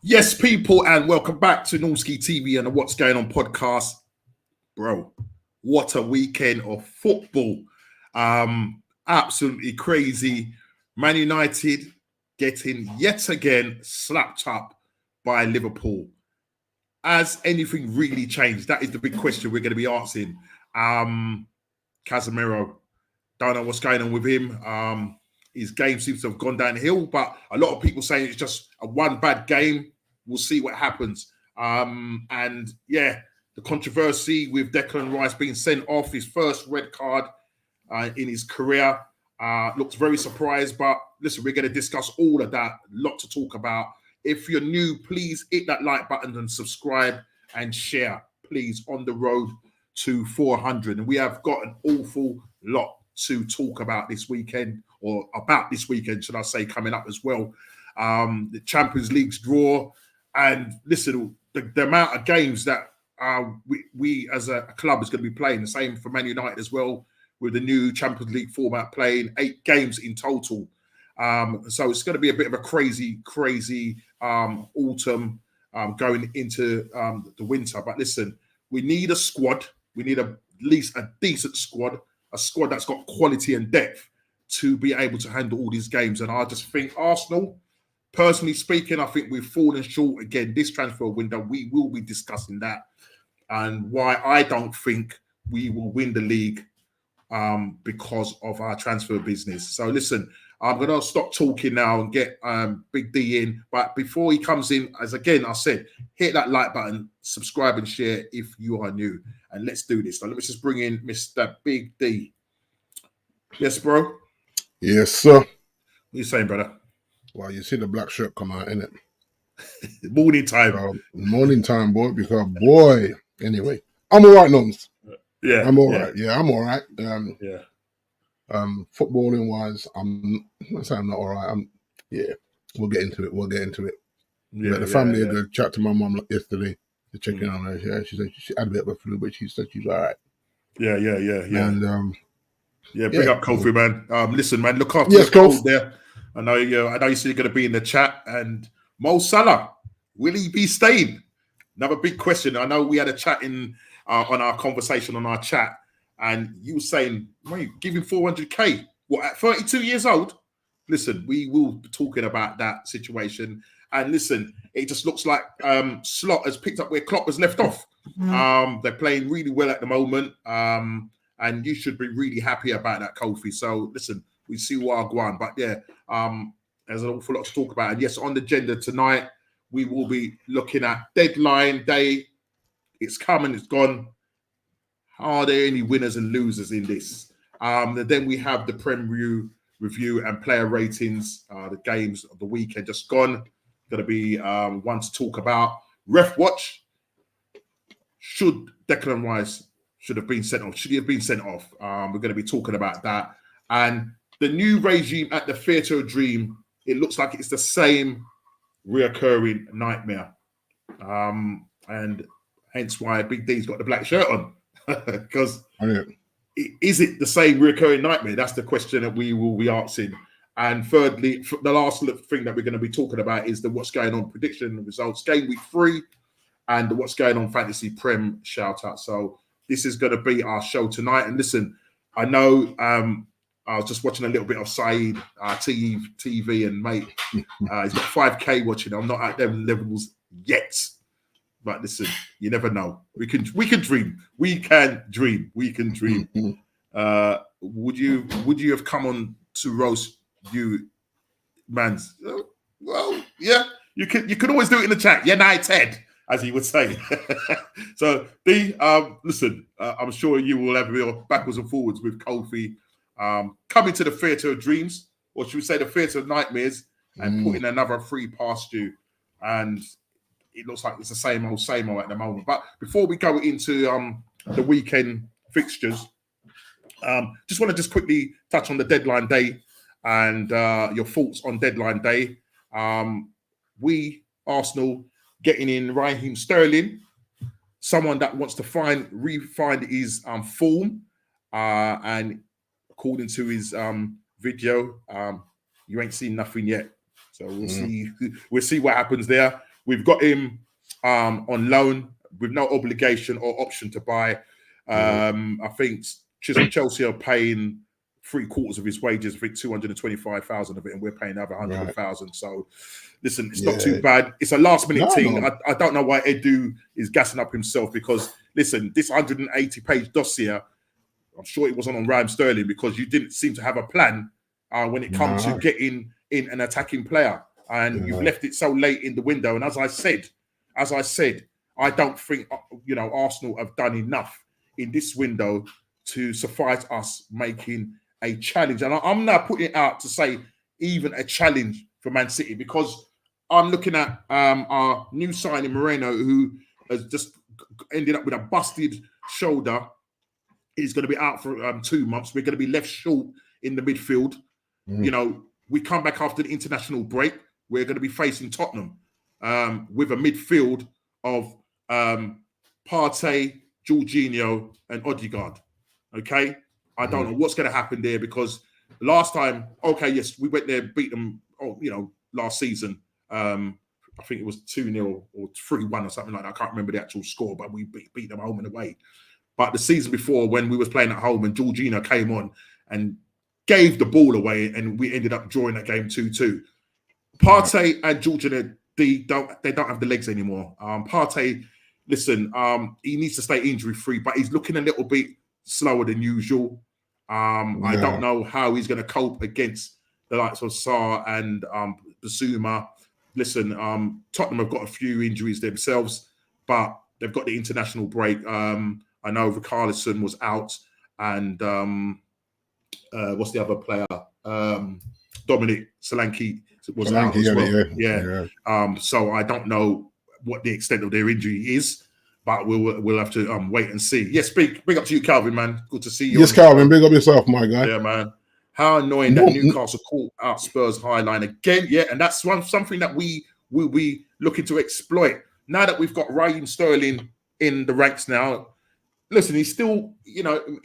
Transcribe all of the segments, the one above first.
Yes, people, and welcome back to Normski TV and the What's Going On podcast. Bro, what a weekend of football. Absolutely crazy. Man United getting yet again slapped up by Liverpool. Has anything really changed? That is the big question we're going to be asking. Casemiro, don't know what's going on with him. His game seems to have gone downhill, but a lot of people saying it's just a one bad game. We'll see what happens. And yeah, the controversy with Declan Rice being sent off, his first red card in his career. Looks very surprised, but listen, we're going to discuss all of that. A lot to talk about. If you're new, please hit that like button and subscribe and share, please, on the road to 400. And we have got an awful lot to talk about this weekend, or about this weekend, should I say, coming up as well. The Champions League's draw. And listen, the amount of games that we as a club is going to be playing, the same for Man United as well, with the new Champions League format, playing 8 games in total. So it's going to be a bit of a crazy autumn going into the winter. But listen, we need a squad. We need at least a decent squad, a squad that's got quality and depth to be able to handle all these games. And I just think Arsenal, personally speaking, I think we've fallen short again this transfer window. We will be discussing that and why I don't think we will win the league because of our transfer business. So listen, I'm going to stop talking now and get Big D in. But before he comes in, as again I said, hit that like button, subscribe and share if you are new. And let's do this. So let me just bring in Mr. Big D. Yes, bro? Yes, sir. What are you saying, brother? Well, you see the black shirt come out, innit? Morning time. Morning time, boy, because, boy, anyway, I'm all right, Noms. Yeah. I'm all right. Yeah, I'm all right. Footballing wise, I'm not saying I'm not all right. We'll get into it. Yeah, but the family had a chat to my mum yesterday to check in on her. Yeah, she said she had a bit of a flu, but she said she's all right. Yeah. And big up Kofi, man. Listen, man, look after the cold there. I know you said you're going to be in the chat. And Mo Salah, will he be staying? Another big question. I know we had a chat on our conversation on our chat, and you were saying, mate, give him 400k. What, at 32 years old? Listen, we will be talking about that situation. And listen, it just looks like Slot has picked up where Klopp has left off. They're playing really well at the moment. And you should be really happy about that, Kofi. So listen, we see what are going. But yeah, there's an awful lot to talk about. And yes, on the agenda tonight, we will be looking at deadline day. It's come and it's gone. Are there any winners and losers in this? Then we have the Prem review and player ratings. The games of the weekend just gone. Going to be one to talk about. Ref watch. Should Declan Rice have been sent off? Should he have been sent off? We're going to be talking about that. And the new regime at the Theatre of Dream, it looks like it's the same reoccurring nightmare. And hence why Big D's got the black shirt on. Because is it the same reoccurring nightmare? That's the question that we will be asking. And thirdly, the last thing that we're going to be talking about is the what's going on prediction results, game week 3, and the what's going on fantasy Prem shout out. So this is going to be our show tonight. And listen, I know I was just watching a little bit of Saeed TV, and mate, he's got 5K watching. I'm not at them levels yet. But listen, you never know. We can dream. We can dream. Would you have come on to roast you, man? Well, yeah. You can always do it in the chat. United, as he would say. So D, listen, I'm sure you will have your backwards and forwards with Kofi coming to the Theatre of Dreams, or should we say the Theatre of Nightmares, and putting another 3 past you. And it looks like it's the same old at the moment. But before we go into the weekend fixtures, just want to quickly touch on the deadline day and your thoughts on deadline day. We, Arsenal, getting in Raheem Sterling, someone that wants to refine his form, and according to his video, you ain't seen nothing yet. So we'll see what happens there. we've got him on loan with no obligation or option to buy. I think Chelsea are paying 3/4 of his wages. I think 225,000 of it, and we're paying another 100,000. So, listen, it's not too bad. It's a last-minute thing. No. I don't know why Edu is gassing up himself because, listen, this 180-page dossier, I'm sure it wasn't on Raheem Sterling because you didn't seem to have a plan when it comes to getting in an attacking player, and you've left it so late in the window. And as I said, I don't think Arsenal have done enough in this window to suffice us making a challenge. And I'm now putting it out to say even a challenge for Man City because I'm looking at our new signing Moreno, who has just ended up with a busted shoulder. He's going to be out for 2 months. We're going to be left short in the midfield. We come back after the international break. We're going to be facing Tottenham with a midfield of Partey, Jorginho, and Odegaard. Okay? I don't know what's going to happen there because last time, we went there, beat them, last season. I think it was 2-0 or 3-1 or something like that. I can't remember the actual score, but we beat them home and away. But the season before, when we was playing at home and Jorginho came on and gave the ball away, and we ended up drawing that game 2-2. Partey and Jorginho, they don't have the legs anymore. Partey, listen, he needs to stay injury-free, but he's looking a little bit slower than usual. I don't know how he's going to cope against the likes of Sarr and Basuma. Listen, Tottenham have got a few injuries themselves, but they've got the international break. I know Richarlison was out, and what's the other player? Dominic Solanke was out as well. Yeah. So I don't know what the extent of their injury is, but we'll have to wait and see. Yes, big up to you, Calvin, man. Good to see you. Yes, Calvin, big up yourself, my guy. Yeah, man. How annoying that Newcastle caught out Spurs high line again. Yeah, and that's something that we will be looking to exploit. Now that we've got Raheem Sterling in the ranks now, listen, he's still, he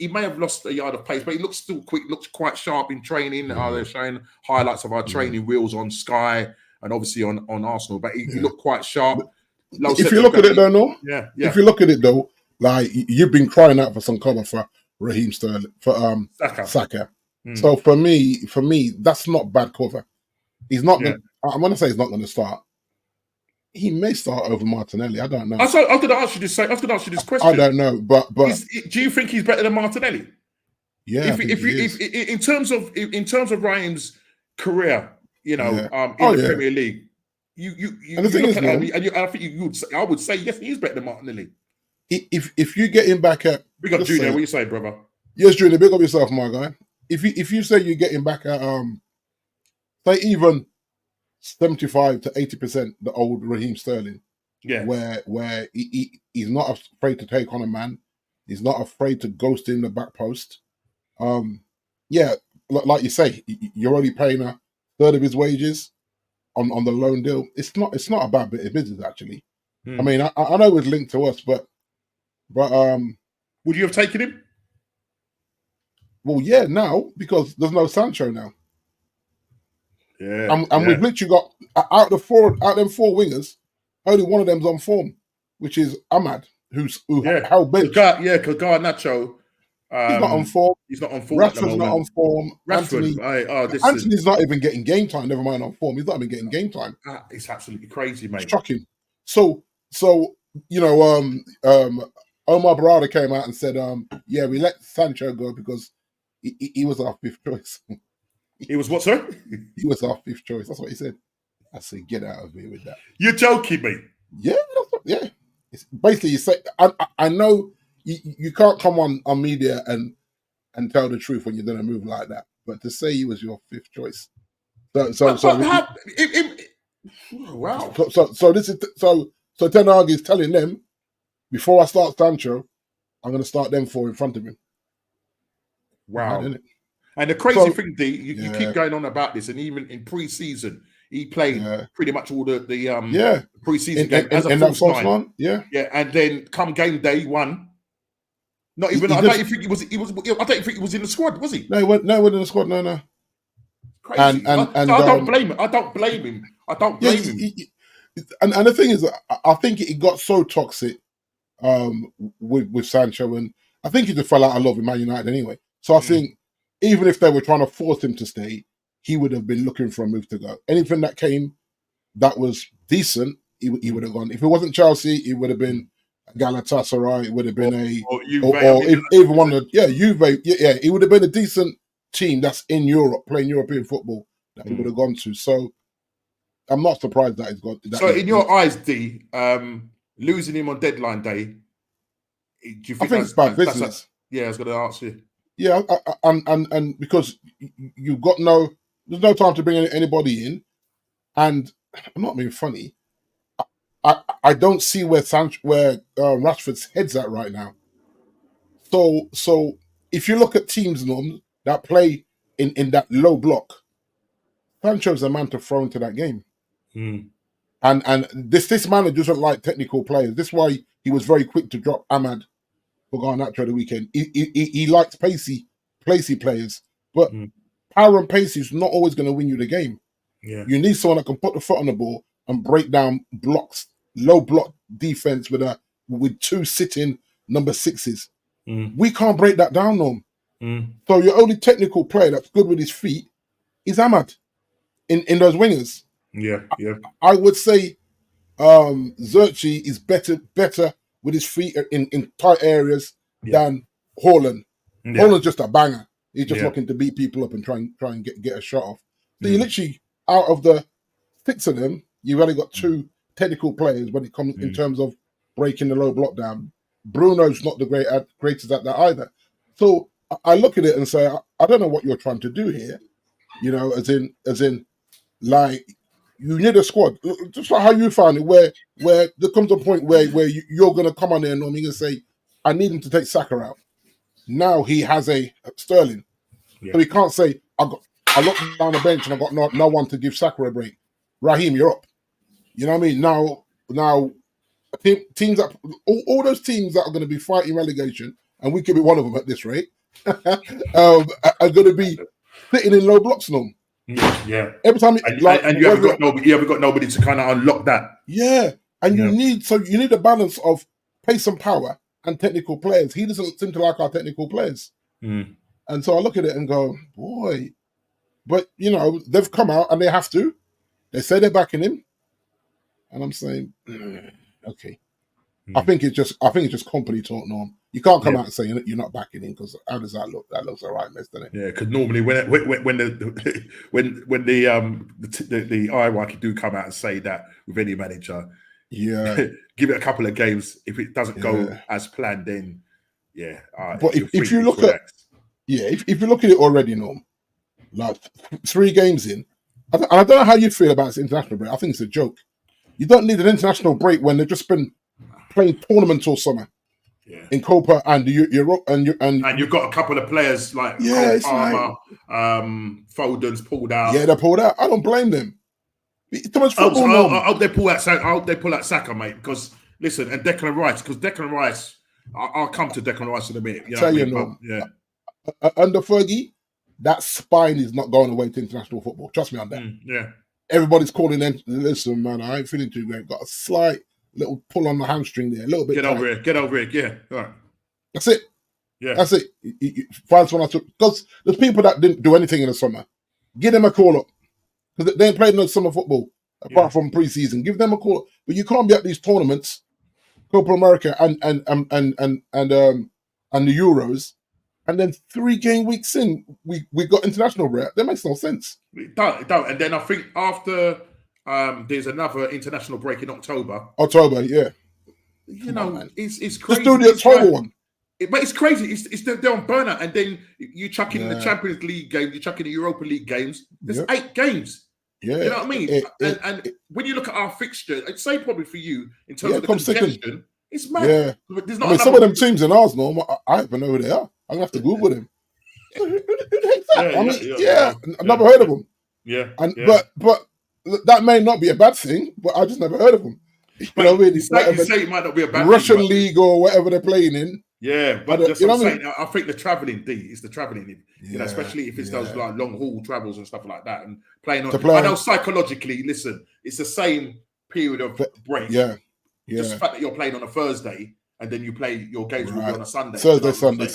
may have lost a yard of pace, but he looks still quick, looks quite sharp in training. They're showing highlights of our training wheels on Sky and obviously on Arsenal, but he looked quite sharp. If you look at it though, no? Yeah. If you look at it though, like you've been crying out for some cover for Raheem Sterling, for Saka. So for me, that's not bad cover. He's not going I'm gonna say he's not gonna start. He may start over Martinelli. I don't know. I was going to ask you this question. I don't know, but do you think he's better than Martinelli? Yeah. If in terms of Raheem's career, in the Premier League, I would say yes, he is better than Martinelli. If you get him back at big up Junior, what you say, brother? Yes, Junior, big up yourself, my guy. If you say you get him back at say even 75 to 80% the old Raheem Sterling, where he's not afraid to take on a man, he's not afraid to ghost in the back post. Like you say, you're only paying a third of his wages on the loan deal. It's not a bad bit of business actually. I mean, I know it was linked to us, but would you have taken him? Well, yeah, now because there's no Sancho now. Yeah, and we've literally got out of them four wingers, only one of them's on form, which is Ahmad, who's held bench. Garnacho, he's not on form. He's not on form. Rashford's not on form. Rashford, Anthony's not even getting game time. Never mind on form. He's not even getting game time. It's absolutely crazy, mate. It's shocking. So Omar Barada came out and said, we let Sancho go because he was our fifth choice. He was what, sir? He was our fifth choice. That's what he said. I said, get out of here with that. You're joking me? Yeah. It's basically, you say, I know you can't come on media and tell the truth when you're doing a move like that. But to say he was your fifth choice. Wow. So Ten Hag is telling them, before I start Sancho, I'm going to start them four in front of him. Wow. Mad, and the crazy thing, D, you keep going on about this, and even in pre-season, he played pretty much all the pre-season game as a false nine. Yeah, and then come game day, he won. Not even. I don't think he was. I don't think he was in the squad, was he? No, he wasn't in the squad. No. Crazy. And I don't blame him. I don't blame him. and the thing is, I think it got so toxic with Sancho, and I think he just fell out of love with Man United anyway. So I think even if they were trying to force him to stay, he would have been looking for a move to go. Anything that came that was decent, he would have gone. If it wasn't Chelsea, it would have been Galatasaray. It would have been even one of Juve. Yeah, it would have been a decent team that's in Europe playing European football that he would have gone to. So I'm not surprised that he's gone. So in your eyes, D, losing him on deadline day, do you think I think it's bad business? I was going to ask you. Yeah, and because you've got there's no time to bring anybody in, and I'm not being funny. I don't see where Rashford's head's at right now. So if you look at teams, Norm, that play in that low block, Sancho's a man to throw into that game. And this man doesn't like technical players. This is why he was very quick to drop Ahmad for Garnacho the weekend. He likes pacey players, but power and pace is not always going to win you the game. Yeah. You need someone that can put the foot on the ball and break down blocks, low block defense with two sitting number 6s. We can't break that down, Norm. So your only technical player that's good with his feet is Ahmad in those wingers. Yeah. I would say Xerxes is better with his feet in tight areas than Haaland. Haaland's just a banger. He's just looking to beat people up and try and get a shot off. So you literally, out of the 6 of them, you've only got 2 technical players when it comes in terms of breaking the low block down. Bruno's not the greatest at that either. So I look at it and say, I don't know what you're trying to do here. As in, like, you need a squad. Just like how you found it, where there comes a point where you're going to come on there and you're going to say, I need him to take Saka out. Now he has a Sterling. So he can't say, I looked down the bench and I got no one to give Saka a break. Raheem, you're up. You know what I mean? Now teams that all those teams that are going to be fighting relegation, and we could be one of them at this rate, are going to be sitting in low blocks now. Yeah. Every time you haven't got nobody to kind of unlock that. Yeah. And you need a balance of pace and power and technical players. He doesn't seem to like our technical players. And so I look at it and go, boy. But they've come out and they have to. They say they're backing him. And I'm saying, okay. I think it's just company talk, Norm. You can't come out and say you're not backing him, because how does that look? That looks all right, doesn't it? Yeah, because normally when the hierarchy do come out and say that with any manager, give it a couple of games. If it doesn't go as planned, then but if you look at if you look at it already, Norm, like 3 games in, I don't know how you feel about this international break. I think it's a joke. You don't need an international break when they've just been playing tournaments all summer. In Copa and Europe, and you've got a couple of players like Cole Palmer, Foden's pulled out. Yeah, they're pulled out. I don't blame them. It's too much football. I hope they pull out. I hope they pull out Saka, mate. Because listen, and Declan Rice. I'll come to Declan Rice in a minute. Under Fergie, that spine is not going away to international football. Trust me on that. Everybody's calling them. Listen, man, I ain't feeling too great. Got a slight little pull on the hamstring there, a little bit. Get over it. Yeah, all right. That's it. Yeah, that's it. France when I took, because there's people that didn't do anything in the summer. Give them a call up, because they ain't played no summer football apart from pre-season. Give them a call up. But you can't be at these tournaments, Copa America and the Euros, and then 3 game weeks in we got international break. That makes no sense. It don't. And then I think after. There's another international break in October. Yeah. It's crazy. Just do the October one. But it's crazy. They're on burnout, and then you chuck in the Champions League games, you chuck in the Europa League games. There's 8 games. Yeah, you know what I mean. And when you look at our fixture, I'd say probably for you in terms of the congestion, it's mad. Yeah, there's not some of them teams in Arsenal, I don't know who they are. I'm gonna have to Google them. Who the heck's that? I've never heard of them. Yeah, but. That may not be a bad thing, but I just never heard of them. You know what I mean? You say it might not be a bad Russian thing, league or whatever they're playing in. Yeah, but that's what I'm saying. I think the travelling, is the travelling. Especially if it's those like long haul travels and stuff like that, and playing on. I know psychologically, listen, it's the same period of break. Yeah. Just the fact that you're playing on a Thursday and then you play your games will be on a Sunday. Thursday, Sunday.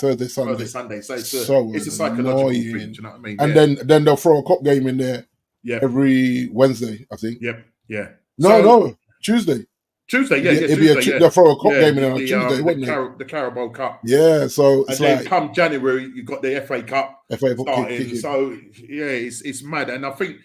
So it's a psychological annoying thing. Do you know what I mean? And then they'll throw a cup game in there every Wednesday, I think. Yep. Yeah. No, Tuesday. Tuesday. They'll throw a cup game in on Tuesday, wouldn't they? The Carabao Cup. Yeah, so it's and then come January, you've got the FA Cup starting. So it's mad. And I think,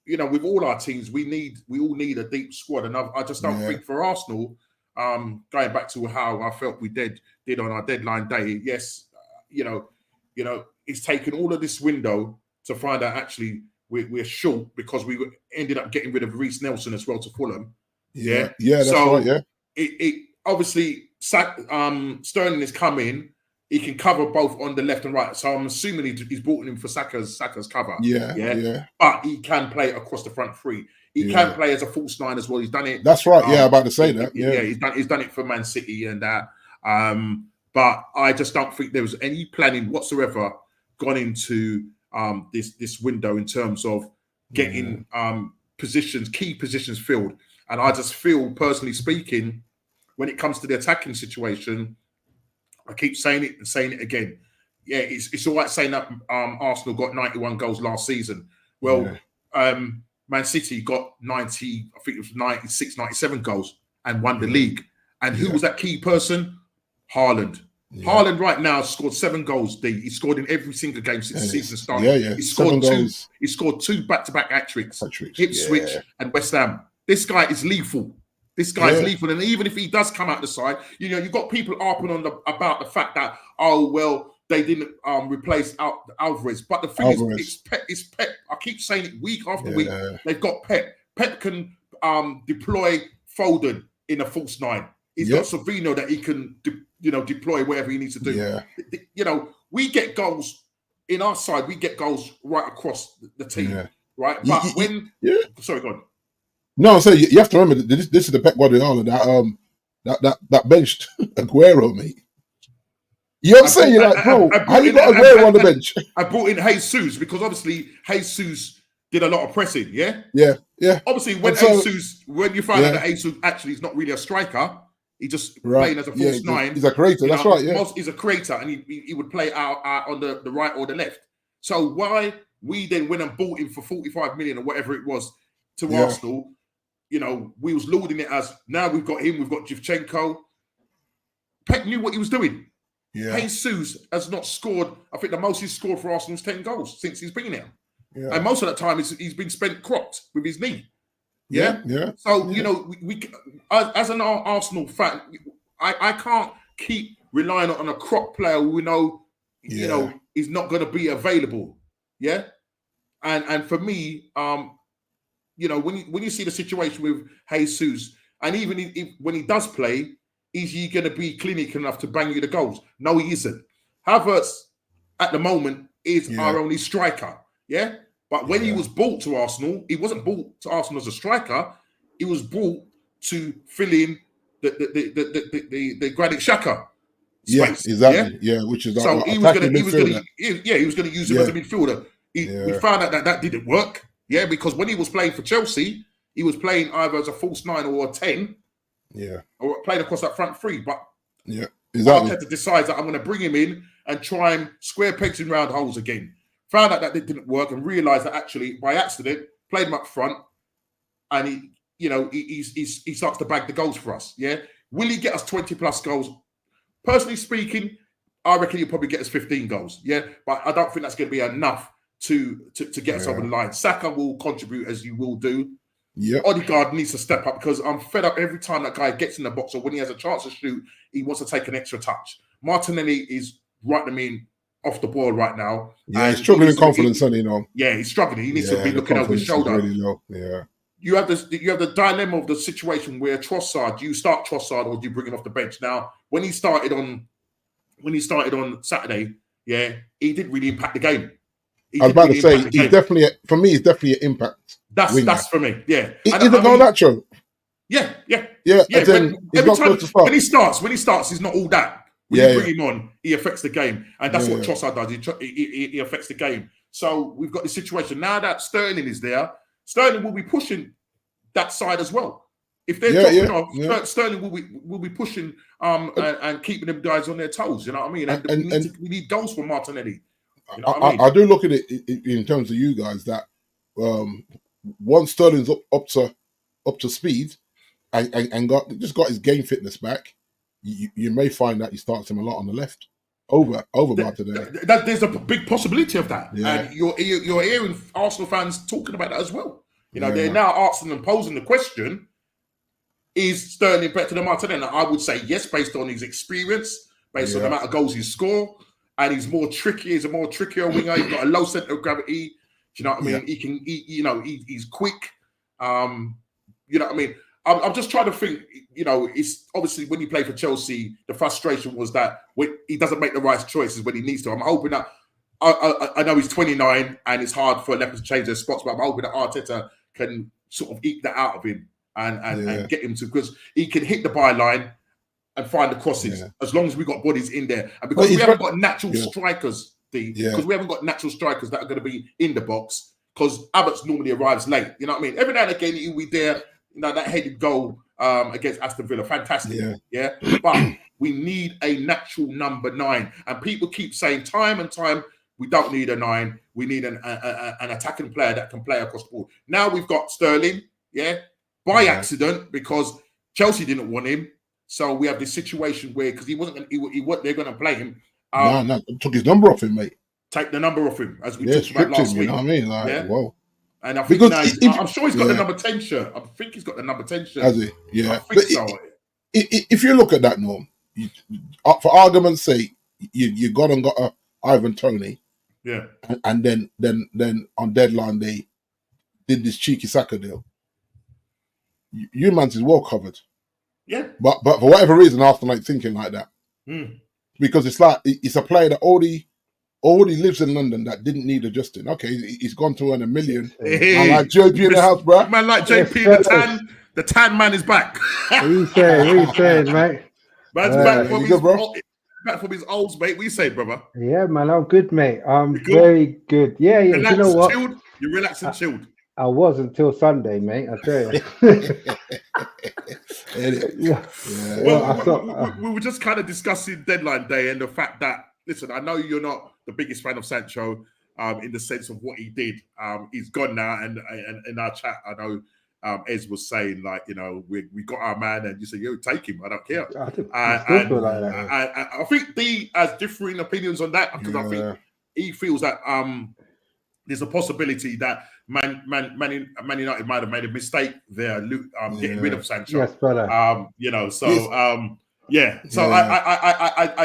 with all our teams, we all need a deep squad. And I just don't think for Arsenal, going back to how I felt we did on our deadline day. Yes, it's taken all of this window to find out actually we're short because we ended up getting rid of Reece Nelson as well to Fulham. Yeah, that's right. Yeah, it obviously Sterling is coming. He can cover both on the left and right. So I'm assuming he's brought him for Saka's cover. Yeah. But he can play across the front three. He can play as a false nine as well. He's done it. That's right. I'm about to say that. Yeah, he's done it for Man City and that. But I just don't think there was any planning whatsoever gone into this window in terms of getting key positions filled. And I just feel, personally speaking, when it comes to the attacking situation, I keep saying it and saying it again. Yeah, it's all right saying that Arsenal got 91 goals last season. Well, Man City got 90, I think it was 96, 97 goals and won the league. And who was that key person? Haaland. Yeah. Haaland right now scored 7 goals. He scored in every single game since the season started. Yeah. He scored 2. He scored 2 back-to-back hat-tricks. Ipswich and West Ham. This guy is lethal. And even if he does come out the side, you've got people harping on about the fact that they didn't replace Alvarez. But the thing is, it's Pep. I keep saying it week after week. They've got Pep. Pep can deploy Foden in a false nine. He's got Savino that he can deploy wherever he needs to do. Yeah. We get goals in our side. We get goals right across the team, right? But sorry, go on. No, so you have to remember this is the Pep Guardiola that benched Aguero, mate. You know what I'm saying? You're like, bro, how you got Aguero on the bench? I brought in Jesus because obviously Jesus did a lot of pressing, yeah? Yeah. Obviously, when you find out that Jesus actually is not really a striker, he just playing as a false nine. He's a creator, that's right, yeah. He's a creator, and he would play out on the right or the left. So why we then went and bought him for 45 million or whatever it was to Arsenal, we was lauding it as, now we've got him, we've got Shevchenko. Pep knew what he was doing. Yeah. Jesus has not scored. I think the most he's scored for Arsenal is 10 goals since he's been here. Yeah. And most of that time he's been spent cropped with his knee. Yeah. So, we as an Arsenal fan, I can't keep relying on a crop player who we know, is not going to be available. Yeah. And for me, when you see the situation with Jesus, and even when he does play, is he going to be clinical enough to bang you the goals? No, he isn't. Havertz, at the moment, is our only striker. Yeah? But when he was brought to Arsenal, he wasn't brought to Arsenal as a striker. He was brought to fill in the Granit Xhaka space. Yeah, exactly. Yeah, which is so he was going to use him as a midfielder. We found out that didn't work. Yeah, because when he was playing for Chelsea, he was playing either as a false 9 or a 10. Yeah. Or playing across that front 3. But exactly. Arteta decides that I'm going to bring him in and try and square pegs in round holes again. Found out that didn't work and realised that actually, by accident, played him up front and he starts to bag the goals for us. Yeah. Will he get us 20 plus goals? Personally speaking, I reckon he'll probably get us 15 goals. Yeah. But I don't think that's going to be enough to get us over the line. Saka will contribute as you will do. Yeah. Odegaard needs to step up because I'm fed up every time that guy gets in the box or when he has a chance to shoot, he wants to take an extra touch. Martinelli is off the ball right now. Yeah, he's struggling in confidence, Yeah, he's struggling. He needs to be looking over his shoulder. Really low. Yeah. You have the dilemma of the situation where Trossard, do you start Trossard or do you bring him off the bench? Now, when he started on Saturday, he didn't really impact the game. I was about to say, he's definitely an impact. That's for me. Yeah. He's a Garnacho. Yeah. When he starts, he's not all that. When you bring him on, he affects the game. And that's what Trossard does. He affects the game. So we've got this situation. Now that Sterling is there, Sterling will be pushing that side as well. If they're dropping off, Sterling will be pushing and keeping them guys on their toes. You know what I mean? And we need goals from Martinelli. You know what I mean? I do look at it in terms of you guys that once Sterling's up to speed and got his game fitness back, you may find that he starts him a lot on the left over Martinelli. There's a big possibility of that, and you're hearing Arsenal fans talking about that as well. You know, they're now asking and posing the question: is Sterling better than Martinelli? I would say yes, based on his experience, based on the amount of goals he scored, and he's more tricky. He's a more trickier winger. He's got a low centre of gravity. Do you know what I mean? He can, he's quick. You know what I mean? I'm just trying to think. You know, it's obviously when he played for Chelsea, the frustration was that he doesn't make the right choices when he needs to. I'm hoping that I know he's 29 and it's hard for left to change their spots, but I'm hoping that Arteta can sort of eke that out of him and get him to, because he can hit the byline and find the crosses as long as we got bodies in there. And because we haven't got natural strikers, because we haven't got natural strikers that are going to be in the box, because Abbott's normally arrives late. You know what I mean? Every now and again, he'll be there. You know, that headed goal against Aston Villa, fantastic. Yeah. But we need a natural number 9. And people keep saying time and time, we don't need a 9. We need an attacking player that can play across the board. Now we've got Sterling, by accident, because Chelsea didn't want him. So we have this situation where, because he wasn't, they're going to play him. No, took his number off him, mate. Take the number off him, as we talked about last week. You know what I mean? Like, whoa. And I think now I'm sure he's got the number 10 shirt. I think he's got the number 10 shirt. Has he? Yeah. I think so. If you look at that, Norm, for argument's sake, you got Ivan Toney. Yeah. And then on deadline they did this cheeky Saka deal. You man's is well covered. Yeah. But for whatever reason, Arsenal ain't thinking like that. Because it's like it's a player that already lives in London that didn't need adjusting. Okay, he's gone to earn $1 million. I like JP in the house, bro. Man, like JP, the tan man is back. What you saying, mate? Man's back from his olds, mate. What you say, brother? Yeah, man, I'm good, mate. I'm very good. Yeah. Relaxed, you know what? Chilled? You're relaxed and chilled. I was until Sunday, mate. I tell you. Well, we were just kind of discussing deadline day and the fact that, listen, I know you're not the biggest fan of Sancho in the sense of what he did. He's gone now, and in our chat, I know Ez was saying, like, you know, we got our man, and you say, yo, take him. I don't care. I think D has differing opinions on that, because I think he feels that there's a possibility that Man United might have made a mistake there, getting rid of Sancho. Yes, brother. You know, so I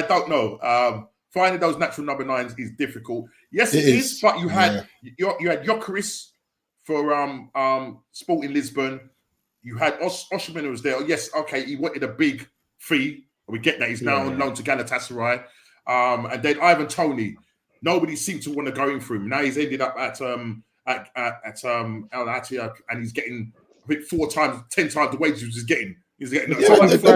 don't know. Finding those natural number 9s is difficult. Yes, it is. But you had Gyökeres for Sporting Lisbon. You had Osimhen who was there. Yes, okay, he wanted a big fee. We get that. He's now on loan to Galatasaray. And then Ivan Toney. Nobody seemed to want to go in for him. Now he's ended up at Al Attiyah, and he's getting, I think, 10 times the wages he's getting. They're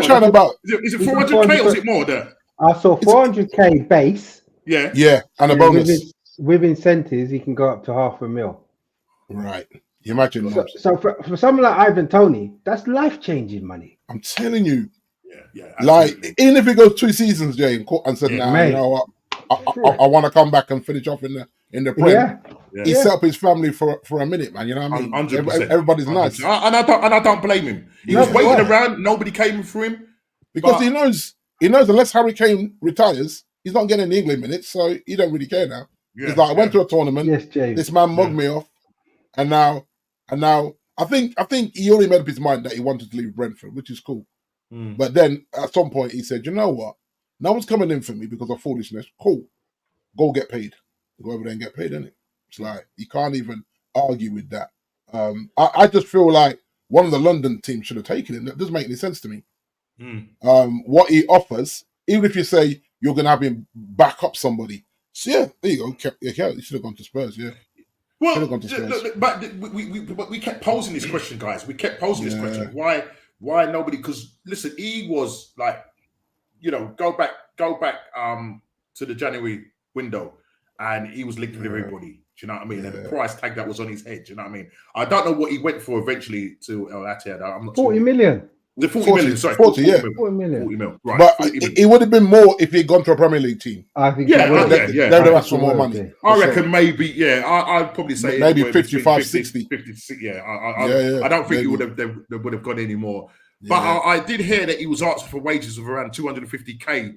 trying about. Is it 400k or is it more there? I saw 400k base. Yeah, and a bonus. With incentives, he can go up to $500,000. Right. You imagine. So for someone like Ivan Toney, that's life-changing money. I'm telling you. Yeah. Like, even if it goes 2 seasons, Jay, and said, "Now, you know what? I want to come back and finish off in the Prem." He set up his family for a minute, man. You know what I mean? 100%. Everybody's 100%. Nice, and I don't blame him. He was waiting around. Nobody came for him because he knows unless Harry Kane retires, he's not getting the England minutes, so he don't really care now. He's like, I went to a tournament. Yes, James. This man mugged me off, and now I think he already made up his mind that he wanted to leave Brentford, which is cool. But then at some point he said, you know what? No one's coming in for me because of foolishness. Cool. Go get paid. Go over there and get paid, innit? It's like, you can't even argue with that. I just feel like one of the London teams should have taken him. That doesn't make any sense to me. What he offers, even if you say you're going to have him back up somebody. So yeah, there you go. He should have gone to Spurs, yeah. Well, but we kept posing this question, guys. We kept posing this question. Why nobody? Because listen, he was like, you know, go back to the January window, and he was linked with everybody. Do you know what I mean? And the price tag that was on his head. Do you know what I mean? I don't know what he went for eventually to El Attiyad. I'm not 40 million. The 40 million, sorry. 40 million. 40 mil. Right. But it would have been more if he'd gone to a Premier League team. I think they would have asked for more money. I reckon maybe, I'd probably say maybe 55, 60. 56, I don't think they would have gone any more. But I did hear that he was asking for wages of around 250k.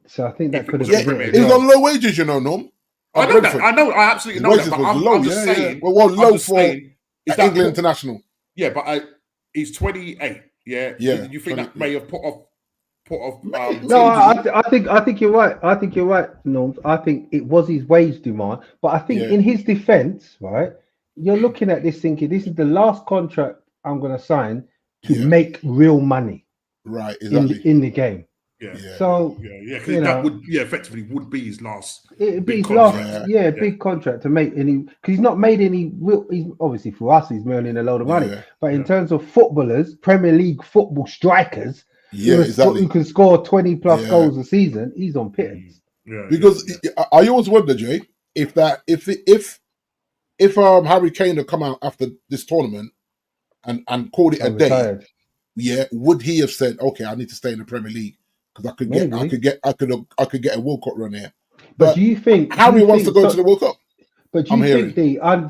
So I think that could have been. He's on low wages, Norm. I know that. I absolutely know that. But I'm just saying. Well, low for England international. Yeah, but he's 28. Yeah. You think that may have put off? No, I think you're right. I think you're right, Norm. I think it was his wage demand. But I think in his defense, right, you're looking at this thinking, this is the last contract I'm going to sign to make real money. Right, exactly. In the game. Yeah. So because that would effectively would be his last. It'd be his last, big contract to make any. Because he's not made any. He's obviously for us, he's earning a load of money. But in terms of footballers, Premier League football strikers, who can score 20 plus goals a season, he's on pittance. Because I always wonder, Jay, if Harry Kane had come out after this tournament and called it a day, would he have said, "Okay, I need to stay in the Premier League"? Because I could get a World Cup run here. But do you think Harry wants to go to the World Cup? But do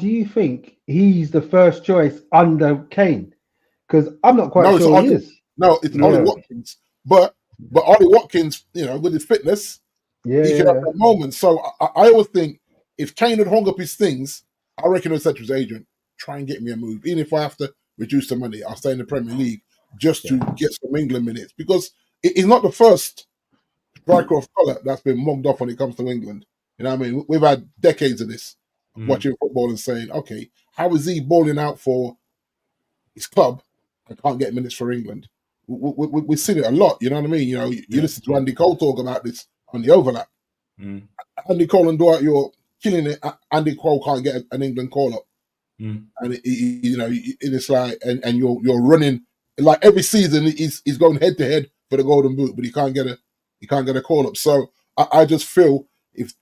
you think he's the first choice under Kane? Because I'm not quite sure he is. No, it's Ollie Watkins. But Ollie Watkins, with his fitness, he can have that moment. So I always think if Kane had hung up his things, I reckon he said to his agent, "Try and get me a move, even if I have to reduce the money. I'll stay in the Premier League just to get some England minutes because." He's not the first striker of colour that's been mugged off when it comes to England. You know what I mean? We've had decades of this, watching football and saying, okay, how is he balling out for his club and can't get minutes for England? We've seen it a lot, you know what I mean? You listen to Andy Cole talk about this on the overlap. Andy Cole and Dwight, you're killing it. Andy Cole can't get an England call-up. And, it's like, and you're running, like every season he's going head-to-head for the Golden Boot, but he can't get a call up. So I just feel if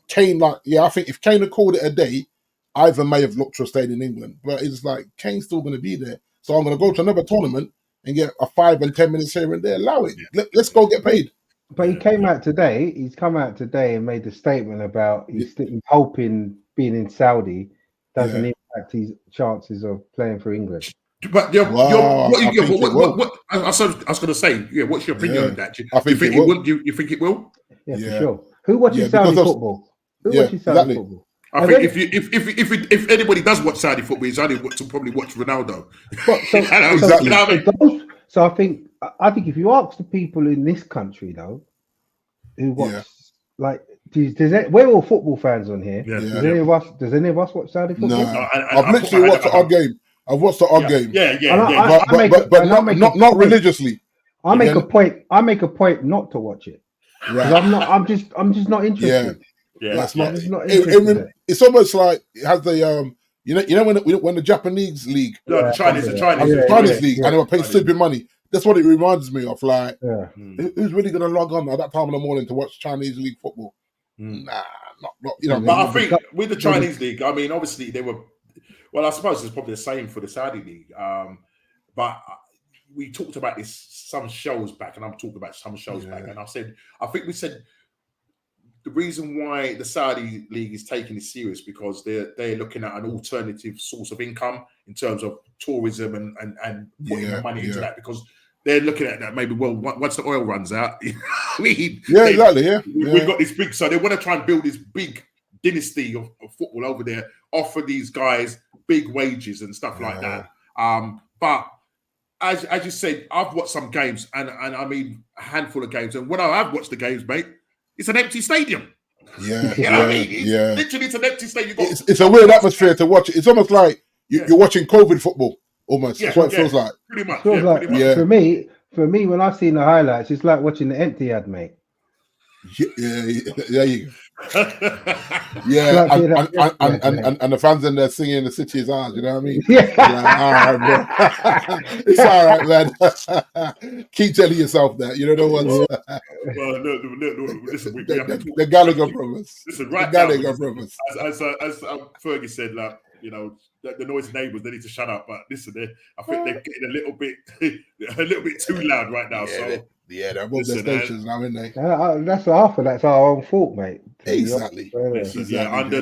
Kane, I think if Kane had called it a day, Ivan may have looked to have stayed in England. But it's like Kane's still going to be there, so I'm going to go to another tournament and get a 5 and 10 minutes here and there. Allow it. Let's go get paid. But he came out today. He's come out today and made a statement about he's hoping being in Saudi doesn't impact his chances of playing for England. But I was going to say, what's your opinion on that? You think it will? You think it will? Yeah, for sure. Who watches Saudi football? Who watches Saudi football? I think if anybody does watch Saudi football, it's only to probably watch Ronaldo. So I think if you ask the people in this country though, who watch we're all football fans on here. Yeah. Does any of us watch Saudi football? No, I've literally watched the odd game. I've watched the odd game. But not religiously. I make a point not to watch it. Right. I'm just not interested. That's not interested. It's almost like it has the when the Japanese league, the Chinese league, and they were paying stupid money. That's what it reminds me of. Like, who's really going to log on at that time in the morning to watch Chinese league football? Nah, not. But I think with the Chinese league, I mean, obviously they were. Well, I suppose it's probably the same for the Saudi league. But we talked about this some shows back, and I'm talking about some shows back, and I think we said the reason why the Saudi league is taking this serious because they're looking at an alternative source of income in terms of tourism and putting money into that because they're looking at that maybe once the oil runs out. We've got this big, so they want to try and build this big dynasty of football over there, offer these guys big wages and stuff like that. But as you said, I've watched some games and I mean a handful of games, and when I have watched the games, mate, it's an empty stadium. Literally, it's an empty stadium. It's a weird atmosphere to watch it. It's almost like you're watching COVID football. Almost, that's what it feels like. Pretty much. For me, when I've seen the highlights, it's like watching the Etihad, mate. Yeah, you yeah, and the fans in there singing "The City Is Ours." You know what I mean? Yeah. Like, all right, bro. It's all right, man. Keep telling yourself that. You know what? Well, no, listen, we have to talk the Gallagher brothers. Listen, right the now, Gallagher brothers. As Fergie said, like, you know, the noisy neighbours, they need to shut up. But listen, I think they're getting a little bit too loud right now. They're above their stations now, aren't they? That's half of that's our own fault, mate. Exactly. Under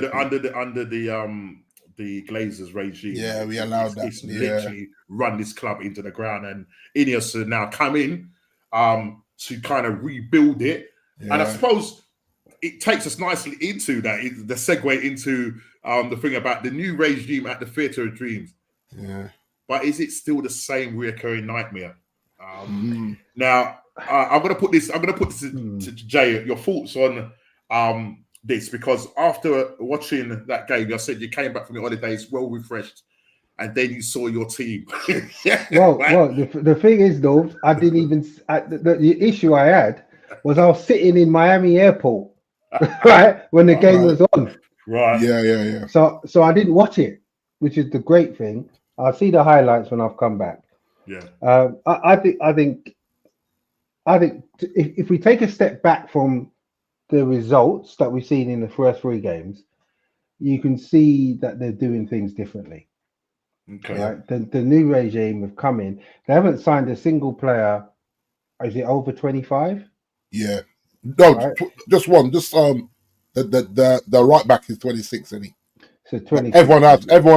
the Glazers regime. Yeah, we allowed that. It's literally run this club into the ground, and Ineos have now come in to kind of rebuild it. Yeah. And I suppose it takes us nicely into that, the segue into the thing about the new regime at the Theatre of Dreams. Yeah. But is it still the same reoccurring nightmare? Now, I'm going to put this to Jay. Your thoughts on this, because after watching that game, you said you came back from your holidays well refreshed, and then you saw your team. Well, the thing is, though, I didn't even. The issue I had was I was sitting in Miami Airport, right, when the game was on. Right. Yeah. So I didn't watch it, which is the great thing. I'll see the highlights when I've come back. Yeah. I think if we take a step back from the results that we've seen in the first 3 games, you can see that they're doing things differently. Okay. Right? The new regime have come in. They haven't signed a single player. Is it over 25? Yeah. No, right? Just one. Just the right back is 26, isn't he? So 26. Everyone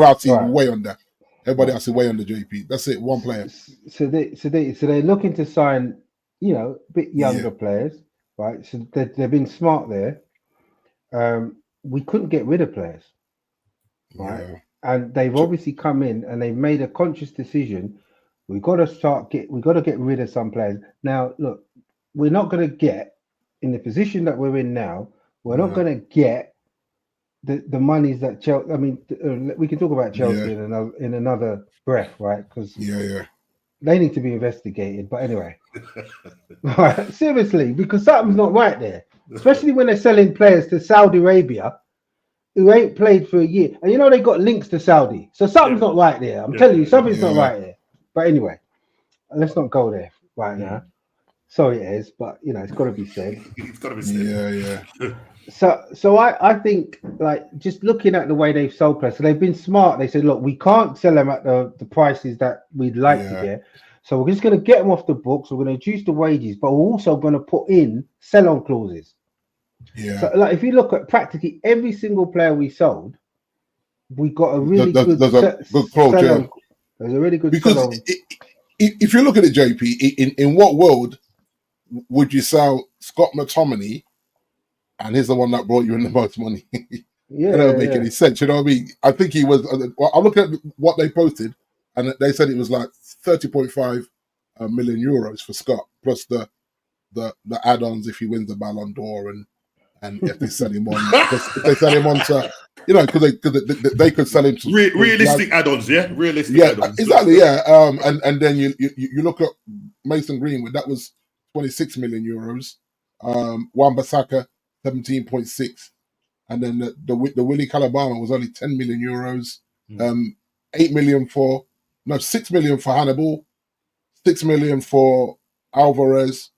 else is way under. Everybody else is way under JP. That's it. One player. So they're looking to sign, a bit younger players, right? So they've been smart there. We couldn't get rid of players, right? Yeah. And they've obviously come in and they've made a conscious decision. We've got to get rid of some players. Now, look, we're not going to get in the position that we're in now. We're not going to get the monies that Chelsea. I mean, we can talk about Chelsea in another breath, right? Because they need to be investigated. But anyway, right, seriously, because something's not right there, especially when they're selling players to Saudi Arabia who ain't played for a year, and they got links to Saudi, so something's not right there. I'm telling you, something's not right there. But anyway, let's not go there right now. Sorry, it is, but it's got to be said. It's got to be said. Yeah. So I think, like, just looking at the way they've sold players, so they've been smart. They said, look, we can't sell them at the prices that we'd like to get, so we're just going to get them off the books. We're going to reduce the wages, but we're also going to put in sell-on clauses. Yeah. So, like, if you look at practically every single player we sold, we got a really good clause. There's a really good because if you look at it, JP, in what world would you sell Scott McTominay, and he's the one that brought you in the most money? It don't make any sense. You know what I mean? I think he was. I look at what they posted, and they said it was like 30.5 million euros for Scott, plus the add-ons if he wins the Ballon d'Or and if they sell him on, if they sell him on to, because they could sell him to realistic add-ons, realistic add-ons. Exactly, and then you look at Mason Greenwood, that was 26 million euros. Wan-Bissaka 17.6, and then the Willie Calabama was only 10 million euros. 6 million for Hannibal, 6 million for Alvarez,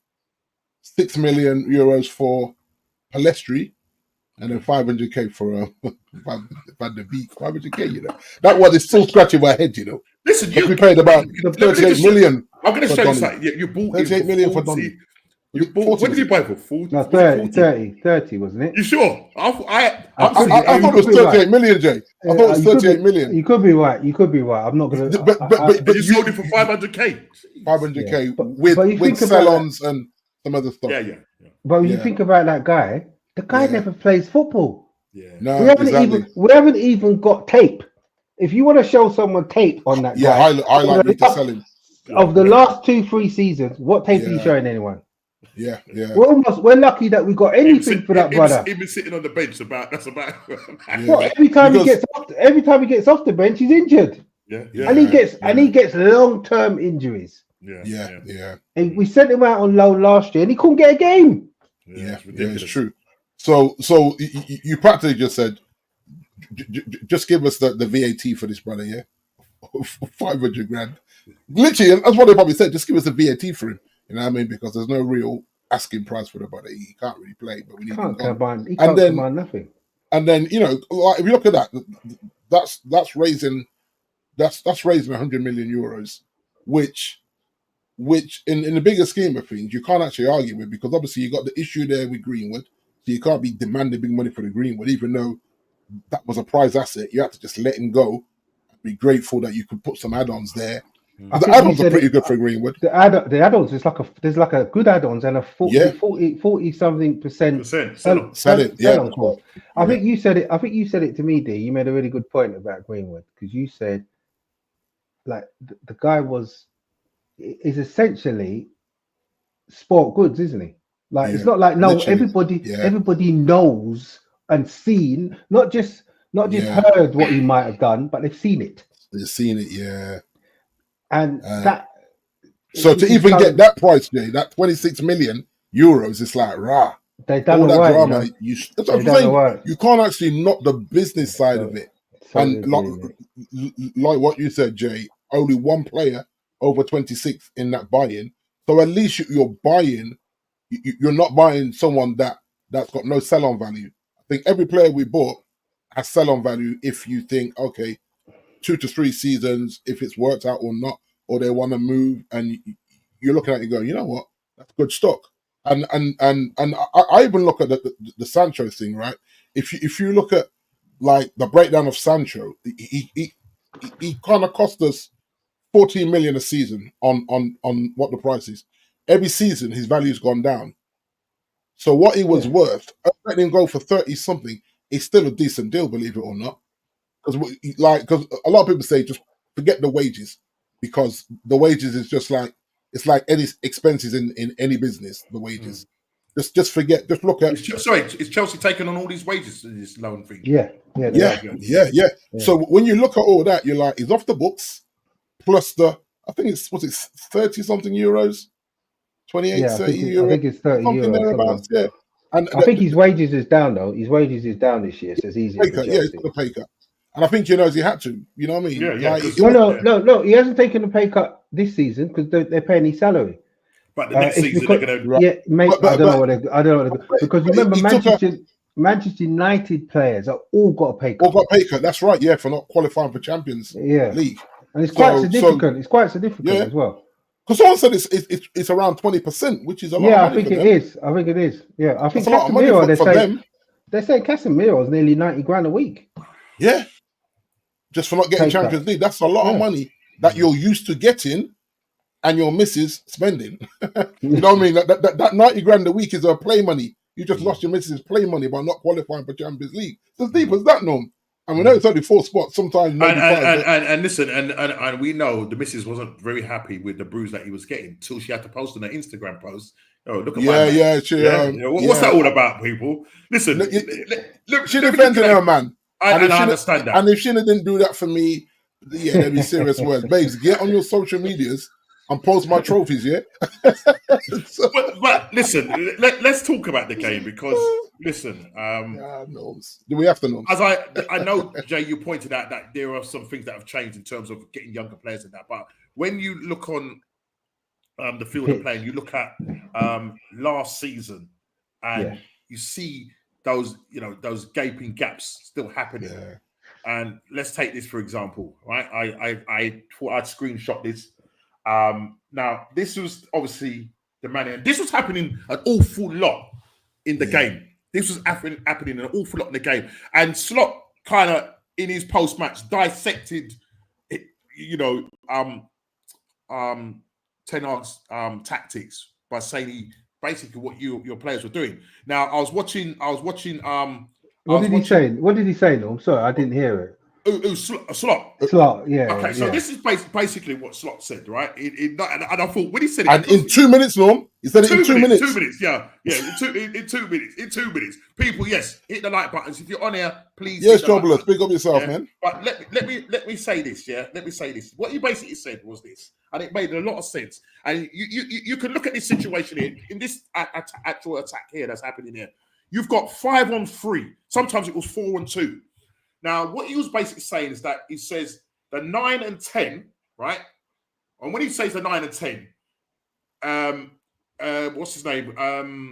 6 million euros for Palestri, and then 500k for Van de Beek. 500k, that one is still scratching my head. Listen, we paid about 38 million. I'm going to show you something. You bought 38 million for Donny. What did you buy for? 40? No, 30, wasn't it? You sure? I thought it was 38 million, Jay. I thought it was 38 million. You could be right. I'm not going to. But you sold it for 500k. 500k with sell-ons and some other stuff. Yeah. But when you think about that guy, the guy never plays football. Yeah. No, we haven't even got tape. If you want to show someone tape on that guy, I like me to sell him. Of the last 2-3 seasons, what tape are you showing anyone? Yeah. We're lucky that we got anything for that brother. He's been sitting on the bench. That's about. Well, every time he gets off the bench, he's injured. Yeah. And he gets long-term injuries. Yeah. And we sent him out on loan last year, and he couldn't get a game. Yeah, it's true. So you practically just said, just give us the VAT for this, brother, yeah? 500 grand. Literally, that's what they probably said. Just give us the VAT for him. You know what I mean? Because there's no real asking price for the brother. He can't really play, but we need him gone. He can't command nothing. And then, you know, like, if you look at that, that's raising 100 million euros, which in the bigger scheme of things, you can't actually argue with, because obviously you got the issue there with Greenwood, so you can't be demanding big money for the Greenwood, even though that was a prize asset. You have to just let him go. Be grateful that you could put some add-ons there. The add-ons are pretty good for Greenwood. The add-ons, there's like a good add-ons and a 40 something percent sell on course. I think you said it to me, D. You made a really good point about Greenwood, because you said, like, the guy is essentially sport goods, isn't he? Like, it's not like everybody knows and seen, not just heard what he might have done, but they've seen it. They've seen it, yeah. And that. So to even get that price, Jay, that 26 million euros, it's like rah. They done all the that work, drama. That's what I'm saying. You can't actually knock the business side of it. And like what you said, Jay, only one player over 26 in that buy-in. So at least you're buying. You're not buying someone that's got no sell-on value. I think every player we bought has sell-on value if you think, okay, 2 to 3 seasons, if it's worked out or not, or they want to move, and you're looking at it going, you know what, that's good stock. And I even look at the Sancho thing, right? If you look at, like, the breakdown of Sancho, he kind of cost us 14 million a season on what the price is. Every season his value's gone down. So what he was worth, letting him go for 30 something, is still a decent deal, believe it or not. Because a lot of people say just forget the wages, because the wages is just like, it's like any expenses in any business. The wages, just forget. Just look at. Is Chelsea taking on all these wages in this loan thing? Yeah. So when you look at all that, you're like, he's off the books, plus I think it's 30 something euros, 28, 30 euros. I think it's 30 something euros. Thereabouts, yeah. And I think his wages is down though. His wages is down this year, so it's easy. He's got a pay cut. And I think he knows he had to. You know what I mean? Yeah. No. He hasn't taken a pay cut this season because they're paying his salary. But the next season they're going to. Yeah, mate. I don't know because remember Manchester United players are all got a pay cut. All got a pay cut. That's right. Yeah, for not qualifying for Champions League. And it's quite significant. It's quite significant as well. Because someone said it's around 20%, which is a lot. Yeah, I think it is. Yeah, I think that's a lot of money for them. They say Casemiro is nearly 90 grand a week. Yeah, just for not getting Champions League. That's a lot of money that you're used to getting, and your missus spending. You know what I mean? That 90 grand a week is a play money. You just lost your missus' play money by not qualifying for Champions League. It's as deep as that, Norm. And we know it's only 4 spots. Sometimes and listen, and we know the missus wasn't very happy with the bruise that he was getting till she had to post on her Instagram post. Oh, look at what's that all about, people? Listen, look, she defended her man. I understand that. And if she didn't do that for me, there'd be serious words. Babes, get on your social medias and post my trophies, yeah? but listen, let's talk about the game, because listen, do we have to know? As I know, Jay, you pointed out that there are some things that have changed in terms of getting younger players and that, but when you look on the field of play and you look at last season and you see those gaping gaps still happening. Yeah. And let's take this for example, right? I thought I'd screenshot this. Now this was obviously the man, and this was happening an awful lot in the game. This was happening an awful lot in the game, and Slot kind of in his post-match dissected it, Ten Hag's tactics by saying basically what your players were doing. Now I was watching. What did he say? What did he say? No, I'm sorry, I didn't hear it. Slot. Yeah. Okay, so this is basically what Slot said, right? And I thought when he said it, and in 2 minutes, Norm, he said it in 2 minutes. 2 minutes, yeah. In 2 minutes. In 2 minutes, people, yes, hit the like buttons. If you're on here, please. Yes, Jobless, big up yourself, man. But let me say this, yeah. Let me say this. What he basically said was this, and it made a lot of sense. And you can look at this situation here in this actual attack here that's happening here. You've got 5 on 3. Sometimes it was 4 on 2. Now, what he was basically saying is that he says the 9 and 10, right? And when he says the 9 and 10, what's his name?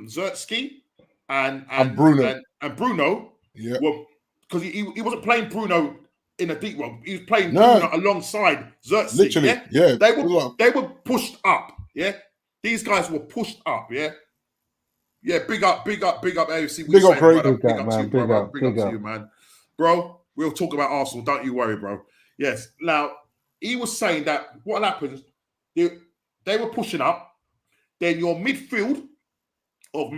Zertsky and Bruno. And Bruno. Yeah. Well, because he wasn't playing Bruno in a deep one. He was playing Bruno alongside Zertsky. Literally, yeah. They were pushed up. Yeah. These guys were pushed up. Yeah. Yeah. Big up, AFC. Big up, Craig. Big up to you, man. Bro, we'll talk about Arsenal. Don't you worry, bro. Yes. Now, he was saying that what happens, they were pushing up. Then your midfield of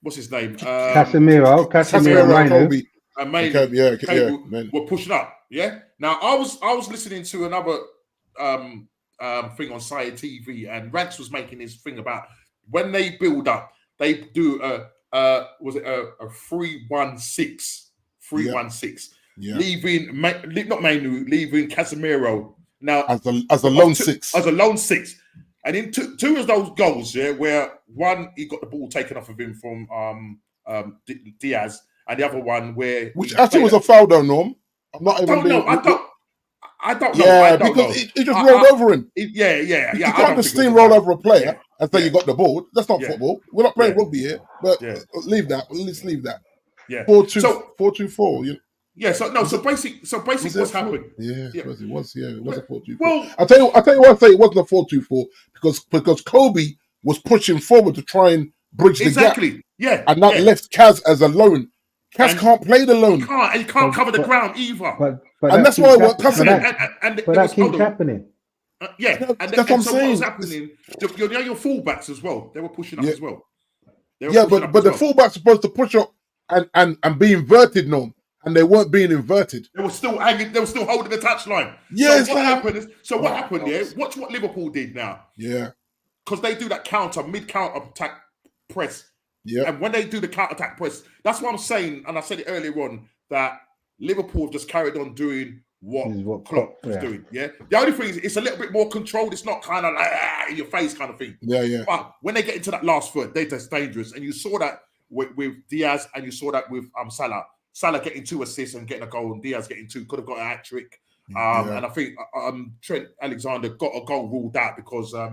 what's his name? Casemiro, Kobe. And were pushing up. Yeah. Now, I was listening to another thing on Sire TV, and Rance was making his thing about when they build up, they do was it a 3-1-6? 3-1-6. Yeah. Leaving leaving Casemiro now as a lone six. As a lone six. And in two of those goals, yeah, where one he got the ball taken off of him from Diaz, and the other one which actually was a foul though, Norm. I'm not even I don't know. Yeah, because he just rolled over him. Yeah. You can't just steamroll over a player and say you got the ball. That's not football. We're not playing rugby here. But leave that. Let's leave that. Yeah. 4-2-4. Yeah. So basically, what's happened? Yeah. It was a 4-2-4. Well, I'll tell you why I say it wasn't a 4-2-4 because Kobe was pushing forward to try and bridge the gap. Yeah. And that left Kaz as a lone. Kaz can't play the lone. He can't cover the ground either. And that's why what Kaz but that keeps happening. That's what I'm saying. What was happening? Your fullbacks as well. They were pushing up as well. But the fullbacks supposed to push up and be inverted, Norm, and they weren't being inverted. They were still hanging. They were still holding the touchline. Yes. So what happened? What happened? Yeah. Watch what Liverpool did now. Yeah. Because they do that mid-counter attack press. Yeah. And when they do the counter-attack press, that's what I'm saying, and I said it earlier on, that Liverpool have just carried on doing what Klopp was doing. Yeah. The only thing is it's a little bit more controlled. It's not kind of like in your face kind of thing. Yeah. But when they get into that last third, they're just dangerous. And you saw that with Diaz, and you saw that with Salah. Salah getting 2 assists and getting a goal, and Diaz getting 2, could have got a hat trick. And I think Trent Alexander got a goal ruled out because I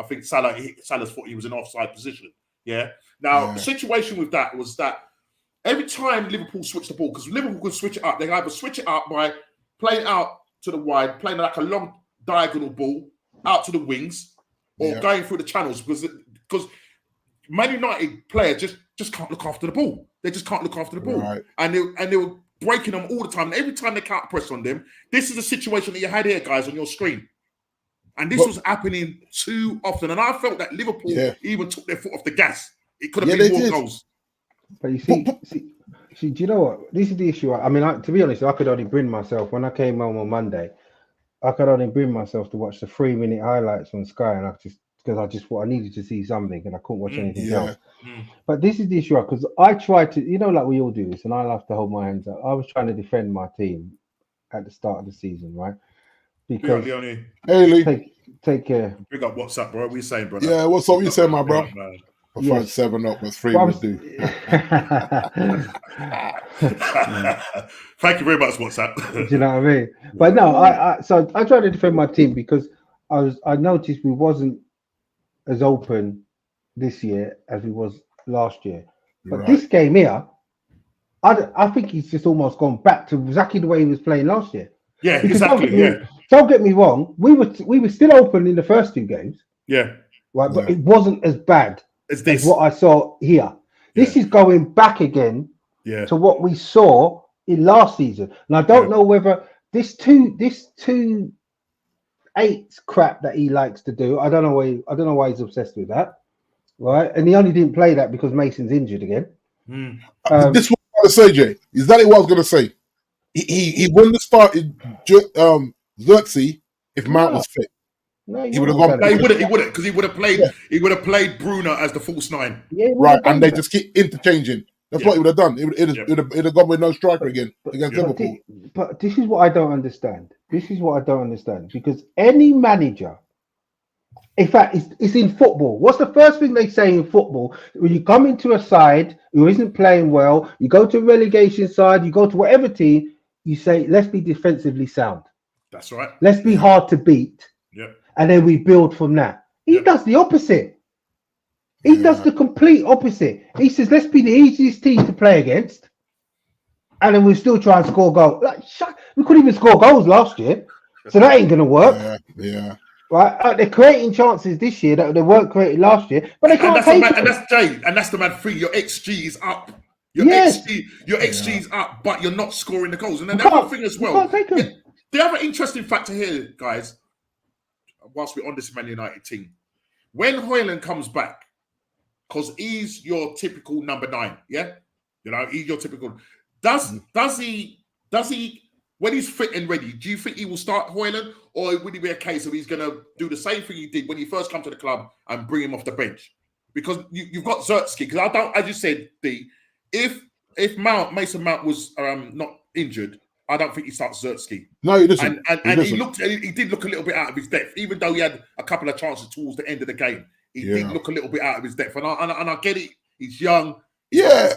think Salah's thought he was in offside position. Yeah. Now, the situation with that was that every time Liverpool switched the ball, because Liverpool could switch it up, they either switch it up by playing out to the wide, playing like a long diagonal ball out to the wings, or going through the channels, because Man United players just can't look after the ball. They just can't look after the ball. Right. And they were breaking them all the time. And every time they counter press on them, this is a situation that you had here, guys, on your screen. And this was happening too often. And I felt that Liverpool even took their foot off the gas. It could have been more goals. But you see, do you know what? This is the issue. I mean, to be honest, I could only bring myself, when I came home on Monday, I could only bring myself to watch the 3-minute highlights on Sky, and I needed to see something, and I couldn't watch anything else. But this is the issue, because I tried to, like we all do this, and I love to hold my hands up. I was trying to defend my team at the start of the season, right? Because take care. Big up, what's up, bro? What are you saying, brother? Yeah, what's up? You saying, my bro? I find 7 up with 3 would do. Thank you very much, WhatsApp. Do you know what I mean? But no, I tried to defend my team because I noticed we wasn't as open this year as we was last year. But this game here, I think he's just almost gone back to exactly the way he was playing last year. Yeah, because exactly. Don't get me wrong, we were still open in the first 2 games. Yeah. Right, but it wasn't as bad as what I saw here. This is going back again to what we saw in last season. And I don't know whether this 2-8 crap that he likes to do. I don't know why he's obsessed with that. Right? And he only didn't play that because Mason's injured again. This was was going to say, Jay. Exactly what I was going to say. He wouldn't have started Xerxes if Mount was fit. No, he would have gone. No, he wouldn't because he would have played. Yeah. He would have played Bruno as the false nine. Yeah, right, and they just keep interchanging. That's what he would have done. It would have gone with no striker again against Liverpool. But this is what I don't understand. Because any manager, in fact, it's in football. What's the first thing they say in football? When you come into a side who isn't playing well, you go to a relegation side, you go to whatever team, you say, let's be defensively sound. That's right. Let's be hard to beat. Yeah. And then we build from that. He does the opposite. He does the complete opposite. He says, let's be the easiest team to play against. And then we'll still try and score goals. We couldn't even score goals last year. So that ain't going to work. Yeah. Right? They're creating chances this year that they weren't created last year. But they can't take it. And that's the mad thing. Your XG is up. Your XG is up, but you're not scoring the goals. And then the other thing as well. The other interesting factor here, guys, whilst we're on this Man United team, when Højlund comes back, because he's your typical number 9, he's your typical. Does he when he's fit and ready? Do you think he will start Højlund, or would it be a case of he's going to do the same thing he did when he first come to the club and bring him off the bench? Because you've got Xerxes. Because I don't, as you said, if Mason Mount was not injured, I don't think he starts Xerxes. No, he doesn't. And he did look a little bit out of his depth, even though he had a couple of chances towards the end of the game. He did look a little bit out of his depth, and I get it. He's young. You know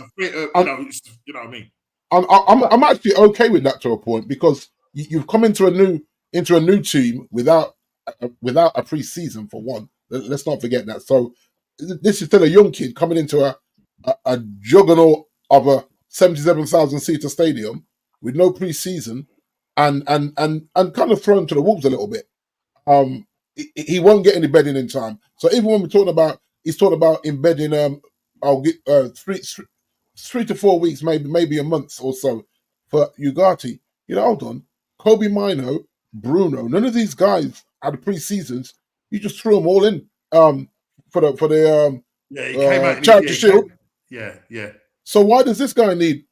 what I mean. I'm actually okay with that to a point, because you've come into a new team without a pre-season for one. Let's not forget that. So this is still a young kid coming into a juggernaut of a 77,000 seater stadium with no pre-season and kind of thrown to the wolves a little bit. He won't get any bedding in time. So even when he's talking about embedding, I'll get 3 to 4 weeks, maybe a month or so for Ugarte. Hold on. Kobe Mino, Bruno, none of these guys had pre-seasons. You just threw them all in for the Charity Shield. Yeah. So why does this guy need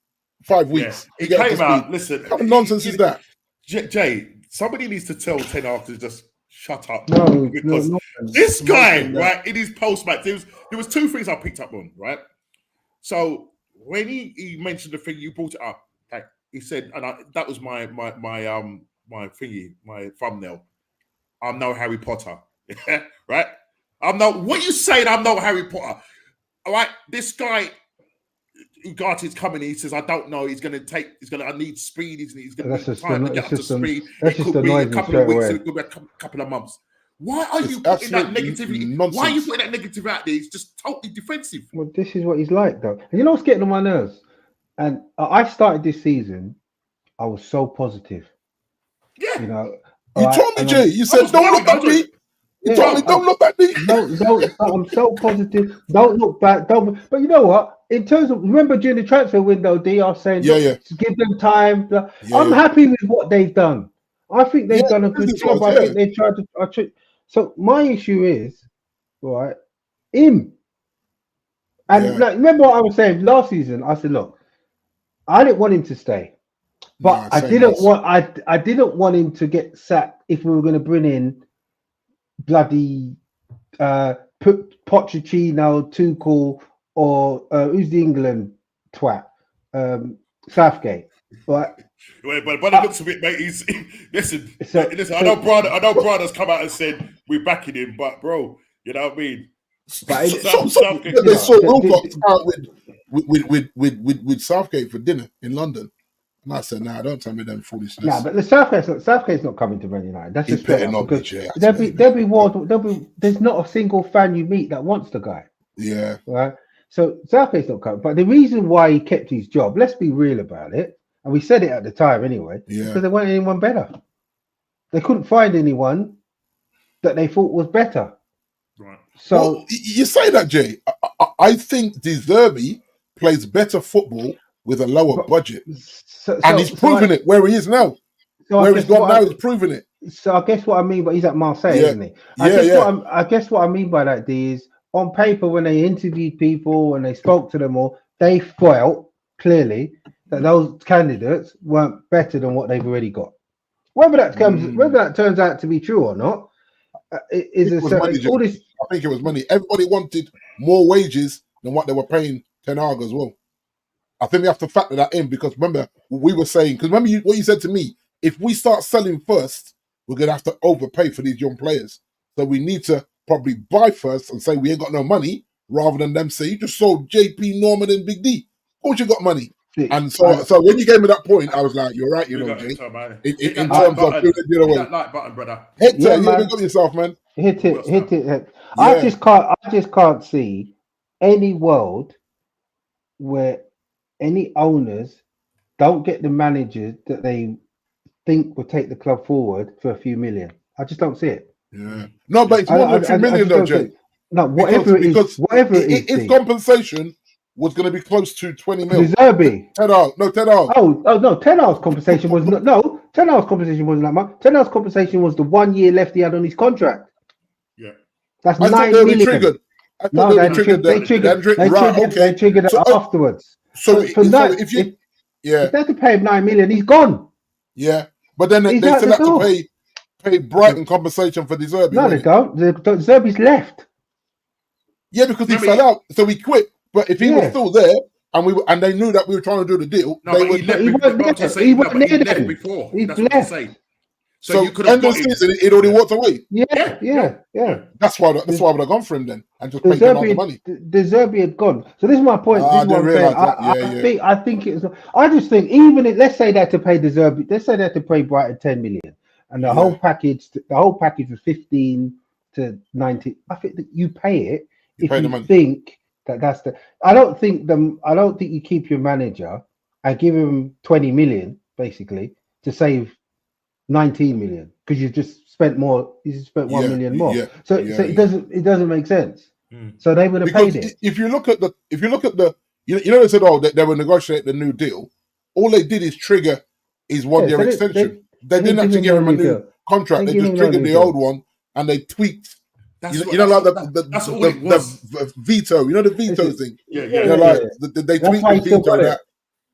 5 weeks? He came out. Listen, what kind of nonsense is that? Jay, somebody needs to tell Ten Hag to just shut up. Because this guy, right, in his post-match, there was 2 things I picked up on, right? So when he mentioned the thing, you brought it up. Like he said, and that was my thingy, my thumbnail. I'm no Harry Potter, right? What you saying? I'm no Harry Potter. All right, this guy, Ugarte's coming. He says, I don't know. I need speed. He's going to need time to get up to speed. It could be a couple of weeks. It could be a couple of months. Why are you putting that negativity? Nonsense. Why are you putting that negative out there? He's just totally defensive. Well, this is what he's like, though. And you know what's getting on my nerves? And I started this season, I was so positive. Yeah. You told me, Jay. You said, don't look at me. You told me, don't look at me. No, I'm so positive. Don't look back. But you know what? In terms of, remember during the transfer window, DR saying, give them time. I'm happy with what they've done. I think they've done a good job. I think they tried to. So my issue is, right, him. And remember what I was saying last season? I said, look, I didn't want him to stay, but I didn't want him to get sacked if we were going to bring in bloody Pochettino, Tuchel, or who's the England twat, Southgate, right? But it looks a bit, mate. Listen. I know Brada's come out and said we're backing him, but bro, you know what I mean. They saw Wilcox out with Southgate for dinner in London, and I said, "Nah, don't tell me them foolishness." Nah, but the Southgate's not coming to Man United. That's just there'll be war. There's not a single fan you meet that wants the guy. Yeah. Right. So Southgate's not coming. But the reason why he kept his job, let's be real about it. And we said it at the time anyway, because there weren't anyone better. They couldn't find anyone that they thought was better. Right. So you say that, Jay. I think De Zerbi plays better football with a lower budget, and he's proven it where he is now. Where he's gone now, he's proven it. So I guess what I mean, but he's at Marseille, isn't he? I guess what I mean by that, D, is on paper when they interviewed people and they spoke to them all, they felt clearly that those candidates weren't better than what they've already got. Whether that turns out to be true or not, all this. I think it was money. Everybody wanted more wages than what they were paying Ten Hag as well. I think we have to factor that in because remember we were saying what you said to me. If we start selling first, we're gonna have to overpay for these young players. So we need to probably buy first and say we ain't got no money, rather than them say you just sold JP, Norman, and Big D. Of course you got money. And so when you gave me that point, I was like, "You're right, Jay." In terms of doing the deal away, that like button, brother. Hector, you got yourself, man. Hit it. Yeah. I just can't see any world where any owners don't get the managers that they think will take the club forward for a few million. I just don't see it. Yeah. No, but it's more than a few million, though, Jay. No, whatever it is. Its compensation was going to be close to 20 mil. Deserby. Ten Hag. Oh no, Ten Hag's compensation was not. No, Ten Hag's compensation wasn't that much. Ten Hag's compensation was the 1 year left he had on his contract. Yeah, that's 9 million. Triggered. They triggered it afterwards. So if they had to pay him 9 million, he's gone. Yeah, but then they still have to pay Brighton compensation for Deserby. No, they don't. Deserby's left. Yeah, because he fell out, so he quit. But if he was still there, and they knew that we were trying to do the deal, he wasn't there before. He's That's what I'm saying. So you could have end of season, it already walked away. Yeah. That's why I would have gone for him then and just paid him all the money. Deserby had gone. So this is my point. I think it was. I just think let's say they had to pay Deserby. Let's say they had to pay Brighton 10 million, and the whole package was 15 to 19. I think that you pay it if you think that's the. I don't think you keep your manager and give him 20 million basically to save 19 million because you've just spent more. You spent 1 million more. So it doesn't make sense. So they would have paid it. If you look at the, they said that they were negotiating the new deal. All they did is trigger his 1 year extension. They didn't actually give him a new contract. They just triggered the old one and they tweaked. That's the veto. You know the veto thing. They tweaked the veto that.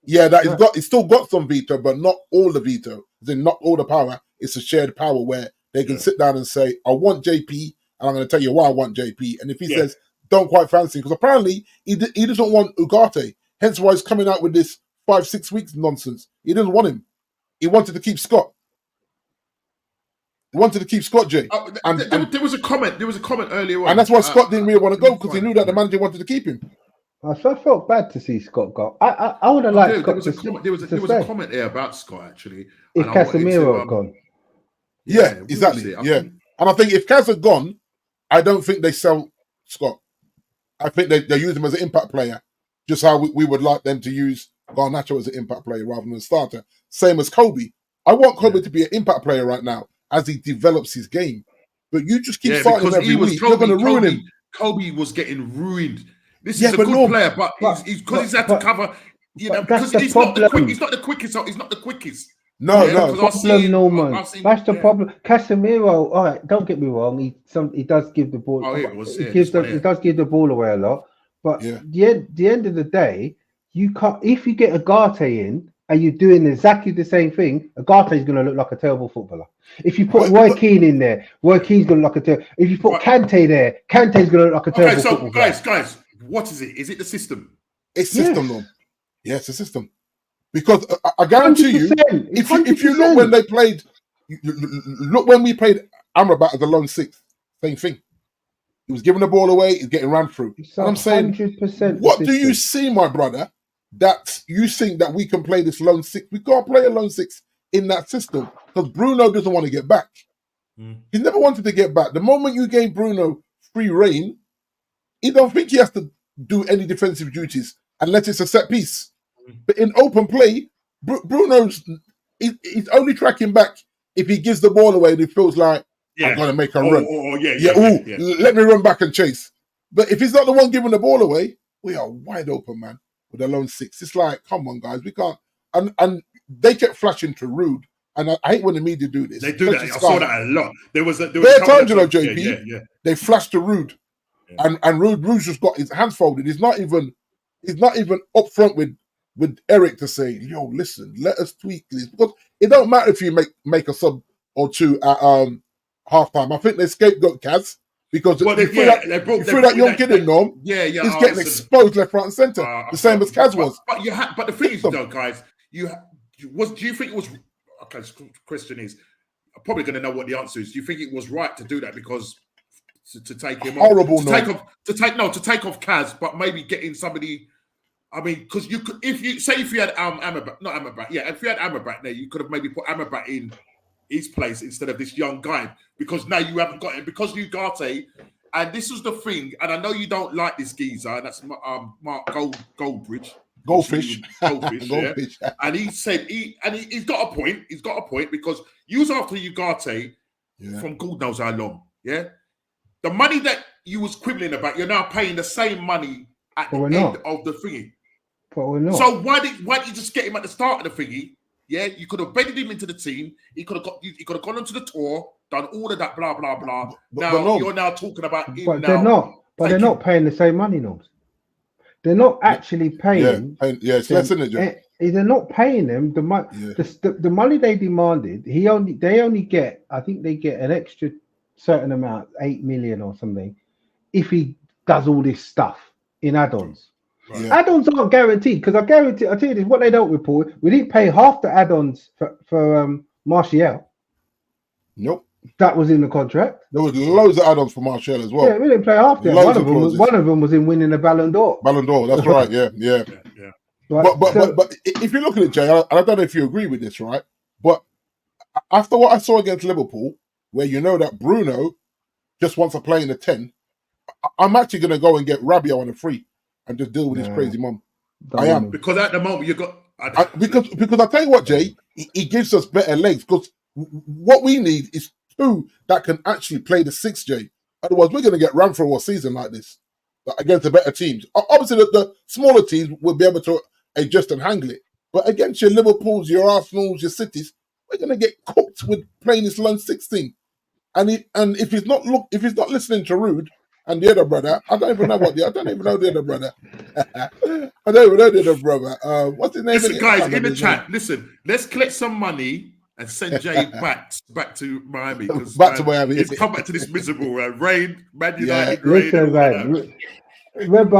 Yeah, it's still got some veto, but not all the veto. Then not all the power. It's a shared power where they can sit down and say, "I want JP, and I'm going to tell you why I want JP." And if he says, "Don't quite fancy," because apparently he doesn't want Ugarte, hence why he's coming out with this 5-6 weeks nonsense. He doesn't want him. He wanted to keep Scott. He wanted to keep Scott, Jay. There was a comment. There was a comment earlier on, and that's why Scott didn't really want to go because he knew that the manager wanted to keep him. I felt bad to see Scott go. I would have liked Scott. There was a comment there about Scott actually. If Casemiro had gone. Yeah, exactly. And I think if Cas had gone, I don't think they sell Scott. I think they use him as an impact player, just how we would like them to use Garnacho as an impact player rather than a starter. Same as Kobe. I want Kobe to be an impact player right now as he develops his game. But you just keep starting him every week. You're going to ruin him. Kobe was getting ruined. This is a good player, but he's had to cover. Because he's not the quickest. He's not the quickest. No. Norman. That's the problem. Casemiro. All right, don't get me wrong. He does give the ball. He does give the ball away a lot. But the end of the day, you can't. If you get Ugarte in and you're doing exactly the same thing, Ugarte is going to look like a terrible footballer. If you put Roy Keane in there, Roy Keane's going to look like a terrible. If you put Kante there, Kante's going to look like a terrible footballer. Guys, what is it? Is it the system? It's system, though. Yeah, it's a system. Because I guarantee you, if you look when they played, look when we played Amrabat as a lone six, same thing. He was giving the ball away, he's getting ran through. And I'm saying, what do you see, my brother, that you think that we can play this lone six? We can't play a lone six in that system because Bruno doesn't want to get back. He never wanted to get back. The moment you gave Bruno free reign, he don't think he has to do any defensive duties unless it's a set piece. But in open play, Bruno's he's only tracking back if he gives the ball away and he feels like I'm going to make a run. Let me run back and chase. But if he's not the one giving the ball away, we are wide open, man, with a lone six. It's like, come on, guys, we can't. And they kept flashing to Rude. And I hate when the media do this. They do that. I saw that a lot. There was times, JP, they flashed to Rude. And Rude's just got his hands folded. He's not even up front with with Eric to say, "Yo, listen, let us tweak this," because it don't matter if you make a sub or two at halftime. I think they scapegoat Kaz because you threw that young kid in, Norm. He's getting exposed left, right, and centre, the same as Kaz was. But the thing is, though, guys, do you think it was? Okay, the question is, I'm probably going to know what the answer is. Do you think it was right to do that because to take him horrible off, to take off Kaz, but maybe getting somebody? I mean, because you could, if you had if you had Amrabat there, you could have maybe put Amrabat in his place instead of this young guy, because now you haven't got him, because Ugarte, and this is the thing, and I know you don't like this geezer, and that's Mark Goldfish. Yeah? And he said he's got a point. He's got a point, because you was after Ugarte from God knows how long. Yeah, the money that you was quibbling about, you're now paying the same money at the end of the thingy. But we're not. So why did you just get him at the start of the thingy? Yeah, you could have bedded him into the team. He could have gone onto the tour, done all of that, blah blah blah. You're now talking about him. But they're not. But they're not paying the same money, Norms. They're not actually paying. It's less than it. They're not paying them the money. The money they demanded. They only get. I think they get an extra certain amount, 8 million or something, if he does all this stuff in add-ons. Right. Yeah. Add-ons aren't guaranteed, because I tell you this, what they don't report, we didn't pay half the add-ons for Martial. Nope. That was in the contract. There was loads of add-ons for Martial as well. Yeah, we didn't pay half them. One of them was in winning the Ballon d'Or. That's right, yeah. Right. But if you look at it, Jay, and I don't know if you agree with this, right? But after what I saw against Liverpool, where you know that Bruno just wants to play in the 10, I'm actually going to go and get Rabiot on a free and just deal with his crazy mum. I am. Because at the moment you got... Because I tell you what, Jay, he gives us better legs, because what we need is two that can actually play the 6, Jay. Otherwise, we're going to get run for a season like this against the better teams. Obviously, the smaller teams will be able to adjust and handle it. But against your Liverpools, your Arsenals, your Cities, we're going to get cooked with playing this lone 16. And if he's not listening to Rude and the other brother, I don't even know the other brother. I don't even know the other brother. What's his name? Listen, guys, in the chat, listen, let's collect some money and send Jay back to Miami. To Miami. It's come back to this miserable rain, Man United rain. Listen, man. Remember,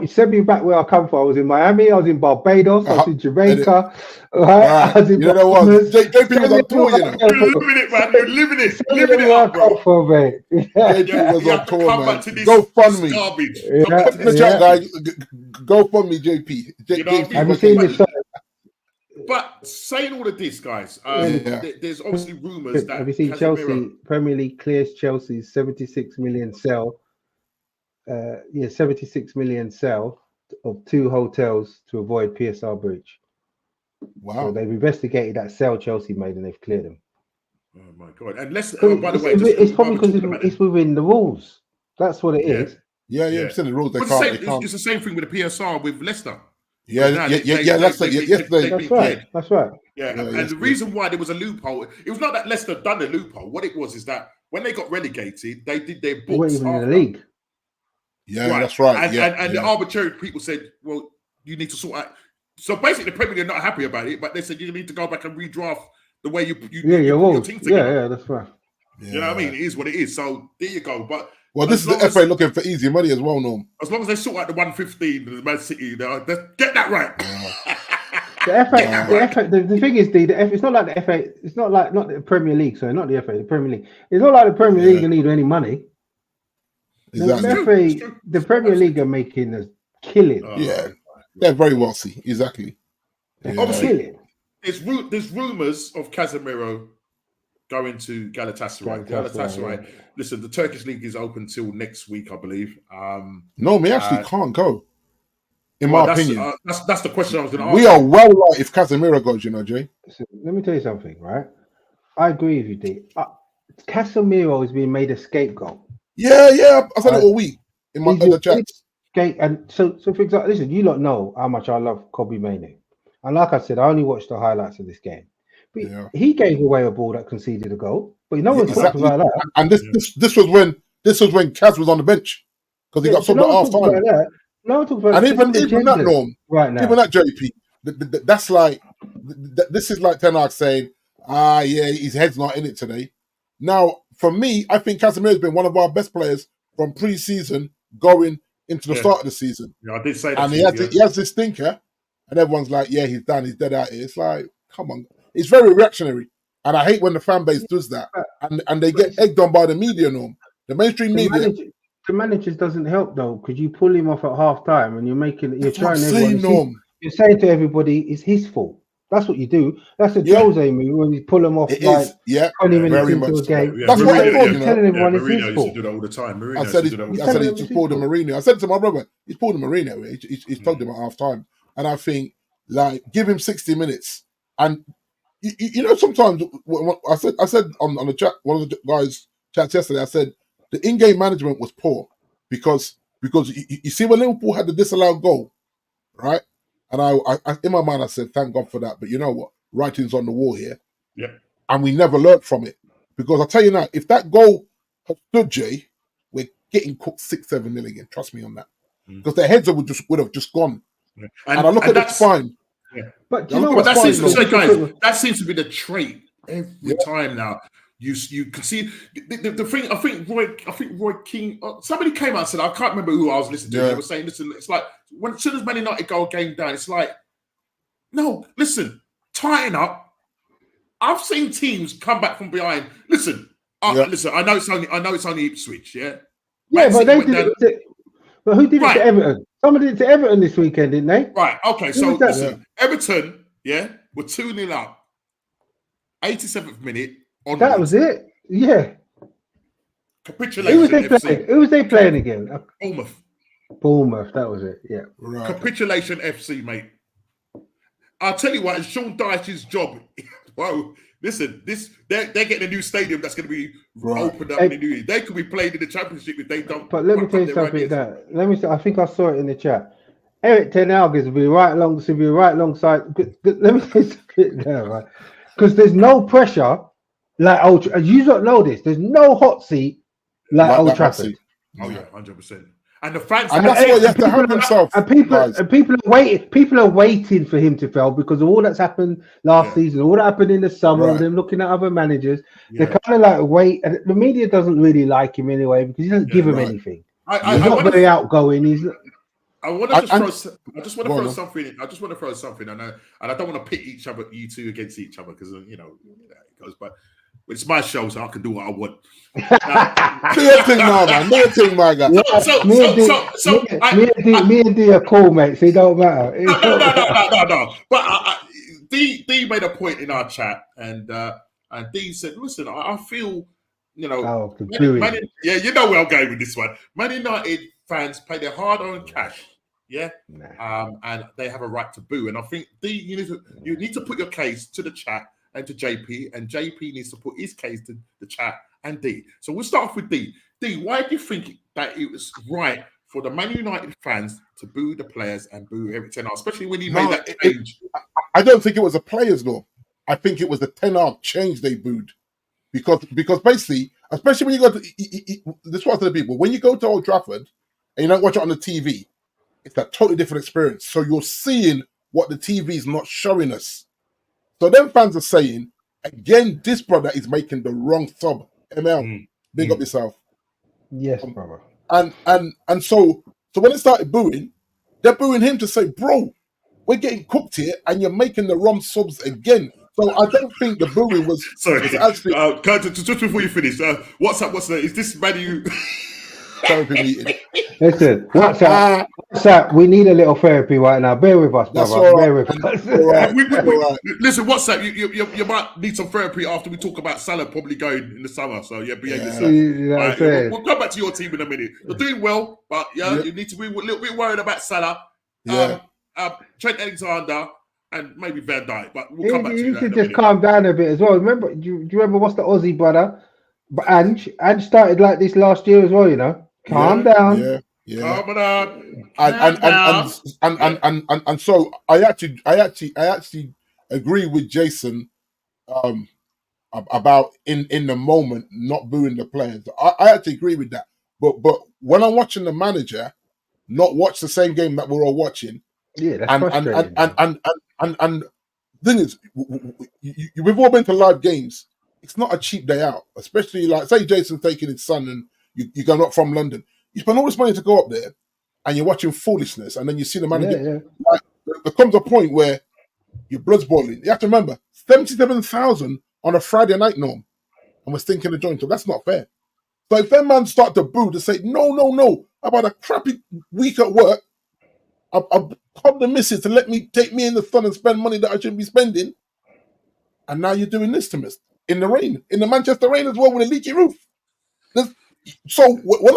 send me back where I come from. I was in Miami, I was in Barbados, I was in Jamaica. Right? I was in JP was on tour, you know. You're living it, man. You're living it. Living it up, bro. JP was on tour, man. Go fund me. Go fund me, JP. Have you seen this? But saying all of this, guys, there's obviously rumours that... Have you seen Chelsea? Premier League clears Chelsea's 76 million sell. 76 million sell of 2 hotels to avoid PSR breach. Wow. So they've investigated that sell Chelsea made and they've cleared them. Oh my God. And let's, by the way... It's probably because it's within the rules. That's what it is. Yeah. It's in the rules. It's the same thing with the PSR with Leicester. That's right. Yeah, and the reason why there was a loophole, it was not that Leicester done the loophole. What it was is that when they got relegated, they did their books. They weren't even in the league. Yeah, right. That's right. And the arbitrary people said, well, you need to sort out. So basically, the Premier League are not happy about it, but they said you need to go back and redraft the way you your team together. Yeah, that's right. You know what I mean? It is what it is. So there you go. But this is the FA looking for easy money as well, Norm. As long as they sort out the 115, the Man City, get that right. The FA. The thing is, it's not like the FA. It's not the Premier League. Sorry, not the FA. The Premier League. It's not like the Premier League need any money. Exactly. The Premier League are making a killing. They're very wealthy. Exactly. Obviously, there's rumours of Casemiro going to Galatasaray. Listen, the Turkish league is open till next week, I believe. No, we actually can't go. In my opinion, that's the question I was going to ask. We are well light if Casemiro goes, Jay. So, let me tell you something, right? I agree with you, D. Casemiro is being made a scapegoat. Yeah. I said it all week in the chat. And so for example, listen, you lot know how much I love Kobe Mainoo. And like I said, I only watched the highlights of this game. But he gave away a ball that conceded a goal. But no one talked about that. And this was when Kaz was on the bench because he got subbed at half time. No, I'm talking about and even that norm right now. Even that JP, that's like this is like Ten Hag saying, yeah, his head's not in it today. Now, for me, I think Casemiro's been one of our best players from pre-season going into the start of the season. Yeah, I did say that. And he has this thinker, and everyone's like, yeah, he's done, he's dead out here. It's like, come on. It's very reactionary. And I hate when the fan base does that. And they get egged on by the media norm. The mainstream media. The managers doesn't help though, because you pull him off at half time and you're trying everyone. You're saying to everybody it's his fault. That's what you do. That's a Jose move when you pull him off 20 minutes into a game. That's what I thought, telling everyone it's his fault. Used to do that all the time. I said he just pulled a Mourinho. I said to my brother, he's pulled a Mourinho. He's told him at half time. And I think, like, give him 60 minutes. And you know, sometimes I said on the chat, one of the guys chats yesterday, I said the in-game management was poor because you see when Liverpool had the disallowed goal, right? And I in my mind I said, thank God for that. But you know what? Writing's on the wall here. Yeah. And we never learnt from it. Because I tell you now, if that goal had stood, Jay, we're getting cooked 6-7-0 again. Trust me on that. Because their heads would have just gone. Yeah. And I look at it fine. Yeah. But you know what? That seems to be the trait every time now. You can see the thing. I think Roy Keane. Somebody came out and said, I can't remember who I was listening to. They were saying, listen, it's like as soon as Man United go a game down, it's like, no, listen, tighten up. I've seen teams come back from behind. Listen, listen. I know it's only Ipswich. Yeah, but they did it. But who did it to Everton? Somebody did it to Everton this weekend, didn't they? Right. Okay. So listen, Everton, were 2-0 up. 87th minute. Onwards. That was it. Yeah. Capitulation. Who was they playing again? Bournemouth. That was it. Yeah. Right. Capitulation FC, mate. I'll tell you what. It's Sean Dyche's job. Whoa. Listen, they're getting a new stadium that's going to be opened up in the new year. They could be playing in the Championship if they don't. But let me tell you something. I think I saw it in the chat. Eric Ten Hag will be right alongside. Let me say something there, right? Because there's no pressure like you don't know this. There's no hot seat like Old Trafford. Oh yeah, 100%. And the fans, and that's what you have to help himself. And people are waiting. People are waiting for him to fail because of all that's happened last season, all that happened in the summer, and them looking at other managers. They're kind of like wait, and the media doesn't really like him anyway because he doesn't give him anything. He's not very outgoing. I just want to throw something in. I just want to throw something, and I don't want to pit you two against each other because you know it goes. But it's my show, so I can do what I want. Do your thing, man. Do your thing, my guy. Me and D are cool, mate. So it don't matter. No. But D made a point in our chat, and D said, "Listen, I feel, you know, you know where I'm going with this one. Man United fans pay their hard-earned cash." Yeah, and they have a right to boo. And I think D, you need to put your case to the chat and to JP, and JP needs to put his case to the chat and D. So we'll start off with D. D, why do you think that it was right for the Man United fans to boo the players and boo Eric Ten Hag, especially when he made that change? I don't think it was the players, though. I think it was the Ten Hag change they booed, because basically, especially when you go to this is what I tell the people, when you go to Old Trafford and you don't watch it on the TV. It's a totally different experience. So you're seeing what the TV is not showing us. So them fans are saying, again, this brother is making the wrong sub. ML, big up yourself. Yes, brother. And so when they started booing, they're booing him to say, bro, we're getting cooked here and you're making the wrong subs again. So I don't think the booing was... Sorry, just before you finish, what's up? Is this Manu... therapy meeting. Listen, what's up? We need a little therapy right now. Bear with us, brother. Bear with us. Right. Listen, what's up? You might need some therapy after we talk about Salah probably going in the summer. So behave yourself. We'll come back to your team in a minute. You're doing well, but you need to be a little bit worried about Salah. Trent Alexander and maybe Van Dijk, but we'll come back to you. You need to just calm down a bit as well. Remember, do you remember what's the Aussie brother? But Ange started like this last year as well, you know. Calm down. Yeah. Calm down. And so I actually agree with Jason about in the moment not booing the players. I actually agree with that. But when I'm watching the manager, not watch the same game that we're all watching. Yeah, that's frustrating. And thing is, we've all been to live games. It's not a cheap day out, especially like say Jason's taking his son and you go up from London. You spend all this money to go up there, and you're watching foolishness, and then you see the manager. Yeah. Like, there comes a point where your blood's boiling. You have to remember 77,000 on a Friday night, Norm, and we're thinking of joint. So that's not fair. So if them man start to boo to say no about a crappy week at work, I've told the missus to let me take me in the sun and spend money that I shouldn't be spending, and now you're doing this to me in the rain, in the Manchester rain as well with a leaky roof. So when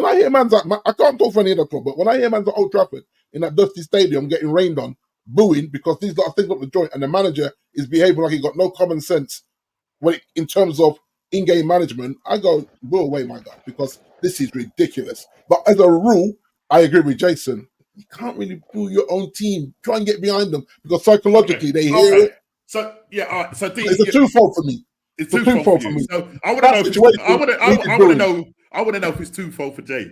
I hear man's at, I can't talk for any other club, but when I hear man's at Old Trafford in that dusty stadium getting rained on, booing because these lot are things up the joint, and the manager is behaving like he got no common sense in terms of in-game management, I go, boo away, my guy, because this is ridiculous. But as a rule, I agree with Jason. You can't really boo your own team. Try and get behind them because psychologically they hear it. So yeah, all right. So it's a twofold for me. It's twofold for me. So I want to know. I want to know if it's twofold for Jay.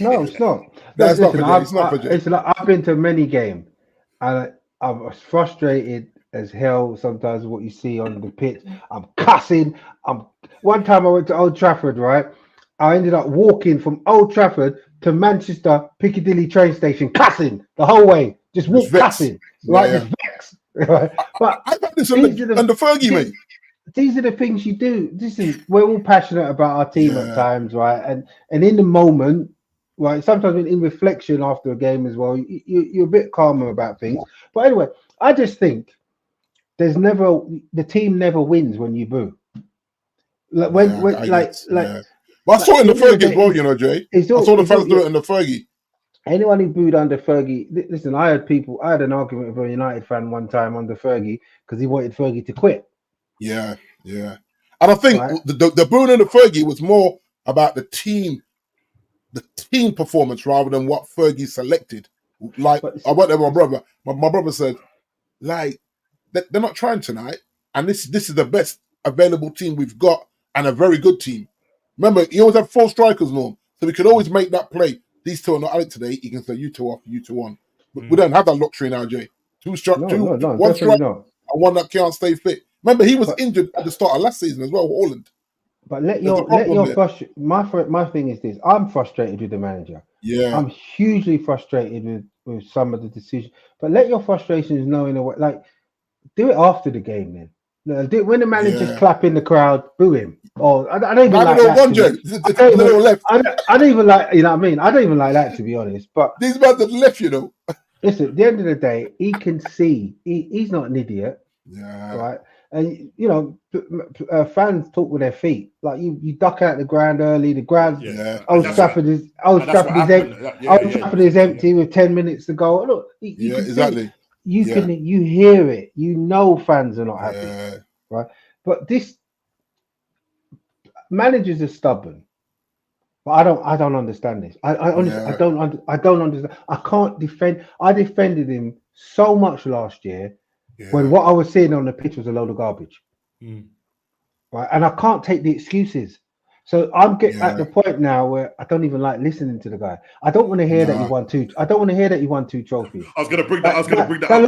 No, it's not. It's not for Jay. It's like I've been to many games, and I was frustrated as hell sometimes what you see on the pitch. I'm cussing. One time I went to Old Trafford, right? I ended up walking from Old Trafford to Manchester Piccadilly train station, cussing the whole way. Just walk cussing. Just vexed. Right? But I've had this under Fergie, mate. These are the things you do. We're all passionate about our team at times, right? And in the moment, right? Sometimes in reflection after a game as well, you're a bit calmer about things. But anyway, I just think the team never wins when you boo. Like But I saw it in the Fergie as well, you know, Jay. I saw the fans do it in the Fergie. Anyone who booed under Fergie, listen, I had an argument with a United fan one time under Fergie because he wanted Fergie to quit. Yeah. And I think the booing under Fergie was more about the team performance rather than what Fergie selected. Like, I went there with my brother. My brother said, like, they're not trying tonight, and this is the best available team we've got, and a very good team. Remember, he always had 4 strikers, Norm, so we could always make that play. These 2 are not out it today. He can say you 2 off, you 2 on. But we don't have that luxury now, Jay. 2 strike, one strike, and one that can't stay fit. Remember, he was injured at the start of last season as well, Holland. But my thing is this: I'm frustrated with the manager. Yeah, I'm hugely frustrated with some of the decisions. But let your frustrations know in a way, like, do it after the game then. When the manager's clapping the crowd, boo him. Or I don't even like that. I don't even like, you know what I mean? I don't even like that, to be honest. But these men that left, you know. Listen, at the end of the day, he can see. He's not an idiot. Yeah. Right. And you know, fans talk with their feet. Like you duck out the ground early. The ground, Old Trafford is empty with 10 minutes to go. Look, exactly. You hear it. You know, fans are not happy, right? But this managers are stubborn. But I don't understand this. I honestly, I don't understand. I can't defend. I defended him so much last year. When what I was seeing on the pitch was a load of garbage, right? And I can't take the excuses. So I'm getting at the point now where I don't even like listening to the guy. I don't want to hear that he won 2. I don't want to hear that he won 2 trophies. I was going to bring that. up.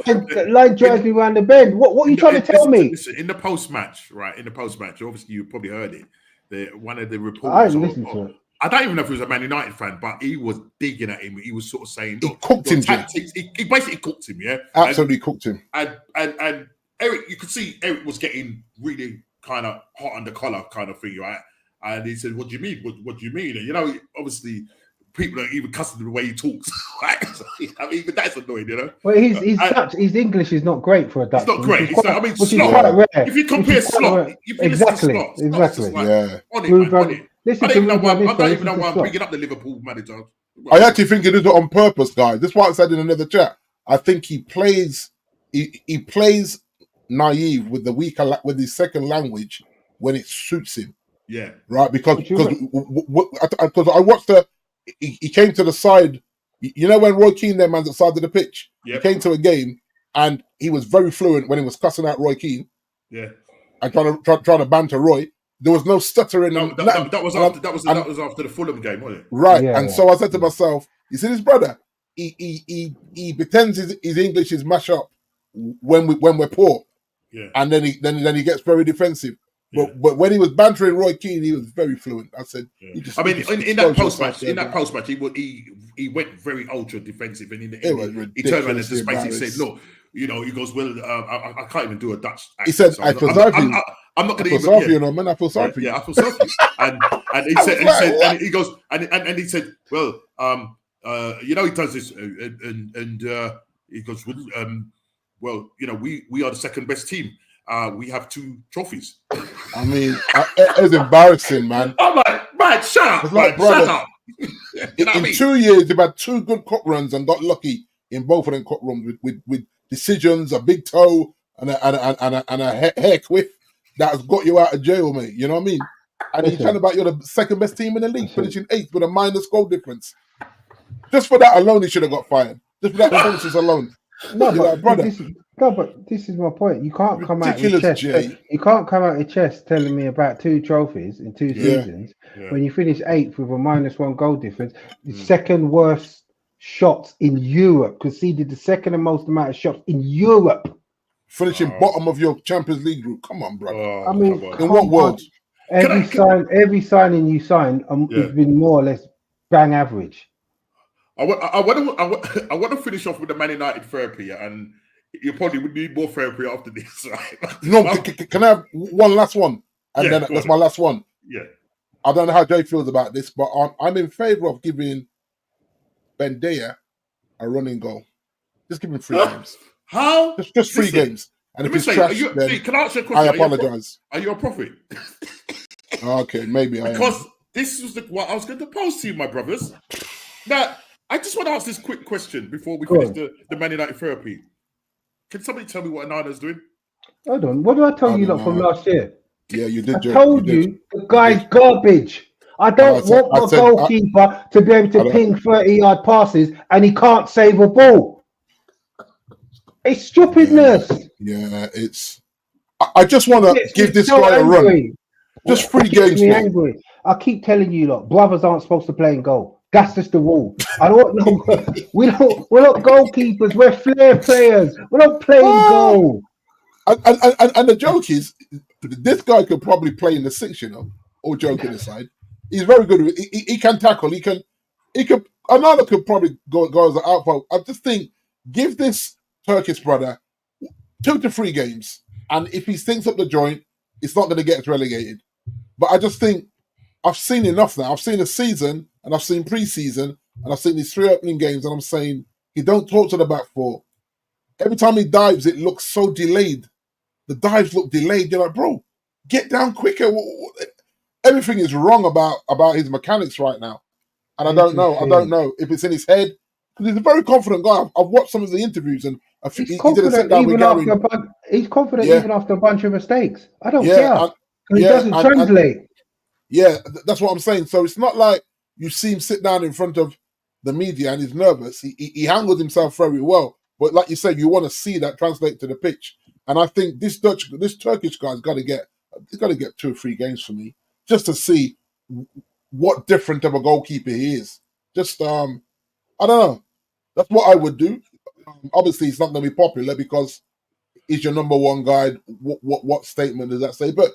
That line drives me around the bend. What are you trying to tell me? Listen, in the post match, obviously you probably heard it. One of the reporters. I didn't listen to it. I don't even know if he was a Man United fan, but he was digging at him. He was sort of saying, he cooked him. He basically cooked him, absolutely cooked him. And Eric, you could see Eric was getting really kind of hot under collar, kind of thing, right? And he said, "What do you mean? What do you mean?" And obviously, people are even cussing the way he talks, right? So, even that's annoying, Well, his English is not great for a Dutch. It's not great. Slot. If you compare Slot, exactly. On it. I don't even know why I'm bringing up the Liverpool manager. I actually think it is on purpose, guys. This is what I said in another chat. I think he plays naive with his second language when it suits him. Yeah. Right? Because I watched he came to the side. You know when Roy Keane, man's at the side of the pitch? Yep. He came to a game and he was very fluent when he was cussing out Roy Keane. Yeah. And trying to banter Roy. There was no stuttering. That was after the Fulham game, wasn't it? Right. So I said to myself, You see this brother? He pretends his English is mash up when we're poor, and then he gets very defensive. But when he was bantering Roy Keane, he was very fluent. I said, in that post match, he went very ultra defensive, and he turned around and just basically said, "Look, he goes, well, I can't even do a Dutch accent." He said, "I feel sorry for you. I'm not going to even. I feel sorry for you. Yeah, I feel sorry for you." And he said, and he goes, and he said, "Well, he does this, and he goes, well, we are the second best team. We have 2 trophies." I mean, it's embarrassing, man. I'm like, man, shut up. It's like, brother, shut up. In 2 years, they've had 2 good cup runs and got lucky in both of them cup runs with decisions, a big toe and a hair quiff that has got you out of jail, mate. You know what I mean? And you're telling about you're the second best team in the league, finishing 8th with a minus goal difference. Just for that alone, he should have got fired. Just for that process alone. No, but this is my point. You can't come out your chest. You can't come out your chest telling me about 2 trophies in 2 seasons when you finish 8th with a -1 goal difference. The second worst shots in Europe, conceded the second most amount of shots in Europe. Finishing bottom of your Champions League group. Come on, brother. I mean, in what world? Every signing you sign has been more or less bang average. I want to finish off with the Man United therapy, and you probably would need more therapy after this, right? No, can I have one last one? And then that's my last one. Yeah. I don't know how Jay feels about this, but I'm in favour of giving Bendea a running goal. Just give him 3 games. How? Just 3 games. And if it's trash, then can I ask you a question? I apologise. Are you a prophet? Okay, maybe I am. Because this was what I was going to pose to you, my brothers. Now, I just want to ask this quick question before we finish the Man United therapy. Can somebody tell me what Anana's doing? Hold on. What did I tell you from last year? Yeah, you did. I told you the guy's garbage. I don't want my goalkeeper to be able to ping 30-yard passes and he can't save a ball. It's stupidness. Yeah, it's... I just want to give this guy a run. Just 3 games. Me angry. I keep telling you, look, brothers aren't supposed to play in goal. That's just the rule. I don't know. We're not goalkeepers. We're flair players. We're not playing goal. And the joke is, this guy could probably play in the 6, all joking aside. He's very good. He can tackle. He could. Another could probably go as an outpost. I just think, give this Turkish brother 2 to 3 games, and if he stinks up the joint, it's not going to get relegated. But I just think I've seen enough now. I've seen a season, and I've seen pre-season, and I've seen these 3 opening games, and I'm saying he don't talk to the back 4. Every time he dives, it looks so delayed. The dives look delayed. You're like, bro, get down quicker. Everything is wrong about his mechanics right now. And I don't know if it's in his head. Because he's a very confident guy. I've watched some of the interviews, and I think he did a sit down with Gary. He's confident even after a bunch of mistakes. I don't care. He doesn't translate. That's what I'm saying. So it's not like you see him sit down in front of the media and he's nervous. He handled himself very well. But like you said, you want to see that translate to the pitch. And I think this Turkish guy's got to get 2 or 3 games for me, just to see what different of a goalkeeper he is. Just I don't know. That's what I would do. Obviously, it's not going to be popular because he's your number 1 guy. What statement does that say? But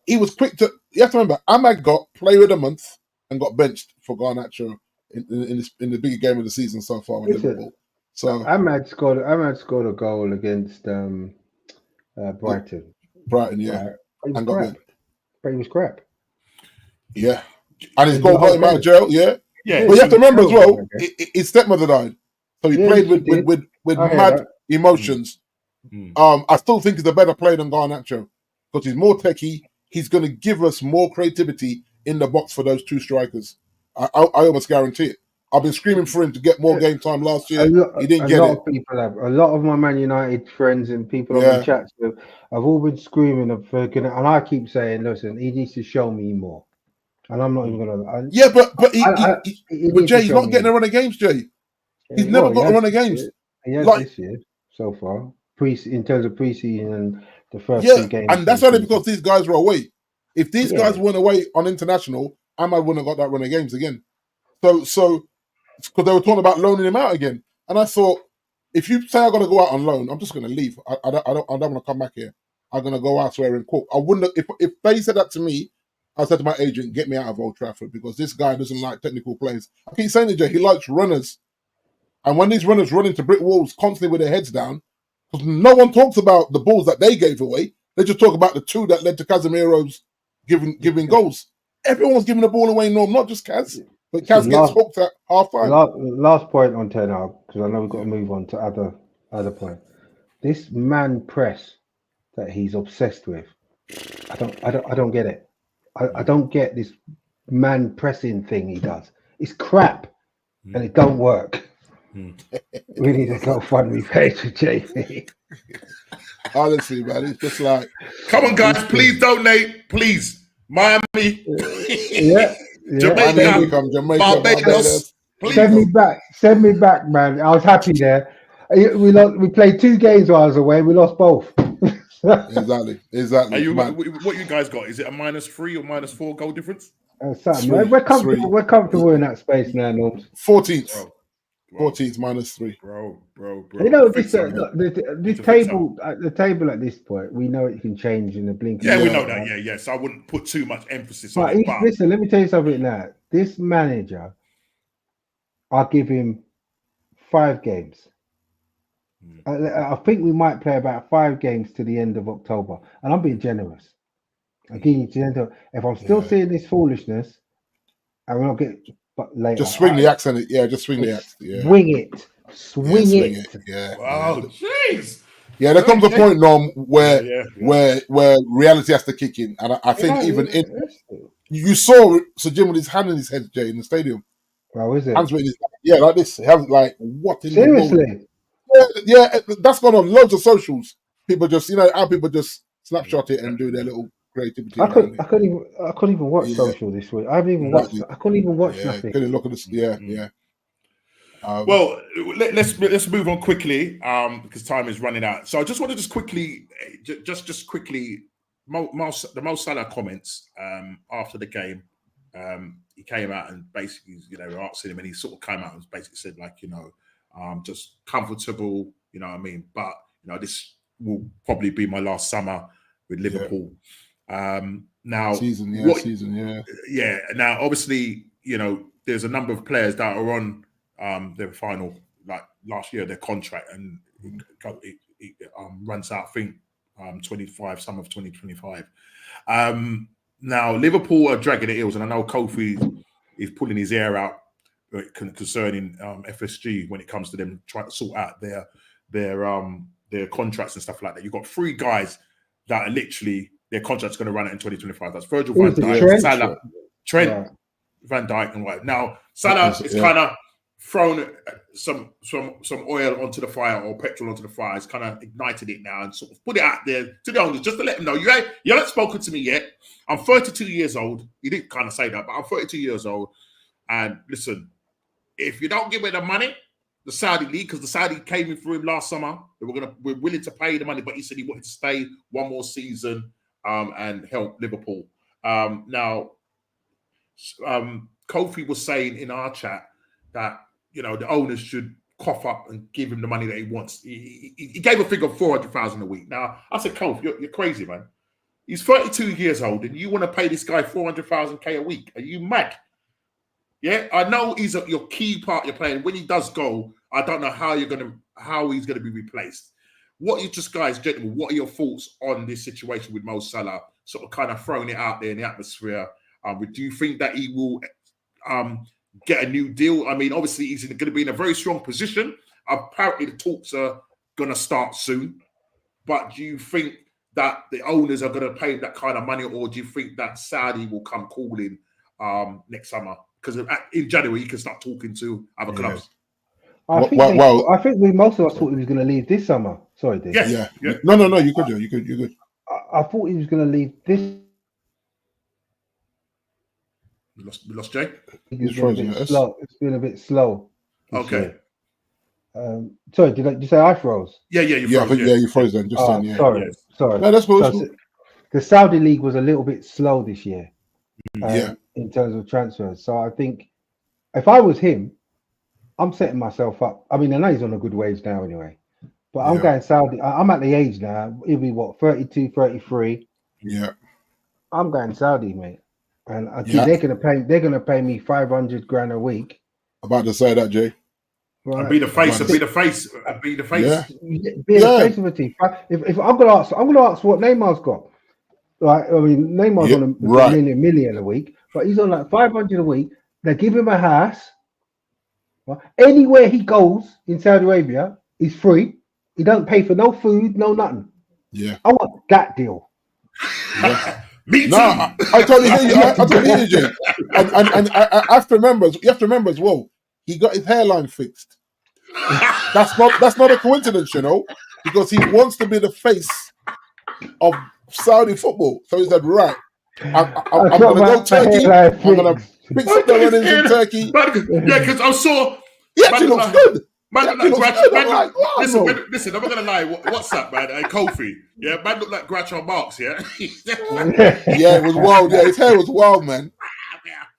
he was quick to. You have to remember, Ahmad got Player of the Month and got benched for Garnacho in the bigger game of the season so far with Liverpool. So Ahmad scored a goal against Brighton. Brighton, yeah, and got benched. But he was crap. Yeah, and his goal got him out of jail. Yeah. But you have to remember as well, his stepmother died, so he played with mad emotions. I still think he's a better player than Garnacho because he's more techie. He's going to give us more creativity in the box for those 2 strikers. I almost guarantee it. I've been screaming for him to get more game time last year. He didn't get it. A lot of my Man United friends and people on the chats have all been screaming and I keep saying, listen, he needs to show me more. And I'm not even going to... but Jay, he's not getting a run of games, Jay. He's never got a run of games. He has this year, so far. In terms of pre-season and the first 2 games. And that's only because these guys were away. If these guys weren't away on international, Ahmad wouldn't have got that run of games again. So because they were talking about loaning him out again. And I thought, if you say I'm going to go out on loan, I'm just going to leave. I don't want to come back here. I'm going to go elsewhere and cook. I wouldn't if they said that to me. I said to my agent, get me out of Old Trafford because this guy doesn't like technical players. I keep saying to Jay, he likes runners. And when these runners run into brick walls constantly with their heads down, because no one talks about the balls that they gave away. They just talk about the two that led to Casemiro's giving goals. Everyone's giving the ball away, Norm, not just Kaz. But Kaz gets hooked at half time. Last point on Ten Hag, because I know we've got to move on to other point. This man press that he's obsessed with, I don't get it. I don't get this man pressing thing he does. It's crap, and it don't work. We need a GoFundMe page for JP. Honestly, man, it's just like, come on, guys, please donate, please. Miami, Jamaica, Barbados. Send me back, man. I was happy there. We played 2 games while I was away. We lost both. Exactly. What you guys got? Is it a -3 or -4 goal difference? We're comfortable in that space now, Norms. 14th. 14th -3. Bro. You know, this table at the table at this point, we know it can change in a blink. Yeah, we know that. Yeah. So I wouldn't put too much emphasis on it. But listen, let me tell you something now. This manager, I'll give him 5 games. I think we might play about 5 games to the end of October, and I'm being generous. I'm giving you to the end of. If I'm still seeing this foolishness, I will not get. But later, just swing the axe on it. Yeah, just swing the axe. Yeah. Swing it. Yeah. Wow, jeez. Yeah, there comes a point, Norm, where reality has to kick in, and I think you saw Sir Jim with his hand in his head, Jay, in the stadium. Wow, is it? Hands in his hand. Yeah, like this. Like what? Seriously. Yeah, that's gone on loads of socials. People just, how people just snapshot it and do their little creativity. I couldn't even watch social this week. I haven't even watched. I couldn't even watch nothing. Couldn't look at this. Yeah. Well, let's move on quickly because time is running out. So I just want to quickly, the Mo Salah comments after the game. He came out and basically, asking him, and he sort of came out and basically said, like, just comfortable, you know what I mean? But, this will probably be my last summer with Liverpool. Now, season. Yeah. Now, obviously, there's a number of players that are on their final, like last year, their contract, and it runs out, I think, 25, summer of 2025. Now, Liverpool are dragging their heels, and I know Kofi is pulling his hair out concerning FSG when it comes to them trying to sort out their contracts and stuff like that. You've got 3 guys that are literally their contract's going to run out in 2025. That's Virgil van Dijk, Salah, Trent, Van Dijk, and what. Now Salah is kind of thrown some oil onto the fire, or petrol onto the fire. It's kind of ignited it now and sort of put it out there to the owners just to let them know you haven't spoken to me yet. I'm 32 years old. He didn't kind of say that, but I'm 32 years old. And listen, if you don't give me the money, the Saudi league, because the Saudi came in through him last summer, we're willing to pay the money, but he said he wanted to stay one more season and help Liverpool. Now, Kofi was saying in our chat that the owners should cough up and give him the money that he wants. He gave a figure of 400,000 a week. Now I said, Kofi, you're crazy, man. He's 32 years old, and you want to pay this guy 400,000 a week? Are you mad? Yeah, I know he's your key part you're playing. When he does go, I don't know how he's gonna be replaced. What gentlemen, what are your thoughts on this situation with Mo Salah? Sort of kind of throwing it out there in the atmosphere. Do you think that he will get a new deal? I mean, obviously he's going to be in a very strong position. Apparently the talks are going to start soon. But do you think that the owners are going to pay that kind of money, or do you think that Saudi will come calling next summer? Because in January you can start talking to other clubs. I think most of us thought he was going to leave this summer. Sorry, Dave. Yes. Yeah. No. You could. You're good. I thought he was going to leave this. We lost Jay. It's been a bit slow. Okay. Sorry, did you say I froze? Yeah, you froze. You froze then. Just then, yeah. Sorry. No, that's cool. The Saudi league was a little bit slow this year. In terms of transfers. So I think if I was him, I'm setting myself up. I mean, I know he's on a good wage now anyway, but I'm going Saudi. I'm at the age now. It'll be what, 32, 33. Yeah. I'm going Saudi, mate. And I think they're gonna pay me 500 grand a week. About to say that, Jay. Right. I'd be the face. I'd be the face. I'd be the face. Yeah. Be the face of a team. If I'm gonna ask what Neymar's got. Like, I mean, Neymar's on a million a week, but he's on like 500 a week. They give him a house. Right? Anywhere he goes in Saudi Arabia, he's free. He don't pay for no food, no nothing. Yeah, I want that deal. Yeah. Me too. No, I totally hear you. I totally hear you, Jay. And I have to remember. You have to remember as well. He got his hairline fixed. That's not a coincidence, you know, because he wants to be the face of Saudi football. So he said, right, I'm going to go Turkey. I'm going to fix up the runnings in Turkey. Yeah, because I saw. He actually looks good. Listen, I'm not gonna lie. What's up, man? Kofi, yeah, man looked like Groucho Marx, yeah. Yeah, it was wild. Yeah, his hair was wild, man.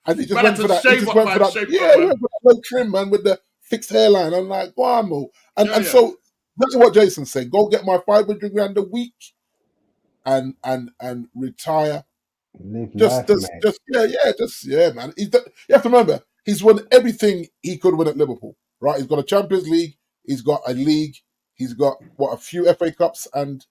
And he just went for that. He just went for that. Yeah, he went for that low trim, man, with the fixed hairline. I'm like, wow, mo. And so that's what Jason said. Go get my 500 grand a week, and retire. Man. You have to remember, he's won everything he could win at Liverpool. Right, he's got a Champions League, he's got a league, he's got a few FA Cups and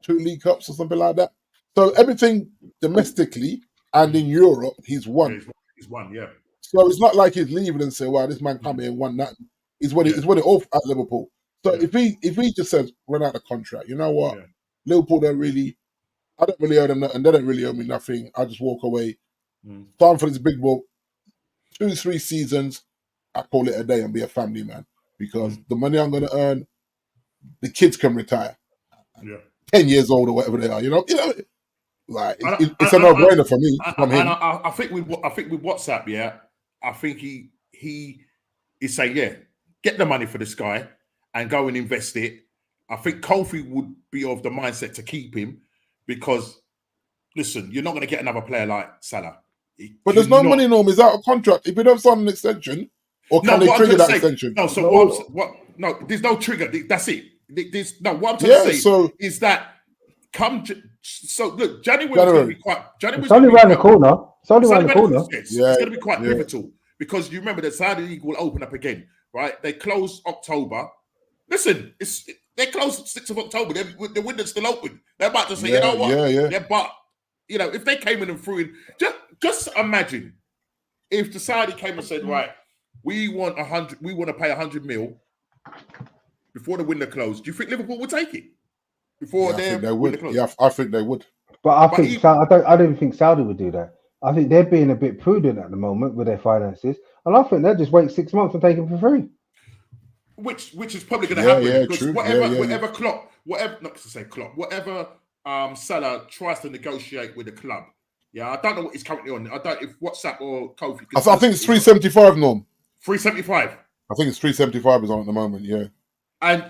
2 League Cups or something like that. So everything domestically and in Europe, he's won. Yeah, he's won, yeah. So it's not like he's leaving and say, "Wow, this man come here and won that." He's won it all at Liverpool. So if he just says run out the contract, you know what? Yeah. Liverpool I don't really owe them nothing, and they don't really owe me nothing. I just walk away. Time for this big ball. 2-3 seasons. I call it a day and be a family man, because the money I'm going to earn, the kids can retire. 10 years old or whatever they are, you know, like it's a no-brainer for me. I think with WhatsApp, yeah, I think he is saying, get the money for this guy and go and invest it. I think Kofi would be of the mindset to keep him, because listen, you're not going to get another player like Salah. But there's no money, Norm. He's out of contract. If you don't sign an extension. Or can they trigger that extension? No, so no, there's no trigger. That's it. What I'm trying to say is that look, January is going to be quite. It's only around the corner. It's only around the corner. It's going to be quite pivotal, because you remember the Saudi League will open up again, right? They close October. Listen, they closed 6th of October. The window's still open. They're about to say, you know what? Yeah. But you know, if they came in and threw in, just imagine if the Saudi came and said, right, we want 100. We want to pay 100 mil before the window closed. Do you think Liverpool would take it before I think they would? Yeah, I think they would. But I don't think Saudi would do that. I think they're being a bit prudent at the moment with their finances, and I think they'll just wait 6 months and take it for free. Which is probably going to happen, because whatever Klopp, whatever Salah tries to negotiate with the club. Yeah, I don't know what he's currently on. I don't if WhatsApp or Kofi. I think it's 375, Norm. 375. I think it's 375 is on at the moment. Yeah. And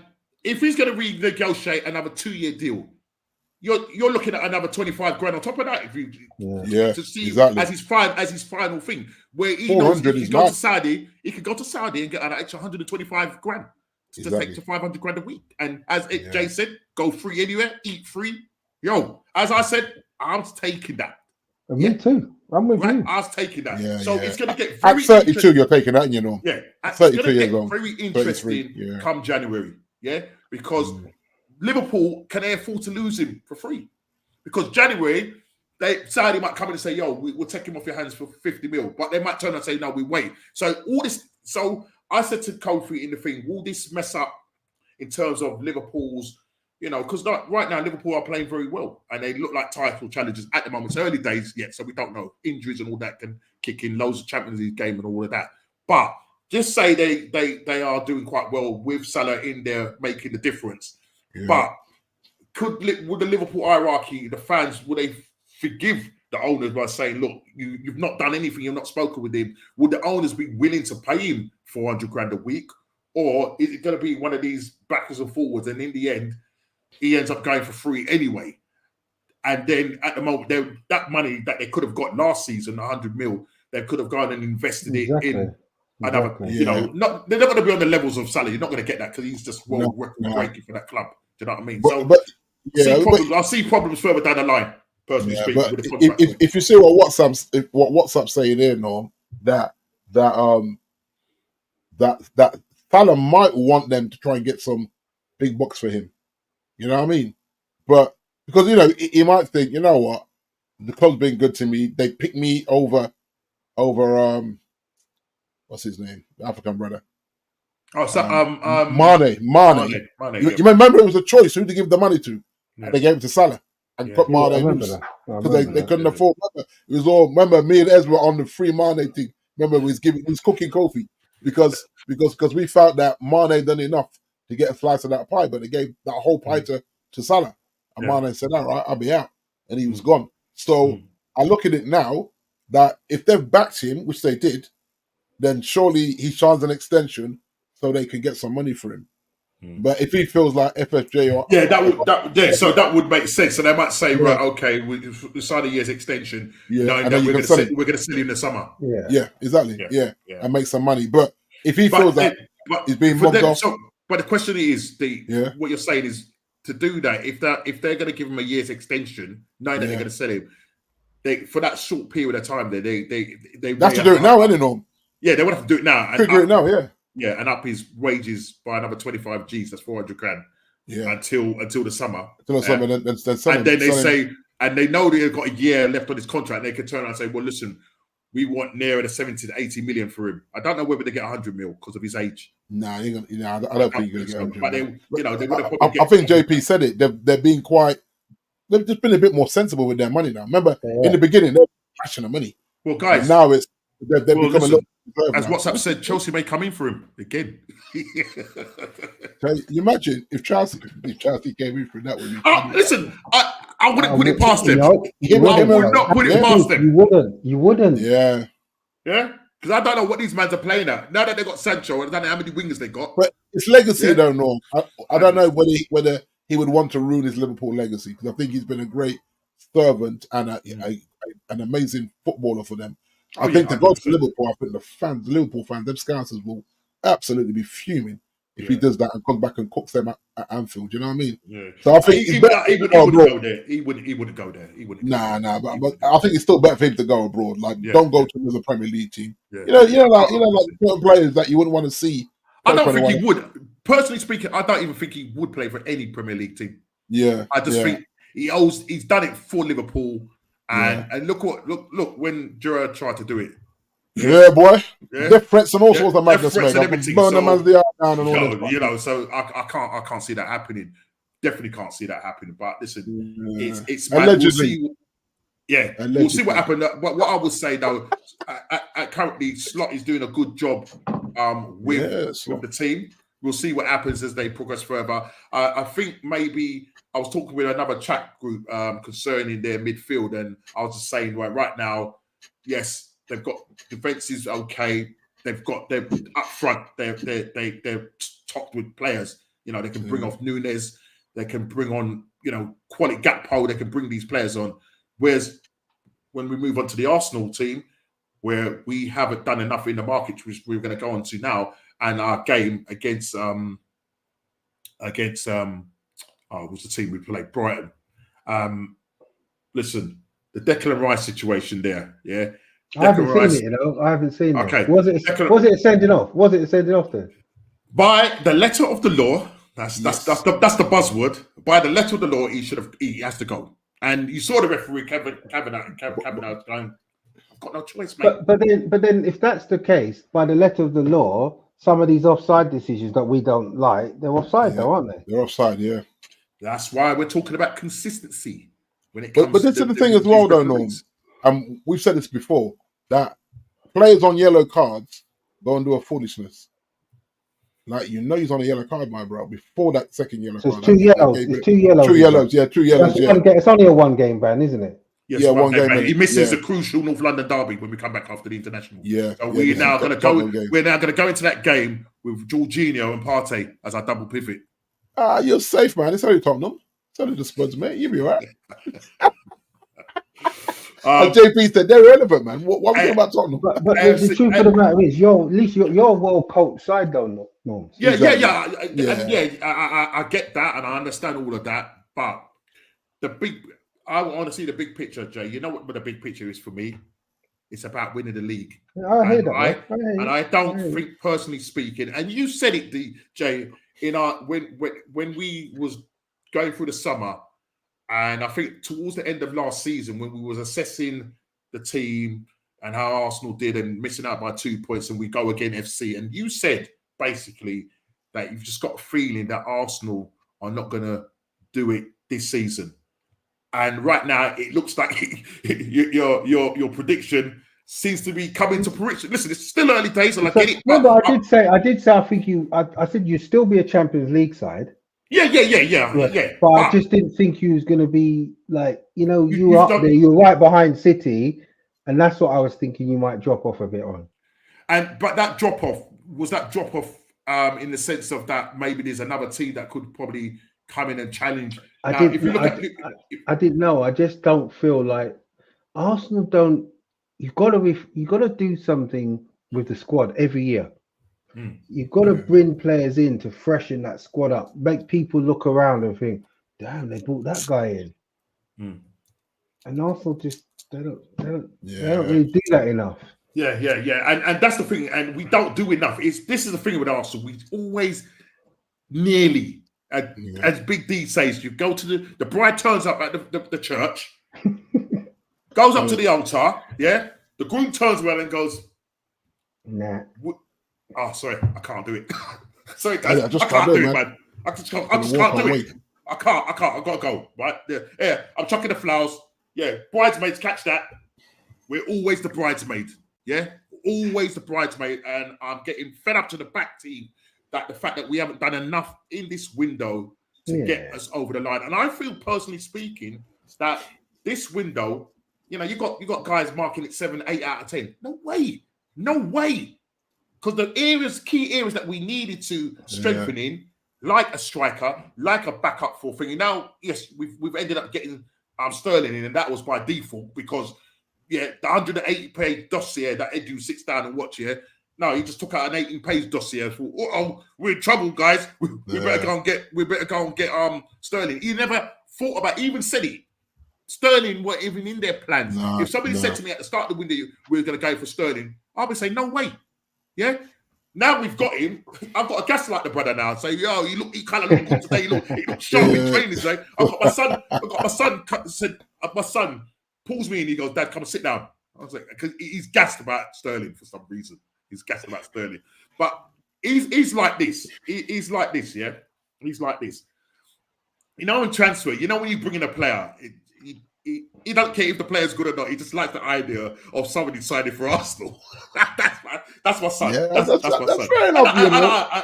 if he's going to renegotiate another 2-year deal, you're looking at another 25 grand on top of that. If you to see exactly. as his final thing, where he knows he can go to Saudi, he could go to Saudi and get an extra 125 grand to take to 500 grand a week. And as Jay said, go free anywhere, eat free. Yo, as I said, I'm taking that. Me too. I'm with you. I was taking that. It's going to get very... At 32, you're taking that, you know. Yeah. It's going to get very interesting come January. Yeah. Because Liverpool, can they afford to lose him for free? Because January, Saudi might come in and say, yo, we'll take him off your hands for 50 mil. But they might turn and say, no, we wait. So all this... So I said to Kofi in the thing, will this mess up in terms of Liverpool's... You know, because right now Liverpool are playing very well, and they look like title challengers at the moment. It's early days yet, so we don't know. Injuries and all that can kick in, loads of Champions League game and all of that. But just say they are doing quite well with Salah in there making the difference. Yeah. But would the Liverpool hierarchy, the fans, would they forgive the owners by saying, look, you've not done anything, you've not spoken with him? Would the owners be willing to pay him 400 grand a week? Or is it going to be one of these backwards and forwards, and in the end, he ends up going for free anyway? And then at the moment, that money that they could have got last season, 100 mil, they could have gone and invested it in Exactly. You know, they're not going to be on the levels of Salah. You're not going to get that because he's just world record breaking for that club. Do you know what I mean? I see problems further down the line. Personally speaking, with the contract. If you see what WhatsApp's saying there, Norm, that Salah might want them to try and get some big bucks for him. You know what I mean? But because he might think, you know what, the club's been good to me. They pick me over what's his name, the African brother. Mane. You remember it was a choice who to give the money to. Yeah. They gave it to Salah and put Mane loose because they couldn't afford. It was all. Remember, me and Ezra on the free Mane thing. Remember, he was cooking Kofi because we felt that Mane done enough to get a slice of that pie, but they gave that whole pie to Salah. And Mane said, "All right, I'll be out," and he was gone. So I look at it now that if they've backed him, which they did, then surely he signs an extension so they can get some money for him. But if he feels like FFJ or so that would make sense. So they might say, right, okay, we sign a year's extension, knowing that we're going to sell him in the summer. Yeah, exactly. Yeah, and make some money. But if he feels that he's being mugged off, but the question is, what you're saying is to do that. If they're going to give him a year's extension, knowing that they're going to sell him, for that short period of time, they have to do it now, anyway. Yeah, they would have to do it now. Figure it now, Yeah, and up his wages by another 25 G's. That's 400 grand. Yeah, until the summer. And then they say, and they know they've got a year left on his contract. They can turn around and say, "Well, listen, we want nearer to 70 to 80 million for him." I don't know whether they get 100 mil because of his age. No, I don't think you're going to get 100. But they would have probably. I think JP said it. They're being quite. They've just been a bit more sensible with their money now. Remember, in the beginning, they were crashing the money. Well, guys, and now it's they've become a little. As WhatsApp said, Chelsea may come in for him again. You imagine if Chelsea came in for that would be. Listen, I wouldn't put it past them. I would not put it past them. You wouldn't. Yeah. Because I don't know what these mans are playing at. Now that they got Sancho, I don't know how many wingers they got. But it's legacy, though. No, I don't know whether he would want to ruin his Liverpool legacy because I think he's been a great servant and an amazing footballer for them. I think to go to Liverpool, I think the Liverpool fans, them Scousers will absolutely be fuming if he does that and comes back and cooks them at Anfield. You know what I mean? Yeah. So I think he wouldn't go there. He wouldn't go there. Nah. But I think it's still better for him to go abroad. Like, don't go to another Premier League team. Yeah. You know, like certain players that you wouldn't want to see. I don't think he would. Personally speaking, I don't even think he would play for any Premier League team. Yeah. I just think he's done it for Liverpool. And look when Gerrard tried to do it. Yeah, boy. Death threats and all sorts of madness, mate. Burn them as they are down and all that. So I can't see that happening. Definitely can't see that happening. But listen, it's allegedly. We'll see what happens. But what I will say though, currently Slot is doing a good job with the team. We'll see what happens as they progress further. I think maybe I was talking with another chat group concerning their midfield, and I was just saying, right now, yes, they've got defenses okay. They're up front. They're topped with players. You know, they can bring off Nunes. They can bring on quality Gakpo. They can bring these players on. Whereas when we move on to the Arsenal team, where we haven't done enough in the market, which we're going to go on to now, and our game against what's the team we played? Brighton. Listen, the Declan Rice situation there, I haven't seen it, I haven't seen it. Okay. Was it sending off? Was it sending off then? By the letter of the law, that's the buzzword. By the letter of the law, he has to go. And you saw the referee Kavanagh going, I've got no choice, mate. But then if that's the case, by the letter of the law, some of these offside decisions that we don't like, they're offside though, aren't they? They're offside, yeah. That's why we're talking about consistency when it comes. But this is the thing as well, though, Norm. We've said this before that players on yellow cards go and do a foolishness. Like he's on a yellow card, my bro. Before that second yellow card, it's two yellows. It's two yellows. Two yellows. It's only a one-game ban, isn't it? Yes, one game. He misses a crucial North London derby when we come back after the international. So we're now going to go. We're now going to go into that game with Jorginho and Partey as our double pivot. You're safe, man. It's only Tottenham. It's only the Spurs, mate. You'll be all right. And JP said they're relevant, man. What are we talking about Tottenham? But the truth of the matter is, at least you're a well-coached side, though. No. Yeah, exactly. I get that, and I understand all of that. But I want to see the big picture, Jay. You know what the big picture is for me? It's about winning the league. Yeah, I hear that. I don't think, personally speaking, and you said it, Jay, in our when we was going through the summer, and I think towards the end of last season when we was assessing the team and how Arsenal did and missing out by 2 points, and we go again FC, and you said basically that you've just got a feeling that Arsenal are not going to do it this season. And right now, it looks like your prediction seems to be coming to fruition. Listen, it's still early days, and I get it. But I did say. I think you. I said you'd still be a Champions League side. Yeah. But I just didn't think you was going to be like, you were up there. You're right behind City, and that's what I was thinking. You might drop off a bit on. But that drop off in the sense of that maybe there's another team that could probably come in and challenge. I didn't know. I just don't feel like Arsenal don't. You've got to do something with the squad every year. You've got to bring players in to freshen that squad up, make people look around and think, "Damn, they brought that guy in." And Arsenal just they don't really do that enough. Yeah, and that's the thing, and we don't do enough. This is the thing with Arsenal. We always nearly. As Big D says, you go to the bride turns up at the church, goes up to the altar, yeah? The groom turns around and goes, nah. Oh, sorry, I can't do it. Sorry, guys, I can't do it, man. I just can't do it. I can't, I've got to go, right? Yeah, I'm chucking the flowers. Yeah, bridesmaids, catch that. We're always the bridesmaid, yeah? Always the bridesmaid, and I'm getting fed up to the back team that the fact that we haven't done enough in this window to get us over the line. And I feel, personally speaking, that this window, you got guys marking it 7, 8 out of 10. No way. Because the key areas that we needed to strengthen in, like a striker, like a backup for thing. Now, yes, we've ended up getting Sterling in, and that was by default because, the 180-page dossier that Edu sits down and watch here. No, he just took out an 18-page dossier. Thought, we're in trouble, guys. We better go and get Sterling. He never thought about, even said it. Sterling weren't even in their plans. If somebody said to me at the start of the window, we were going to go for Sterling, I would say, no way. Yeah. Now we've got him. I've got to gaslight the brother now. Say, he kind of looked good today. He looked sharp in training today. I've got my son pulls me and he goes, Dad, come and sit down. I was like, because he's gassed about Sterling for some reason. He's gassed about Sterling. But he's like this. He's like this, yeah? He's like this. In transfer, when you bring in a player, he don't care if the player's good or not. He just likes the idea of somebody signing for Arsenal. That's my son. Yeah, that's my son. Fair enough,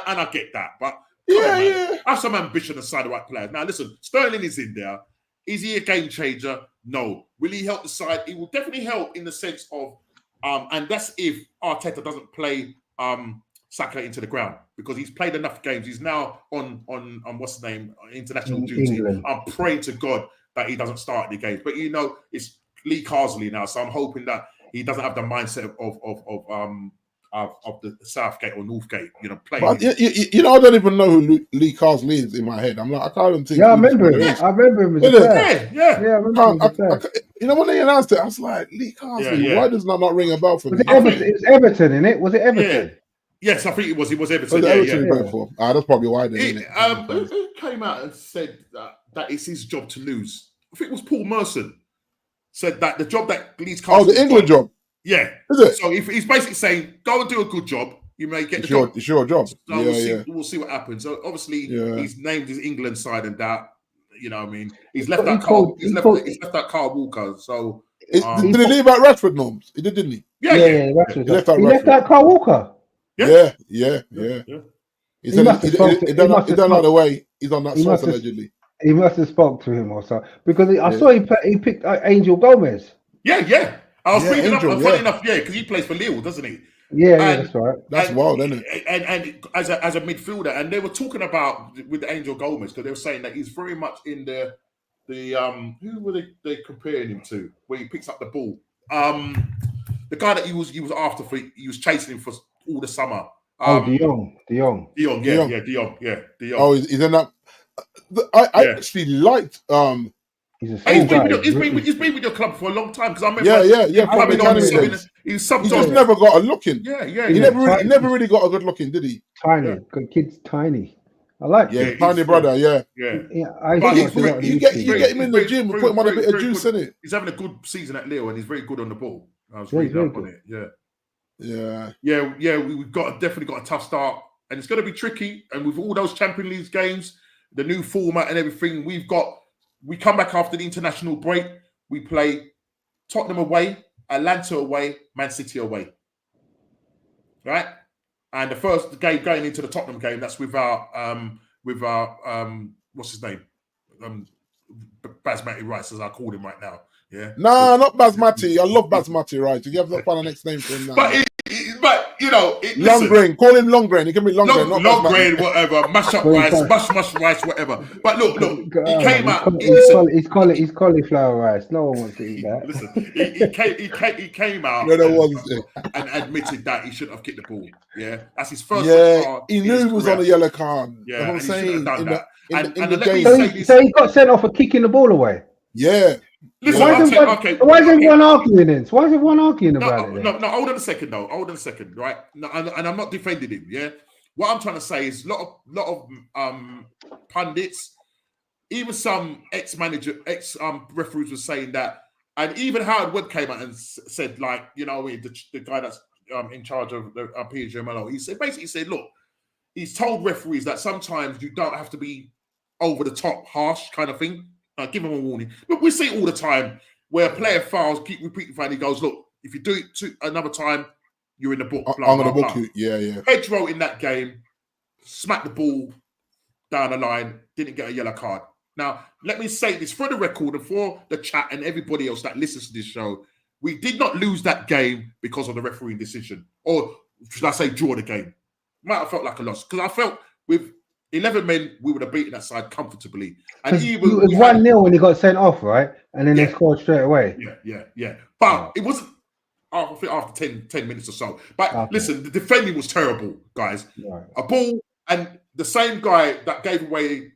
and I get that. But I have some ambition to sign the right players. Now, listen, Sterling is in there. Is he a game changer? No. Will he help the side? He will definitely help in the sense of, and that's if Arteta doesn't play Saka into the ground, because he's played enough games. He's now on what's the name, international duty. England. I'm praying to God that he doesn't start the games. But it's Lee Carsley now, so I'm hoping that he doesn't have the mindset of the Southgate or Northgate, playing. But, I don't even know who Lee Carsley is in my head. I'm like, I can't even think. Yeah, I remember him. I remember him as a player. Yeah. I remember him. When they announced it, I was like, Lee Carsley. Why does that not ring a bell for me? It was Everton, innit? Was it Everton? Yeah. Yes, I think it was. It was Everton. That's probably why they did it. Who came out and said that it's his job to lose? I think it was Paul Merson said that the job that Lee Carsley. Oh, the England job. Yeah. Is it? So if he's basically saying, go and do a good job, you may get the job. It's your job. So we'll see what happens. So obviously he's named his England side and that. You know what I mean? He's left out Carl Walker. So did he leave out Rashford, Norms? He did, didn't he? Yeah. Rashford. He left out Carl Walker. Yeah. He done out the way. He's on that source allegedly. He must have spoke to him or so, because I saw he picked Angel Gomez. Yeah. I was thinking funny enough, because he plays for Lille, doesn't he? Yeah, that's right. That's wild, isn't it? And as a midfielder, and they were talking about with Angel Gomez, because they were saying that he's very much in the who were they comparing him to? Where he picks up the ball. The guy that he was after he was chasing him for all the summer. De Jong. Oh, he's in that. I actually liked. He's been with your club for a long time because I remember. He just never got a look in. He never really got a good look in, did he? Tiny, good kid's tiny. I like him. Tiny brother. Yeah. You get him in the gym and put him on a bit of juice in it. He's having a good season at Lille and he's very good on the ball. I was reading up on it. We've definitely got a tough start, and it's going to be tricky. And with all those Champions League games, the new format and everything, we come back after the international break. We play Tottenham away, Atlanta away, Man City away. Right? And the first game going into the Tottenham game, that's with our what's his name? Basmati Rice, as I call him right now. Yeah. No, not Basmati. I love Basmati Rice. You have to find a next name for him now. But you know, long grain. Call him long grain. He can be long grain. Long grain, whatever. Mash up rice, mush rice, whatever. But look, he came out. He's cauliflower rice. No one wants to eat that. Listen, he came out and admitted that he shouldn't have kicked the ball. Yeah, that's his first. Yeah, he knew he was on a yellow card. Yeah, I'm saying So he got sent off for kicking the ball away. Yeah. Listen, why is everyone arguing then? Why is everyone arguing about it? No, hold on a second, right? No, and I'm not defending him, yeah? What I'm trying to say is a lot of pundits, even some ex-referees were saying that, and even Howard Webb came out and said, like, you know, the guy that's in charge of the PGMLO, he said, look, he's told referees that sometimes you don't have to be over the top, harsh kind of thing. Give him a warning. But we see it all the time where a player fouls, keep repeating, and he goes, look, if you do it another time, you're in the book. I'm going to book you. Yeah. Pedro in that game smacked the ball down the line, didn't get a yellow card. Now, let me say this for the record and for the chat and everybody else that listens to this show. We did not lose that game because of the refereeing decision. Or should I say draw the game? Might have felt like a loss. Because I felt with 11 men, we would have beaten that side comfortably. And even it was 1-0 when he got sent off, right? And then they scored straight away. Yeah. But it wasn't after 10 minutes or so. But listen, the defending was terrible, guys. Right. A ball, and the same guy that gave away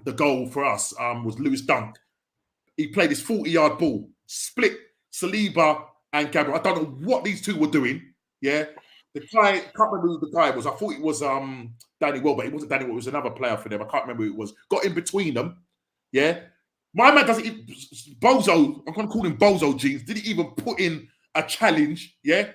the goal for us was Lewis Dunk. He played this 40-yard ball, split Saliba and Gabriel. I don't know what these two were doing. Yeah. The guy, can't remember who the guy was. I thought it was Danny Well, but it wasn't Danny Well. It was another player for them. I can't remember who it was. Got in between them. Yeah. My man doesn't even, Bozo, I'm going to call him Bozo Jeans, didn't even put in a challenge. Yeah.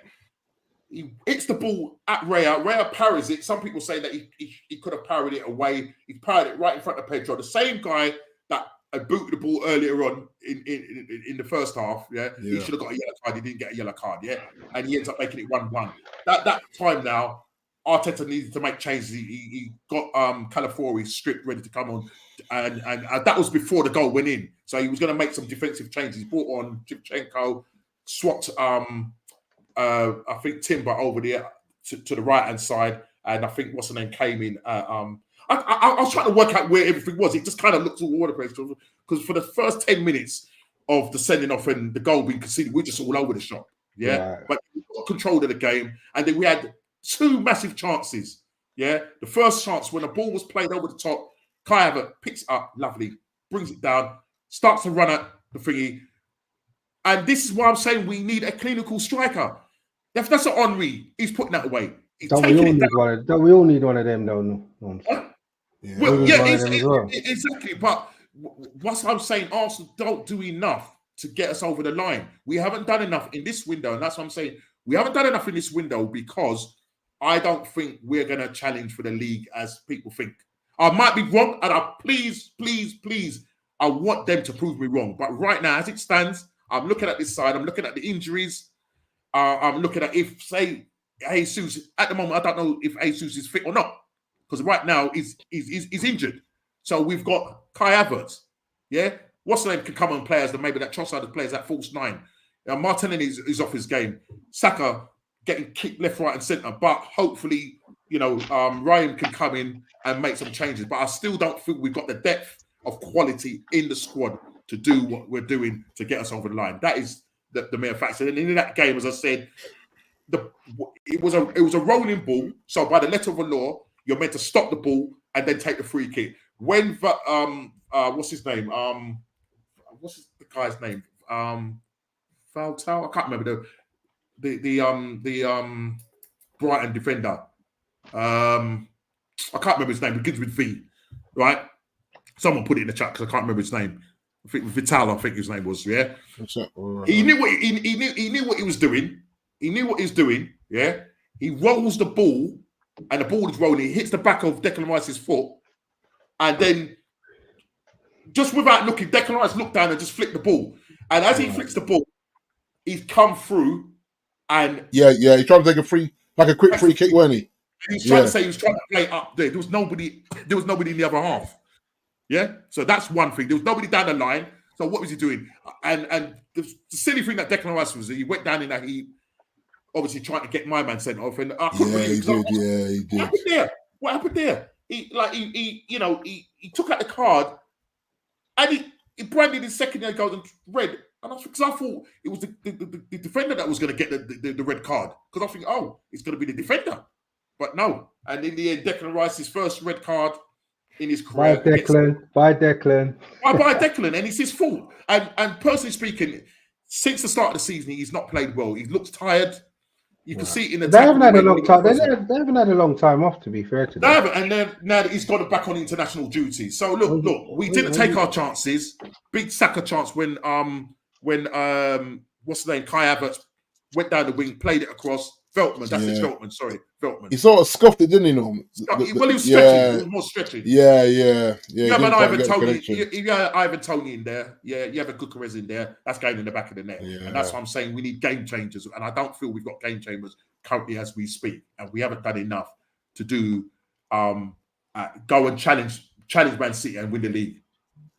He hits the ball at Raya. Raya parries it. Some people say that he could have parried it away. He parried it right in front of Pedro. The same guy that booted the ball earlier on in the first half. Yeah. He should have got a yellow card. He didn't get a yellow card. Yeah. And he ends up making it 1-1. That time now, Arteta needed to make changes. He got Calafiori stripped, ready to come on. And that was before the goal went in. So he was going to make some defensive changes. He brought on Shevchenko, swapped I think Timber over there to the right-hand side. And I think what's the name came in. I was trying to work out where everything was. It just kind of looked all over the place. Because for the first 10 minutes of the sending off and the goal being conceded, we're just all over the shop. Yeah. Right. But we got control of the game. And then we had two massive chances. Yeah. The first chance when the ball was played over the top, Kai Havertz picks it up, lovely, brings it down, starts to run at the thingy. And this is why I'm saying we need a clinical striker. If that's an Henry, he's putting that away. Don't we all need one of them, though? No. Exactly. But what I'm saying, Arsenal don't do enough to get us over the line. We haven't done enough in this window, and that's what I'm saying. We haven't done enough in this window because I don't think we're going to challenge for the league as people think. I might be wrong, and please, I want them to prove me wrong. But right now, as it stands, I'm looking at this side. I'm looking at the injuries. I'm looking at if, say, Jesus, at the moment, I don't know if Jesus is fit or not. Because right now, he's injured. So we've got Kai Havertz. Yeah? What's the name can come on players that maybe that Trossard plays that false nine. Martinelli is off his game. Saka getting kicked left, right, and centre. But hopefully, Raheem can come in and make some changes. But I still don't think we've got the depth of quality in the squad to do what we're doing to get us over the line. That is the mere fact. And in that game, as I said, it was a rolling ball. So by the letter of the law, you're meant to stop the ball and then take the free kick. When what's his name? What's the guy's name? Valtau? I can't remember the Brighton defender. I can't remember his name. It begins with V, right? Someone put it in the chat because I can't remember his name. I think Vital, I think his name was. Yeah, he knew what he knew what he was doing. He knew what he was doing. Yeah, he rolls the ball, and the ball is rolling. He hits the back of Declan Rice's foot, and then just without looking, Declan Rice looked down and just flicked the ball. And as he flicks the ball, he's come through, and he tried to take a quick free kick, wasn't he? He was trying to say he was trying to play up there. There was nobody in the other half. Yeah, so that's one thing. There was nobody down the line. So what was he doing? And the silly thing that Declan Rice was, he went down in that heat, obviously trying to get my man sent off. And he did. What happened there? He took out the card, and he branded his second yellow goes and red. And because I thought it was the defender that was going to get the red card. Because I think, it's going to be the defender. But no. And in the end, Declan Rice's first red card in his career. By Declan. And it's his fault. And personally speaking, since the start of the season, he's not played well. He looks tired. You can see it in the. They haven't had a long time. They haven't had a long time off, to be fair to them. They haven't, and then now that he's got back on international duty. So look, we didn't take our chances. Big Saka chance when what's the name? Kai Havertz went down the wing, played it across. Veltman, Veltman. He sort of scuffed it, didn't he? No, he was stretching. He was more stretching. Yeah. You have an Ivan Toney. You have Ivan Toney in there. Yeah, you have a Guterres in there. That's going in the back of the net, and that's what I'm saying. We need game changers, and I don't feel we've got game changers currently as we speak, and we haven't done enough to do go and challenge Man City and win the league.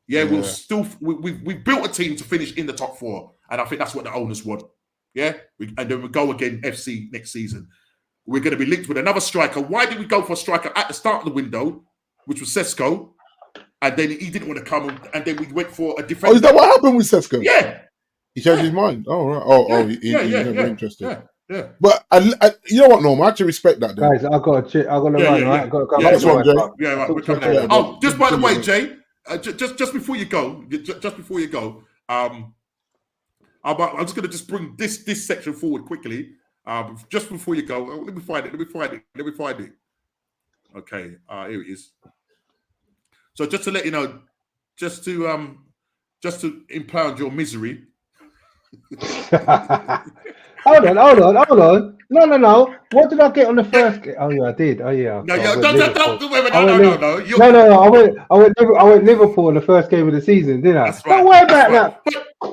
Yeah, we've built a team to finish in the top four, and I think that's what the owners want. Yeah, and then we go again FC next season. We're going to be linked with another striker. Why did we go for a striker at the start of the window, which was Sesko, and then he didn't want to come, and then we went for a defender? Oh, is that what happened with Sesko? Yeah, he changed his mind. Oh, right. He's never interested. Yeah. But you know what, Norm? I actually respect that. Guys, I've got to run. Right? I've got to go. Right. We're coming out. Oh, just by the way, Jay, just before you go, I'm just going to bring this section forward quickly. Just before you go, let me find it. Okay, here it is. So just to let you know, just to impound your misery. Hold on. No. What did I get on the first game? Oh, yeah, I did. Oh, yeah. No. I went Liverpool in the first game of the season, didn't I? Right. Don't worry about that.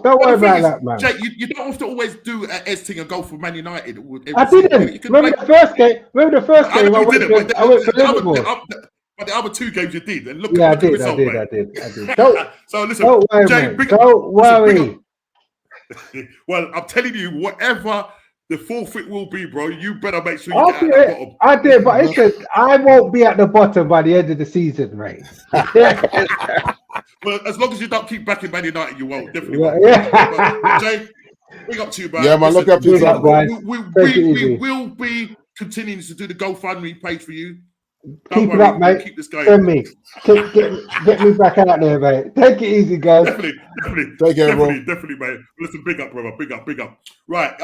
Don't worry about that, man. Jay, you don't have to always do an S thing and go for Man United. I didn't. Remember the first game? I went for Liverpool. But the other two games you did. And look at the result, I did. So listen, don't worry, Jay, don't worry. Well, I'm telling you, whatever the forfeit will be, bro, you better make sure you get at the bottom. I did, but it says I won't be at the bottom by the end of the season, right? Well, as long as you don't keep backing Man United, you won't. Definitely won't. But, Jay, bring up to you, man. Yeah, man, look up to you, guys. We will be continuing to do the GoFundMe page for you. Keep it up, mate. Keep this going. Send me. Get me back out there, mate. Take it easy, guys. Definitely. Take care, bro. Definitely, mate. Listen, big up, brother. Big up. Right.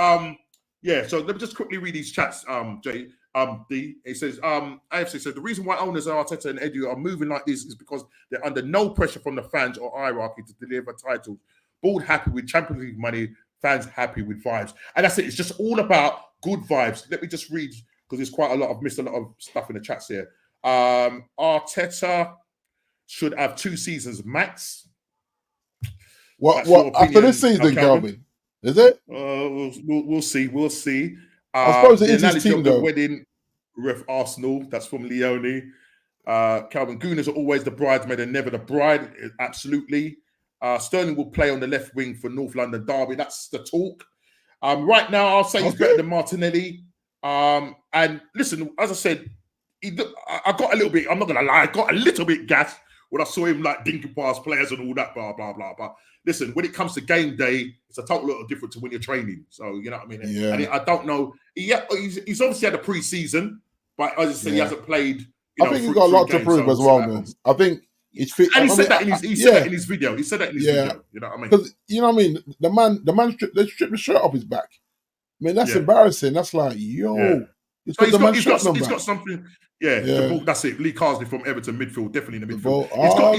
So let me just quickly read these chats, Jay. It says, AFC says the reason why owners Arteta and Edu are moving like this is because they're under no pressure from the fans or hierarchy to deliver titles. Board happy with Champions League money, fans happy with vibes. And that's it. It's just all about good vibes. Let me just read, because there's quite a lot. I've missed a lot of stuff in the chats here. Arteta should have 2 seasons max. What after this season, Calvin? Is it? We'll see. I suppose it is his team, though. Wedding, ref Arsenal. That's from Leone. Calvin Gooners are always the bridesmaid and never the bride. Absolutely. Sterling will play on the left wing for North London Derby. That's the talk. Right now, I'll say he's better than Martinelli. And listen, as I said, I got a little bit, I'm not going to lie, I got a little bit gassed when I saw him like dinking past players and all that, blah, blah, blah. But listen, when it comes to game day, it's a total lot different to when you're training. So, you know what I mean? Yeah. And I don't know. He's obviously had a pre-season, but as I said, he hasn't played. I think he's got a lot to prove as well, man. I think he's fit. And he said that in his video. He said that in his video. You know what I mean? Because, you know what I mean? The man stripped the shirt off his back. I mean, that's embarrassing. That's like, yo. Yeah. So he's got something. Yeah. That's it. Lee Carsley from Everton midfield, definitely in the midfield.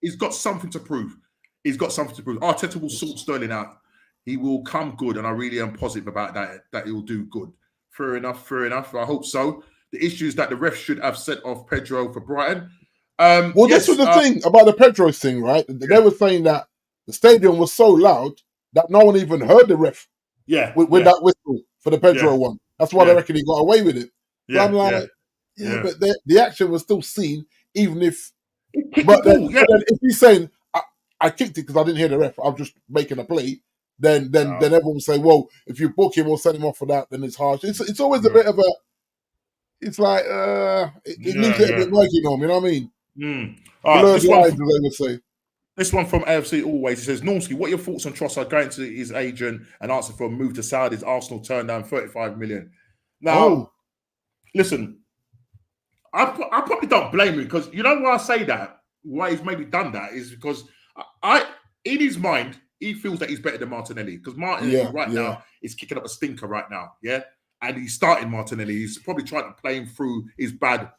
He's got something to prove. He's got something to prove. Arteta will sort Sterling out. He will come good, and I really am positive about that he will do good. Fair enough. I hope so. The issue is that the ref should have sent off Pedro for Brighton. This was the thing about the Pedro thing, right? They were saying that the stadium was so loud that no one even heard the ref. Yeah, with that whistle for the Pedro one. That's why they reckon he got away with it. So I'm like, but the action was still seen, even if. But then if he's saying I kicked it because I didn't hear the ref, I'm just making a play. Then everyone will say, well, if you book him or send him off for that, then it's harsh. It's always a bit of a. It's like it needs a bit working on. You know what I mean? Blurred lines, as they would say. This one from AFC Always. He says, Normski, what are your thoughts on Trossard going to his agent and asking for a move to Saudi's Arsenal turned down 35 million? Now, listen, I probably don't blame him because you know why I say that? Why he's maybe done that is because in his mind, he feels that he's better than Martinelli because Martinelli now is kicking up a stinker right now, and he's starting Martinelli. He's probably trying to play him through his bad,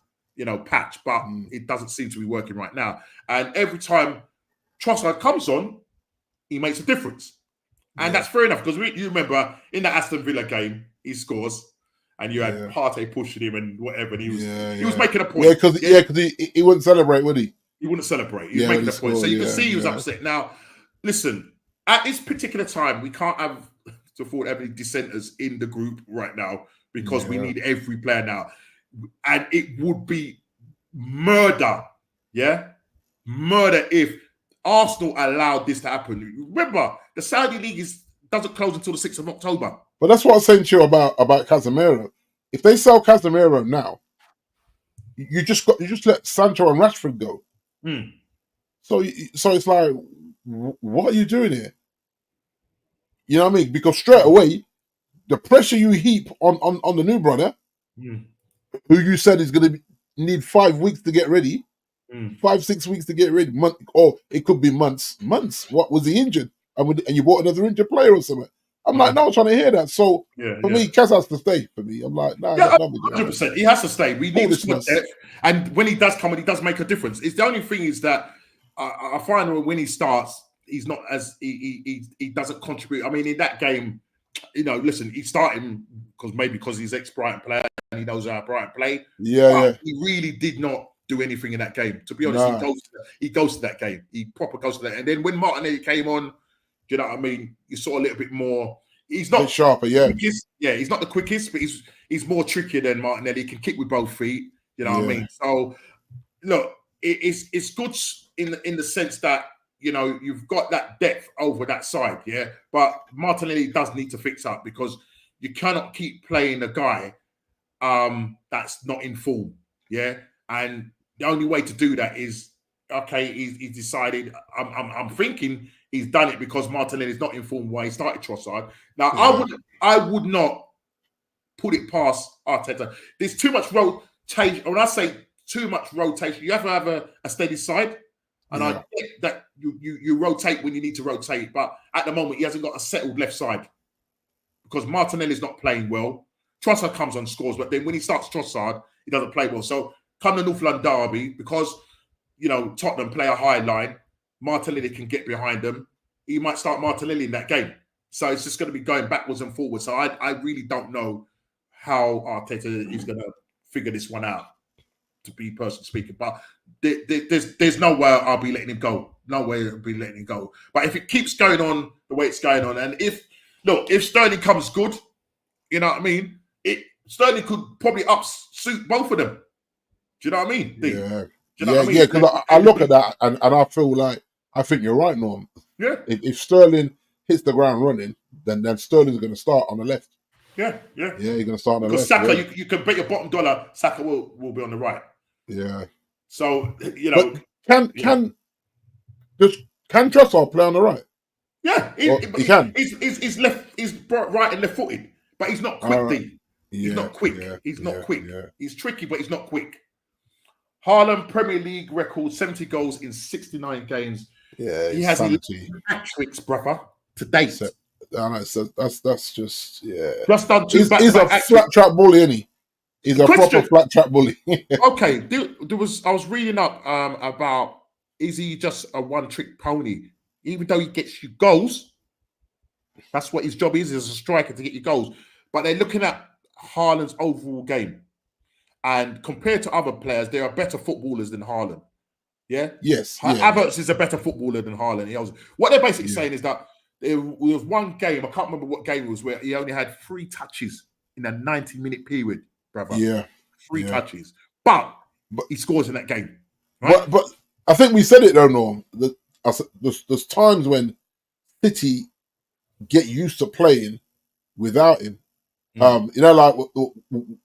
patch, but it doesn't seem to be working right now. And every time Trossard comes on, he makes a difference. And that's fair enough because you remember in the Aston Villa game, he scores and you had Partey pushing him and whatever. And he was making a point. Yeah, because he wouldn't celebrate, would he? He wouldn't celebrate. He was making a point. So you can see he was upset. Now, listen, at this particular time, we can't afford any dissenters in the group right now because we need every player now. And it would be murder, murder if Arsenal allowed this to happen. Remember, the Saudi League doesn't close until the 6th of October. But that's what I'm saying to you about Casemiro. If they sell Casemiro now, you just let Sancho and Rashford go. So it's like, what are you doing here? You know what I mean? Because straight away, the pressure you heap on the new brother, who you said is going to need 5 weeks to get ready, 5-6 weeks to get ready, or it could be months. What was he injured? And you bought another injured player or something. I'm like, no, I'm trying to hear that. So for me, Kes has to stay. For me, I'm like, nah, 100%. He has to stay. We need squad depth, and when he does come, he does make a difference. It's the only thing is that I find when he starts, he's not as he doesn't contribute. I mean, in that game, listen, he started because he's ex-Brighton player and he knows how Brighton play. He really did not do anything in that game. To be honest, he goes to that game. He proper goes to that. And then when Martinelli came on, you know what I mean? You saw a little bit more. He's not sharper, quickest. He's not the quickest, but he's more trickier than Martinelli. He can kick with both feet. You know what I mean? So look, it's good in the sense that you've got that depth over that side, But Martinelli does need to fix up because you cannot keep playing a guy that's not in form, And the only way to do that is he's decided. I'm thinking he's done it because Martinelli is not in form why he started Trossard. Now I would not put it past Arteta. There's too much rotation. When I say too much rotation, you have to have a steady side. And I get that you rotate when you need to rotate, but at the moment he hasn't got a settled left side because Martinelli's not playing well. Trossard comes on, scores, but then when he starts Trossard, he doesn't play well. So come the North London derby, because Tottenham play a high line, Martinelli can get behind them. He might start Martinelli in that game. So it's just going to be going backwards and forwards. So I really don't know how Arteta is going to figure this one out, to be personally speaking. But there's no way I'll be letting him go. No way I'll be letting him go. But if it keeps going on the way it's going on, and if Sterling comes good, you know what I mean? Sterling could probably suit both of them. Do you know what I mean? Because I look at that and I feel like I think you're right, Norm. Yeah. If Sterling hits the ground running, then Sterling's going to start on the left. Yeah. Yeah, he's going to start on the because left. Because Saka, you can bet your bottom dollar, Saka will be on the right. Yeah. So, Can Trossard play on the right? Yeah, he can. He's right and left footed, but he's not quick. Right. He's not quick. He's not quick. He's tricky, but he's not quick. Haaland Premier League record 70 goals in 69 games. Yeah, he has 11 hat-tricks, brother, to date. So that's just Just done two. He's a flat track bully, isn't he? He's a proper flat track bully. Okay, I was reading up about, is he just a one-trick pony? Even though he gets you goals, that's what his job is as a striker, to get you goals. But they're looking at Haaland's overall game. And compared to other players, there are better footballers than Haaland. Yeah? Yes. Havertz is a better footballer than Haaland. What they're basically saying is that there was one game, I can't remember what game it was, where he only had 3 touches in a 90-minute period, brother. Yeah. 3 touches. But he scores in that game. Right? But I think we said it though, Norm. There's times when City get used to playing without him. Like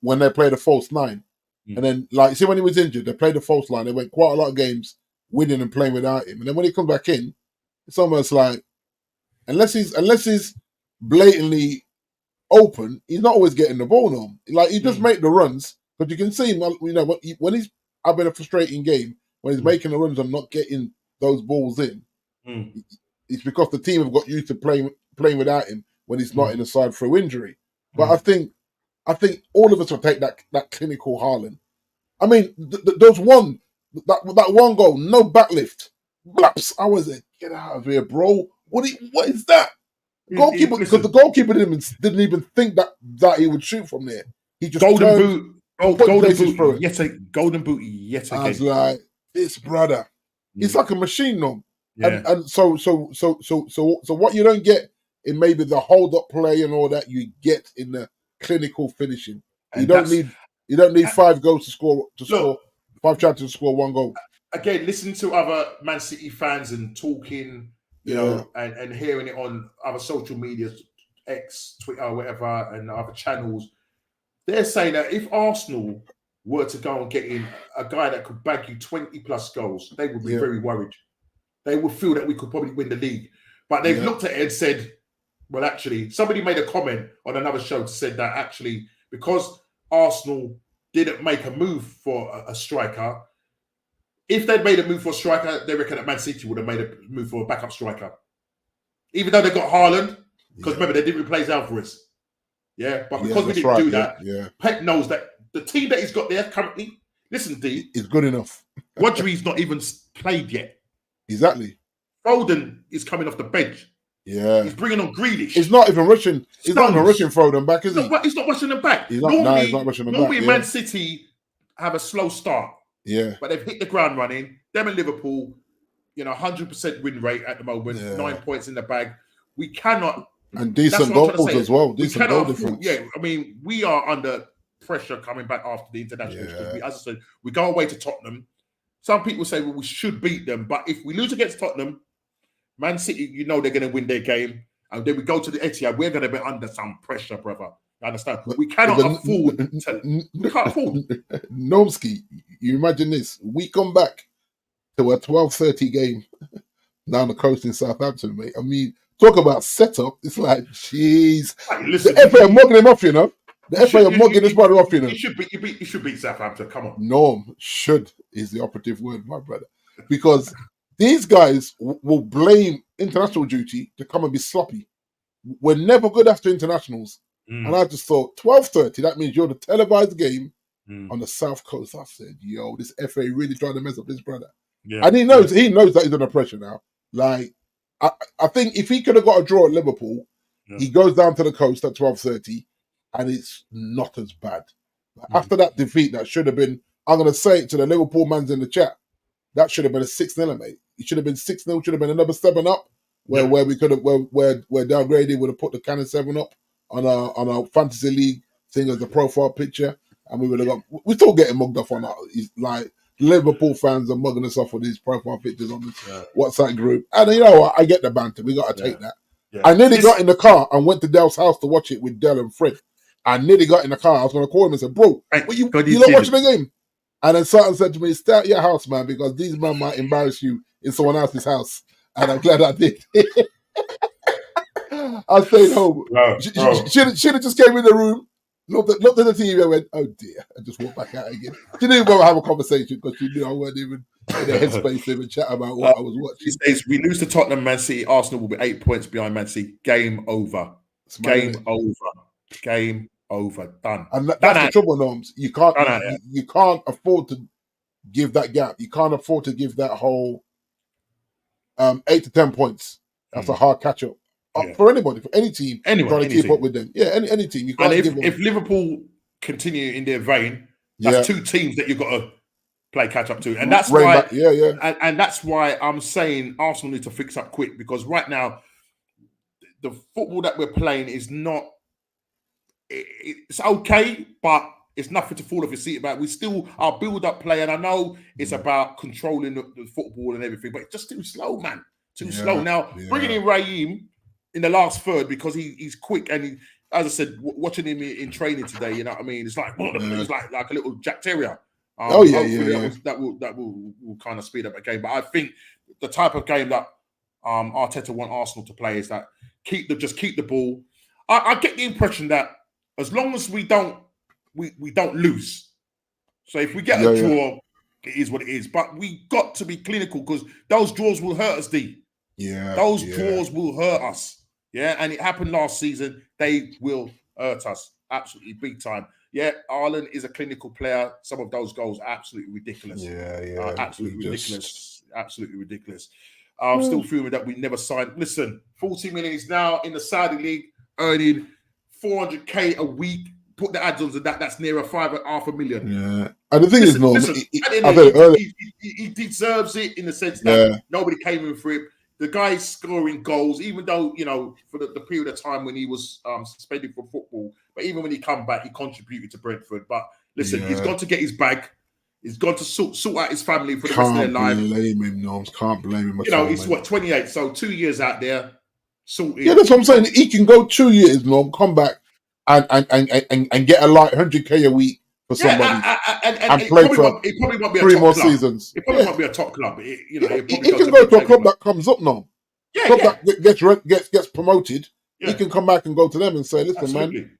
when they play the false 9. And then, like, see, when he was injured, they played the false line. They went quite a lot of games winning and playing without him. And then when he comes back in, it's almost like, unless he's blatantly open, he's not always getting the ball on. Like, he just make the runs, but you can see him, when he's having a frustrating game, when he's making the runs and not getting those balls in, it's because the team have got used to playing without him when he's not in the side through injury. But I think all of us will take that clinical Haaland. I mean, there's that one goal, no backlift. Blaps. I was like, get out of here, bro. What is that? Goalkeeper, because the goalkeeper didn't even think that he would shoot from there. He just golden boot yet again. I was like, this brother, it's like a machine, no. Yeah. And so what you don't get in maybe the hold up play and all that, you get in the clinical finishing. You don't need 5 goals to score 5 chances to score 1 goal. Again, listening to other Man City fans and talking, you know, and hearing it on other social media, X, Twitter, whatever, and other channels, they're saying that if Arsenal were to go and get in a guy that could bag you 20 plus goals, they would be very worried. They would feel that we could probably win the league. But they've looked at it and said, well, actually, somebody made a comment on another show said that actually, because Arsenal didn't make a move for a striker, if they'd made a move for a striker, they reckon that Man City would have made a move for a backup striker. Even though they got Haaland, because remember, they didn't replace Alvarez. Yeah, but because we didn't do that, Pep knows that the team that he's got there currently, listen, D, is good enough. Rodri's not even played yet. Exactly. Foden is coming off the bench. Yeah. He's bringing on Grealish. He's not even rushing. He's not even rushing Foden back, is he? He's not rushing them back. He's not rushing them back. Normally, Man City have a slow start. Yeah. But they've hit the ground running. Them and Liverpool, 100% win rate at the moment. 9 points in the bag. We cannot. And decent goals as well. Decent goal difference. Yeah, I mean, we are under pressure coming back after the international. As I said, we go away to Tottenham. Some people say, well, we should beat them. But if we lose against Tottenham, Man City, they're going to win their game. And then we go to the Etihad, we're going to be under some pressure, brother. You understand? We cannot afford to. We can't afford. Nomsky, you imagine this. We come back to a 12:30 game down the coast in Southampton, mate. I mean, talk about setup. It's like, jeez. Hey, listen, the FA are mugging him off, The FA are mugging this brother off, You should beat Southampton. Come on. Norm, should is the operative word, my brother. Because these guys will blame international duty to come and be sloppy. We're never good after internationals. And I just thought, 12:30, that means you're the televised game on the South Coast. I said, yo, this FA really trying to mess up this brother. Yeah. And he knows that he's under pressure now. Like, I think if he could have got a draw at Liverpool, he goes down to the coast at 12:30, and it's not as bad. After that defeat, that should have been, I'm going to say it to the Liverpool mans in the chat, that should have been a 6-0, mate. It should have been 6-0, should have been another 7 up, where we could have, where downgraded would have put the cannon 7 up on our fantasy league thing as a profile picture, and we would have got. We're still getting mugged off on that. It's like Liverpool fans are mugging us off with these profile pictures on this WhatsApp group, and you know what? I get the banter. We got to take that. Yeah. I nearly got in the car and went to Dell's house to watch it with Dell and Fred. I nearly got in the car. I was going to call him and say, "Bro, you not watching the game?" And then Sutton said to me, "Stay at your house, man, because these men might embarrass you in someone else's house." And I'm glad I did. I stayed home. She just came in the room, looked at the TV and went, "Oh dear," and just walked back out again. She didn't even have a conversation because she knew I wasn't even in the headspace to even chat about what I was watching. She says, we lose to Tottenham, Man City, Arsenal will be 8 points behind Man City. Game over. Game over. Done. And that's the trouble, Norms. You can't afford to give that gap. You can't afford to give that whole 8 to 10 points. That's a hard catch up. For anybody, for any team, trying to keep up with them. Yeah, any team. You can't. And if Liverpool continue in their vein, that's two teams that you've got to play catch up to, and that's why. And that's why I'm saying Arsenal need to fix up quick, because right now the football that we're playing is not. It's okay, but it's nothing to fall off your seat about. We still are build-up play, and I know it's about controlling the football and everything, but it's just too slow, man. Too slow. Now bringing in Raheem in the last third because he's quick, and as I said, watching him in training today, you know what I mean? It's like it's like a little Jack Terrier. That will kind of speed up a game. But I think the type of game that Arteta want Arsenal to play is that keep the ball. I get the impression that as long as we don't lose. So if we get a draw, it is what it is. But we got to be clinical because those draws will hurt us, D. Those draws will hurt us. Yeah, and it happened last season. They will hurt us absolutely big time. Yeah, Ireland is a clinical player. Some of those goals are absolutely ridiculous. Absolutely ridiculous. Absolutely ridiculous. I'm still feeling that we never signed. Listen, 40 million is now in the Saudi league, earning 400k a week. Put the ads on to that. That's near $5.5 million. Yeah, and the thing is, no, he deserves it in the sense that nobody came in for it. The guy's scoring goals, even though, you know, for the period of time when he was suspended from football. But even when he come back, he contributed to Brentford. But listen, he's got to get his bag. He's got to sort out his family for the rest of their life. Can't blame him, Norms. Can't blame him. You know, he's 28, so 2 years out there. Sorted. Yeah, that's what I'm saying. He can go 2 years, Norm, come back and get a light 100k a week for somebody and play for it probably won't be 3 more seasons. It probably won't be a top club. He can go to a club that comes up now. That gets promoted. He can come back and go to them and say, "Listen, man,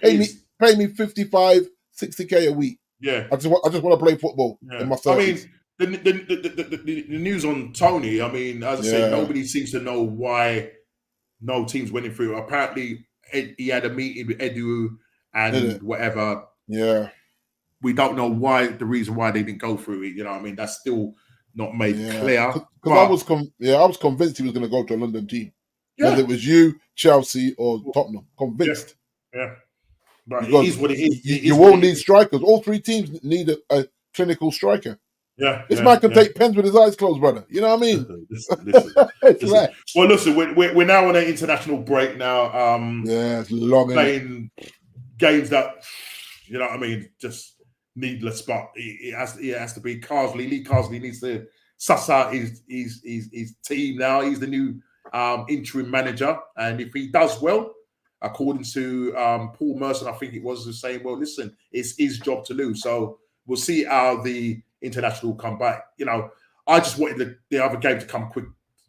pay me 55, 60k a week. Yeah, I just want to play football in my 30s." I mean, the news on Tony. I mean, as I said, nobody seems to know why no teams went in through. Apparently, he had a meeting with Edu and whatever. Yeah, we don't know the reason why they didn't go through it. You know what I mean? That's still not made clear. Because I was convinced he was going to go to a London team. Whether it was you, Chelsea, or Tottenham. Convinced. Yeah. But because it is what it is. You won't need strikers. All 3 teams need a clinical striker. Yeah. This man can take pens with his eyes closed, brother. You know what I mean? Listen. Well, listen, we're now on an international break now. It's long. Playing games that, you know what I mean, just needless, but it has to be Carsley. Lee Carsley needs to suss out his team now. He's the new interim manager, and if he does well, according to Paul Merson, I think it was saying, well, listen, it's his job to lose. So we'll see how the international come back. You know, I just wanted the other game to come quick.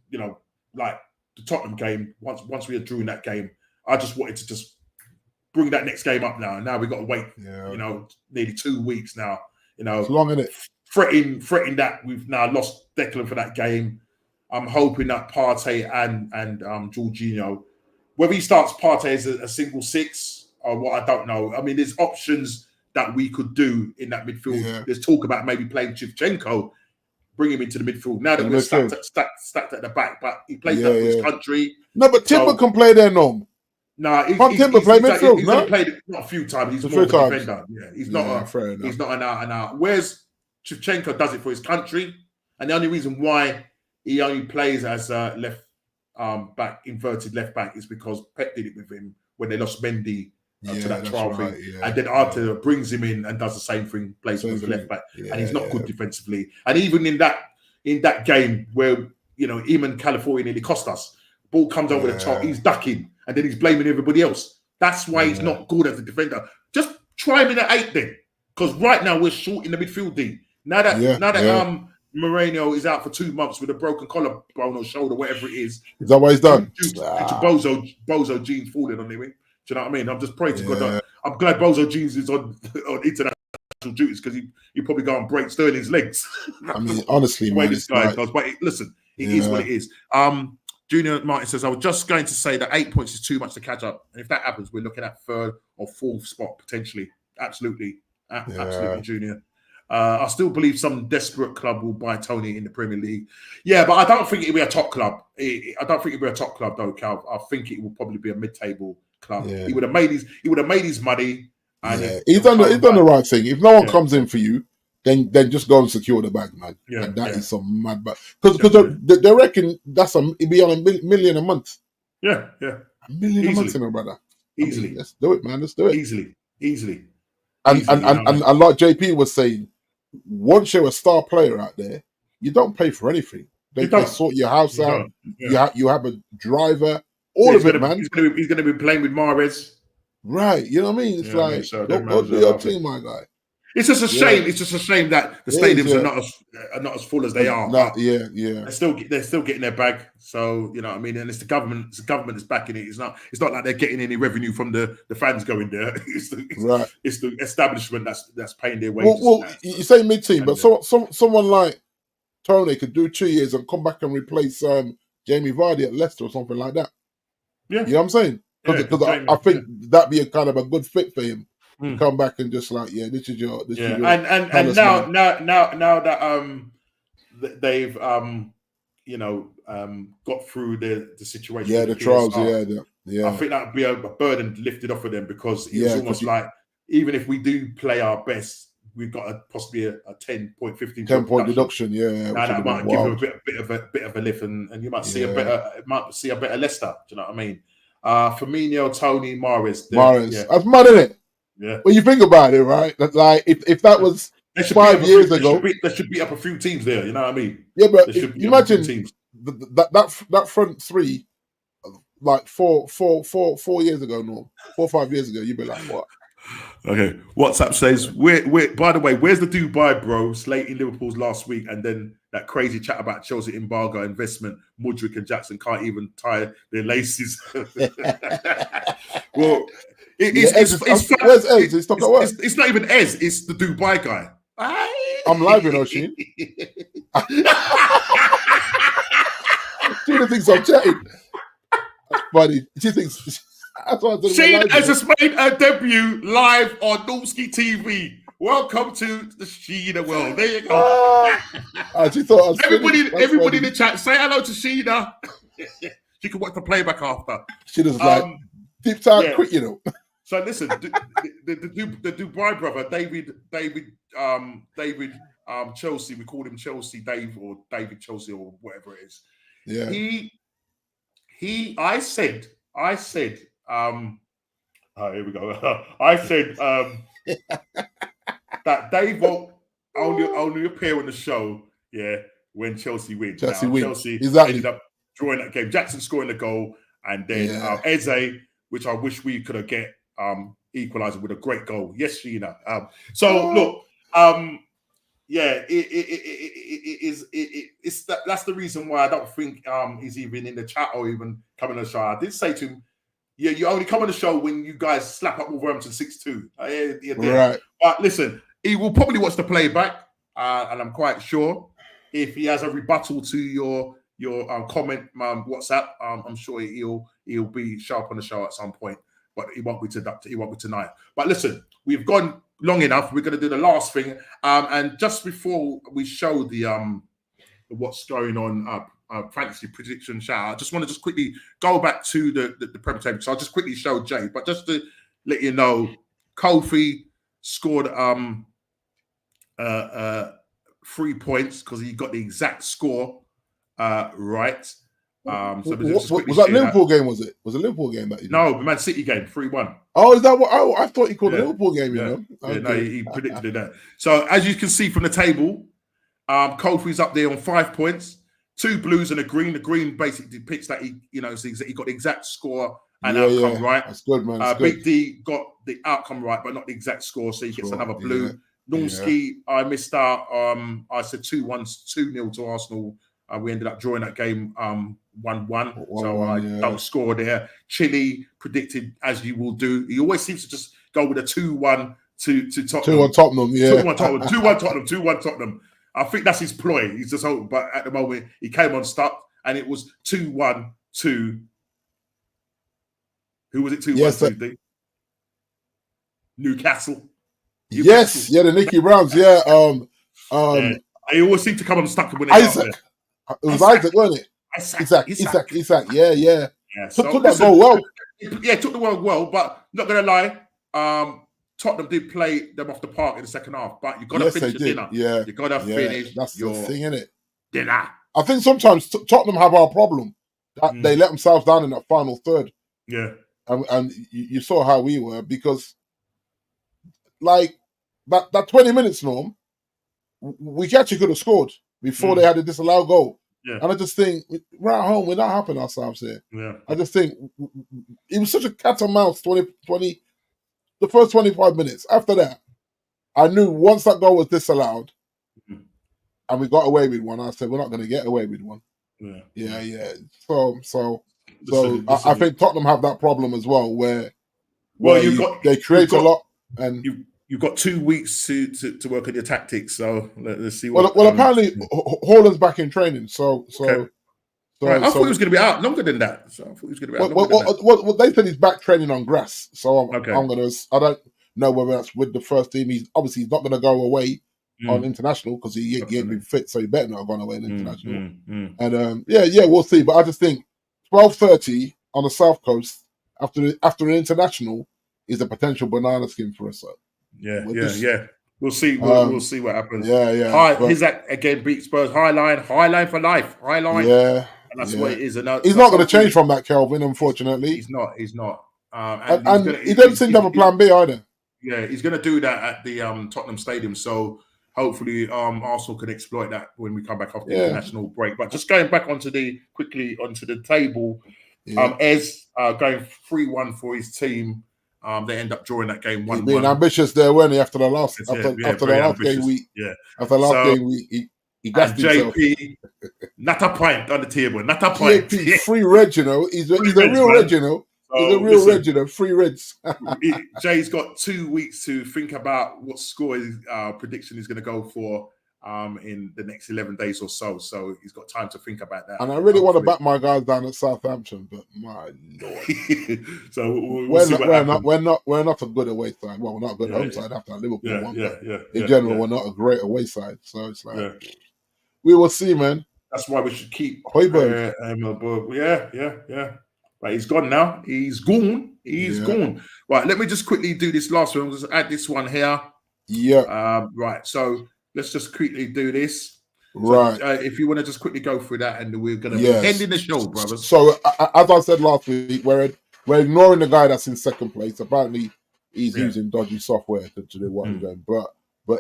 You know, like the Tottenham game. Once we had drew in that game, I just wanted to just bring that next game up now. Now we've got to wait, you know, nearly 2 weeks now. You know, it's long, isn't it? Fretting that we've now lost Declan for that game. I'm hoping that Partey and Jorginho, whether he starts Partey as a single 6 or what, I don't know. I mean, there's options that we could do in that midfield. Yeah. There's talk about maybe playing Shevchenko, bring him into the midfield. Now that we're stacked at the back, but he plays that for his country. No, but Timber can play there, no. No, Timber play midfield. He's only played not a few times. He's more of a defender. Yeah, he's not an out and out. Whereas Shevchenko does it for his country, and the only reason why he only plays as left back, inverted left back, is because Pep did it with him when they lost Mendy to that trial thing, and then Arteta brings him in and does the same thing, plays him as a left back, and he's not good defensively. And even in that game where, you know, him and California nearly cost us, ball comes over the top, he's ducking, and then he's blaming everybody else. That's why he's not good as a defender. Just try him in at 8 then. Because right now we're short in the midfield D. Now that Moreno is out for 2 months with a broken collarbone or shoulder, whatever it is. Is that what he's done? Due to Bozo Jeans falling on him. Do you know what I mean? I'm just praying to God that I'm glad Bozo Jeans is on international duties because he probably go and break Sterling's legs. I mean, honestly, man, this guy does. But listen, it is what it is. Junior Martin says, I was just going to say that 8 points is too much to catch up. And if that happens, we're looking at third or fourth spot potentially. Absolutely, Junior. I still believe some desperate club will buy Tony in the Premier League. Yeah, but I don't think it'll be a top club. I don't think it'll be a top club though, Cal. I think it will probably be a mid-table club. Yeah. He would have made his money. And he's done the right thing. If no one comes in for you, then just go and secure the bag, man. Yeah, and that is some mad bag. Because they reckon it'd be on $1 million a month. Yeah. $1 million a month, you know, brother. Easily. I mean, let's do it, man. Let's do it. Easily. And like JP was saying, once you're a star player out there, you don't pay for anything. They sort your house out. Yeah. You have a driver. All of it, man. He's going to be playing with Mahrez. Right. You know what I mean? It's go do your team, my guy. It's just a shame. It's just a shame that the stadiums are not as full as they are. They're still getting their bag. So you know what I mean. And it's the government. It's the government that's backing it. It's not like they're getting any revenue from the fans going there. It's the establishment that's paying their wages. Well, you say mid-team, but someone like Tony could do 2 years and come back and replace Jamie Vardy at Leicester or something like that. Yeah, you know what I'm saying? Because I think that'd be a kind of a good fit for him. Come back and just like, this is your and now that they've got through the situation. The trials. I think that would be a burden lifted off of them because it's almost like even if we do play our best, we've got possibly a 10 point deduction. Yeah, now that might give them a bit of a lift, and you might see a better Leicester. Do you know what I mean? Firmino, Tony, Mahrez. That's mad, isn't it? Yeah. When you think about it, right? Like if that was 5 years ago, they should beat up a few teams there. You know what I mean? Yeah, but imagine that front three, like 4 years ago, 4 or 5 years ago, you'd be like, what? Okay. WhatsApp says, by the way, where's the Dubai bro slating Liverpool's last week and then that crazy chat about Chelsea embargo investment, Mudryk and Jackson can't even tie their laces. Well, where's Ez? It's not even Ez, it's the Dubai guy. I'm live in Oshin. She thinks I'm chatting. That's funny. She thinks Sheen has just made her debut live on Norski TV. Welcome to the Sheena world. There you go. She thought everybody in the chat, say hello to Sheena. She can watch the playback after. She just deep time quick, you know. So listen, the Dubai brother, David Chelsea, we called him Chelsea Dave or David Chelsea or whatever it is. Yeah. I said, here we go. I said that Dave will only appear on the show, when Chelsea wins. Chelsea ended up drawing that game. Jackson scoring the goal, and then Eze, which I wish we could have get equalizer with a great goal. Yes, Sheena. That's the reason why I don't think he's even in the chat or even coming on the show. I did say to him, you only come on the show when you guys slap up Wolverhampton 6-2. Right. But listen, he will probably watch the playback, and I'm quite sure if he has a rebuttal to your comment, WhatsApp, I'm sure he'll be sharp on the show at some point. But he won't be tonight. But listen, we've gone long enough. We're going to do the last thing, and just before we show the what's going on fantasy prediction shout, I just want to quickly go back to the Premier table. So I'll just quickly show Jay, but just to let you know, Kofi scored 3 points because he got the exact score right. Was that Liverpool game? Was it a Liverpool game that? No, the Man City game, 3-1. Oh, is that what? Oh, I thought he called a Liverpool game. You know, okay. No, he predicted that. So as you can see from the table, Kofi's up there on 5 points, 2 blues and a green. The green basically depicts that he got the exact score and outcome right. That's good, man. Big D got the outcome right, but not the exact score, so he gets another blue. Normski, I missed out. I said 2-0 to Arsenal. We ended up drawing that game 1-1. So I don't score there. Chile predicted, as you will do. He always seems to just go with a 2-1 to Tottenham. 2-1 Tottenham, 2-1 Tottenham. 2-1 Tottenham. 2-1 Tottenham. I think that's his ploy. He's just hoping, but at the moment he came on stuck, and it was 2-1 to. Who was it? 2-1 to? Newcastle. Yes, the Nicky Browns. They always seem to come unstuck when they Isaac. It was Isaac, wasn't it? Isaac. Yeah. Took that goal well. Yeah, took the goal well, but not gonna lie, Tottenham did play them off the park in the second half. But you gotta finish your dinner. Yeah, you gotta finish. That's your thing, isn't it? Dinner. I think sometimes Tottenham have our problem that they let themselves down in that final third. Yeah, and you saw how we were, because like that 20 minutes, Norm, we actually could have scored before they had a disallowed goal. Yeah. And I just think, right at home, we're not helping ourselves here. Yeah. I just think it was such a cat and mouse 20, the first 25 minutes. After that, I knew once that goal was disallowed and we got away with one, I said, we're not going to get away with one. Yeah. So I think Tottenham have that problem as well, where they create a lot, and you've got 2 weeks to work on your tactics. So let's see what. Well, apparently Haaland's back in training, so. Right. I thought he was going to be out longer than that. So I thought he was going to be out. Well, they said he's back training on grass. So I'm gonna. I don't know whether that's with the first team. He's not going to go away on international, because he ain't been fit, so he better not have gone away on international. And we'll see. But I just think 12:30 on the South Coast after an international is a potential banana skin for us. So. Yeah. We'll see. We'll see what happens. Isaac again beat Spurs. High line for life. High line. Yeah. And that's what it is. And he's not going to change from that, Kelvin, unfortunately. He's not. And he doesn't seem to have a plan B either. Yeah, he's going to do that at the Tottenham Stadium. So hopefully Arsenal can exploit that when we come back off the international break. But just going back onto the table, Ez going 3-1 for his team. They end up drawing that game 1-1. Being ambitious there, weren't he? After the last game week, After the last game week, he gassed himself. JP, not a pint on the table, not a pint. JP, free red, you know. He's a real red, you know. He's a real red, you know. Free reds. Jay's got 2 weeks to think about what score his prediction is going to go for in the next 11 days or so. So he's got time to think about that. And I really want to back my guys down at Southampton, but my lord. So we're not a good away side. Well, we're not a good home side after Liverpool won. In general, we're not a great away side. So it's like we will see, man. That's why we should keep Højbjerg. But he's gone now. He's gone. Gone. Right, let me just quickly do this last one. Just add this one here. Yeah. Right. So let's just quickly do this. Right. So, if you want to just quickly go through that, and we're going to be ending the show, brothers. So, as I said last week, we're ignoring the guy that's in second place. Apparently, he's using dodgy software to do what he's doing. But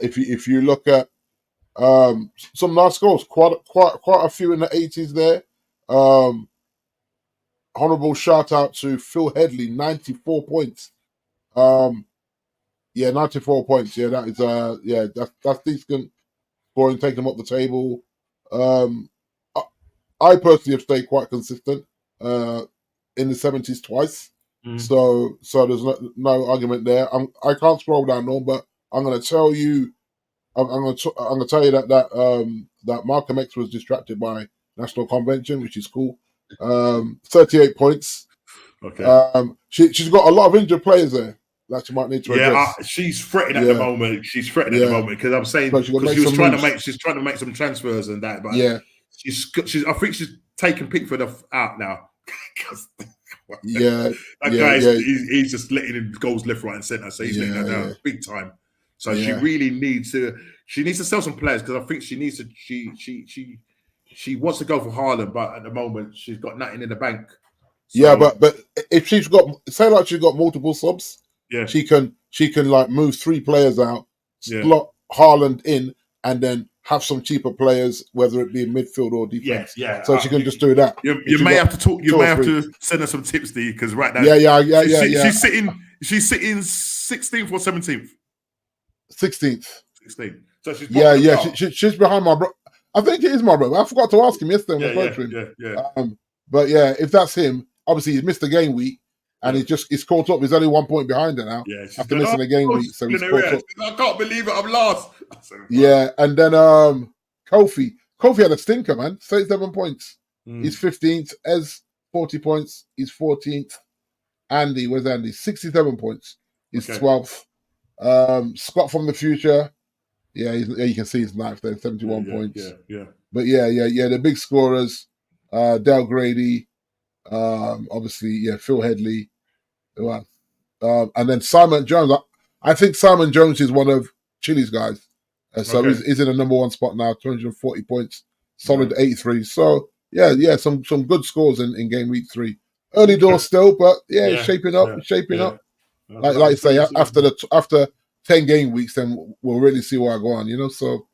if you look at some nice scores, quite a few in the 80s there. Honourable shout out to Phil Headley, 94 points. 94 points. Yeah, that is that's decent scoring, taking them up the table. I personally have stayed quite consistent in the 70s twice. So there's no argument there. I can't scroll down now, but I'm going to tell you. I'm going to tell you that Malcolm X was distracted by National Convention, which is cool. 38 points. Okay. She's got a lot of injured players there that she might need to address. She's fretting at the moment. She's fretting at the moment because I'm saying because she's trying to make some transfers and that. But I think she's taking Pickford out now. That guy, he's just letting him goals left, right, and centre. So he's letting her down big time. So she really needs to. She needs to sell some players because I think she needs to. She wants to go for Haaland, but at the moment she's got nothing in the bank. So, but if she's got she's got multiple subs, she can like move 3 players out, slot Haaland in, and then have some cheaper players, whether it be in midfield or defense. Yeah. So she can just do that. You may have to talk. You may have to send her some tips, D, because right now, she's sitting 16th or 17th. 16th. 16th. So she's she's behind my brother. I think it is my brother. I forgot to ask him yesterday. But yeah, if that's him, obviously he's missed the game week. And he's caught up. He's only 1 point behind her now. Yeah, after missing a game week, so he's caught up. I can't believe it. I'm lost. Yeah, and then Kofi had a stinker, man. 37 points. He's 15th. Ez 40 points. He's 14th. Andy, where's Andy? 67 points. He's 12th. Scott from the future. Yeah, you can see he's 9th there, 71 points. Yeah. But the big scorers, Del Grady, obviously, Phil Headley. And then Simon Jones. I think Simon Jones is one of Chile's guys. He's in the number 1 spot now, 240 points, solid 83. So, some good scores in game week 3. Early door still, but shaping up. Like you say, after 10 game weeks, then we'll really see where I go on, So,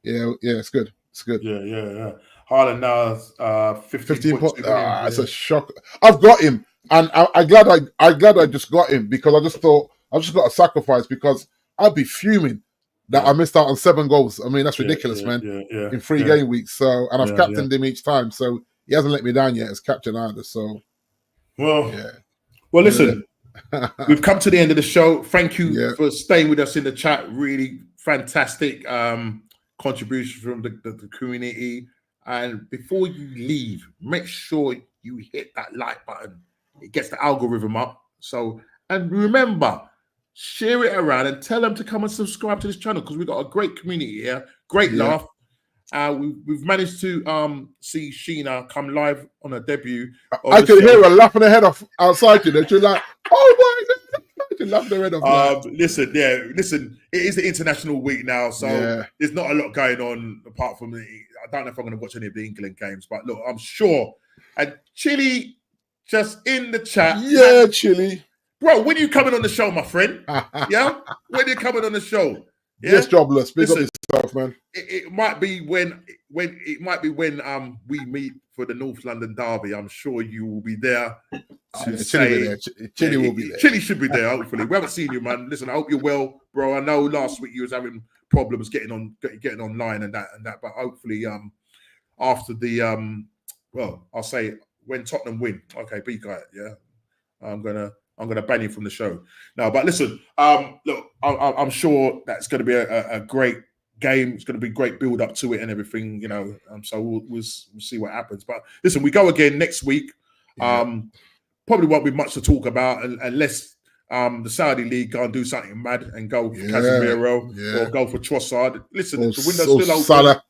it's good. It's good. Yeah. Haaland now 15 points. It's a shock. I've got him. And I'm glad I just got him, because I just thought I just got a sacrifice, because I'd be fuming that I missed out on 7 goals. I mean, that's ridiculous, man. In 3 game weeks. So, and I've captained him each time, so he hasn't let me down yet as captain either. So, well, listen, we've come to the end of the show. Thank you for staying with us in the chat. Really fantastic contribution from the community. And before you leave, make sure you hit that like button. It gets the algorithm up. So, and remember, share it around and tell them to come and subscribe to this channel, because we've got a great community here. Great laugh. We've managed to see Sheena come live on her debut. I could hear her laughing her head off outside you. She's like, "Oh my God!" She's laughing her head off. Listen. It is the international week now, so there's not a lot going on apart from I don't know if I'm going to watch any of the England games, but look, I'm sure. And Chile. Just in the chat. Yeah, Chile. Bro, when are you coming on the show, my friend? Yeah? When are you coming on the show? Yeah? Yes, jobless. Big up yourself, man. It might be when we meet for the North London derby. I'm sure you will be there. Chile will be there. Chile should be there, hopefully. We haven't seen you, man. Listen, I hope you're well, bro. I know last week you was having problems getting online and that, but hopefully after the I'll say when Tottenham win, okay, be quiet. Yeah, I'm gonna ban you from the show. No, but listen, look, I'm sure that's going to be a great game. It's going to be great build up to it and everything, So we'll see what happens. But listen, we go again next week. Probably won't be much to talk about unless the Saudi League go and do something mad and go for Casemiro or go for Trossard. Listen, the window's still open.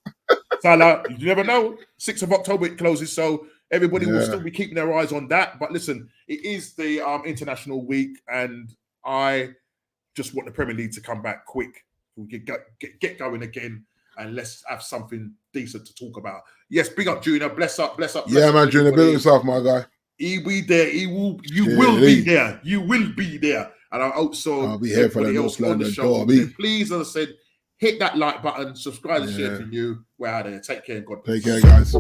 Salah, you never know. 6th of October it closes, so everybody will still be keeping their eyes on that. But listen, it is the international week, and I just want the Premier League to come back quick. We'll get going again, and let's have something decent to talk about. Yes, big up, Junior. Bless up. Yeah, man, Junior, build yourself, my guy. He'll be there. You will be there. You will be there. And I hope so. I'll be here for the North London derby. Please, as I said, hit that like button, subscribe and share for you. We're out there. Take care, God. Take care, guys.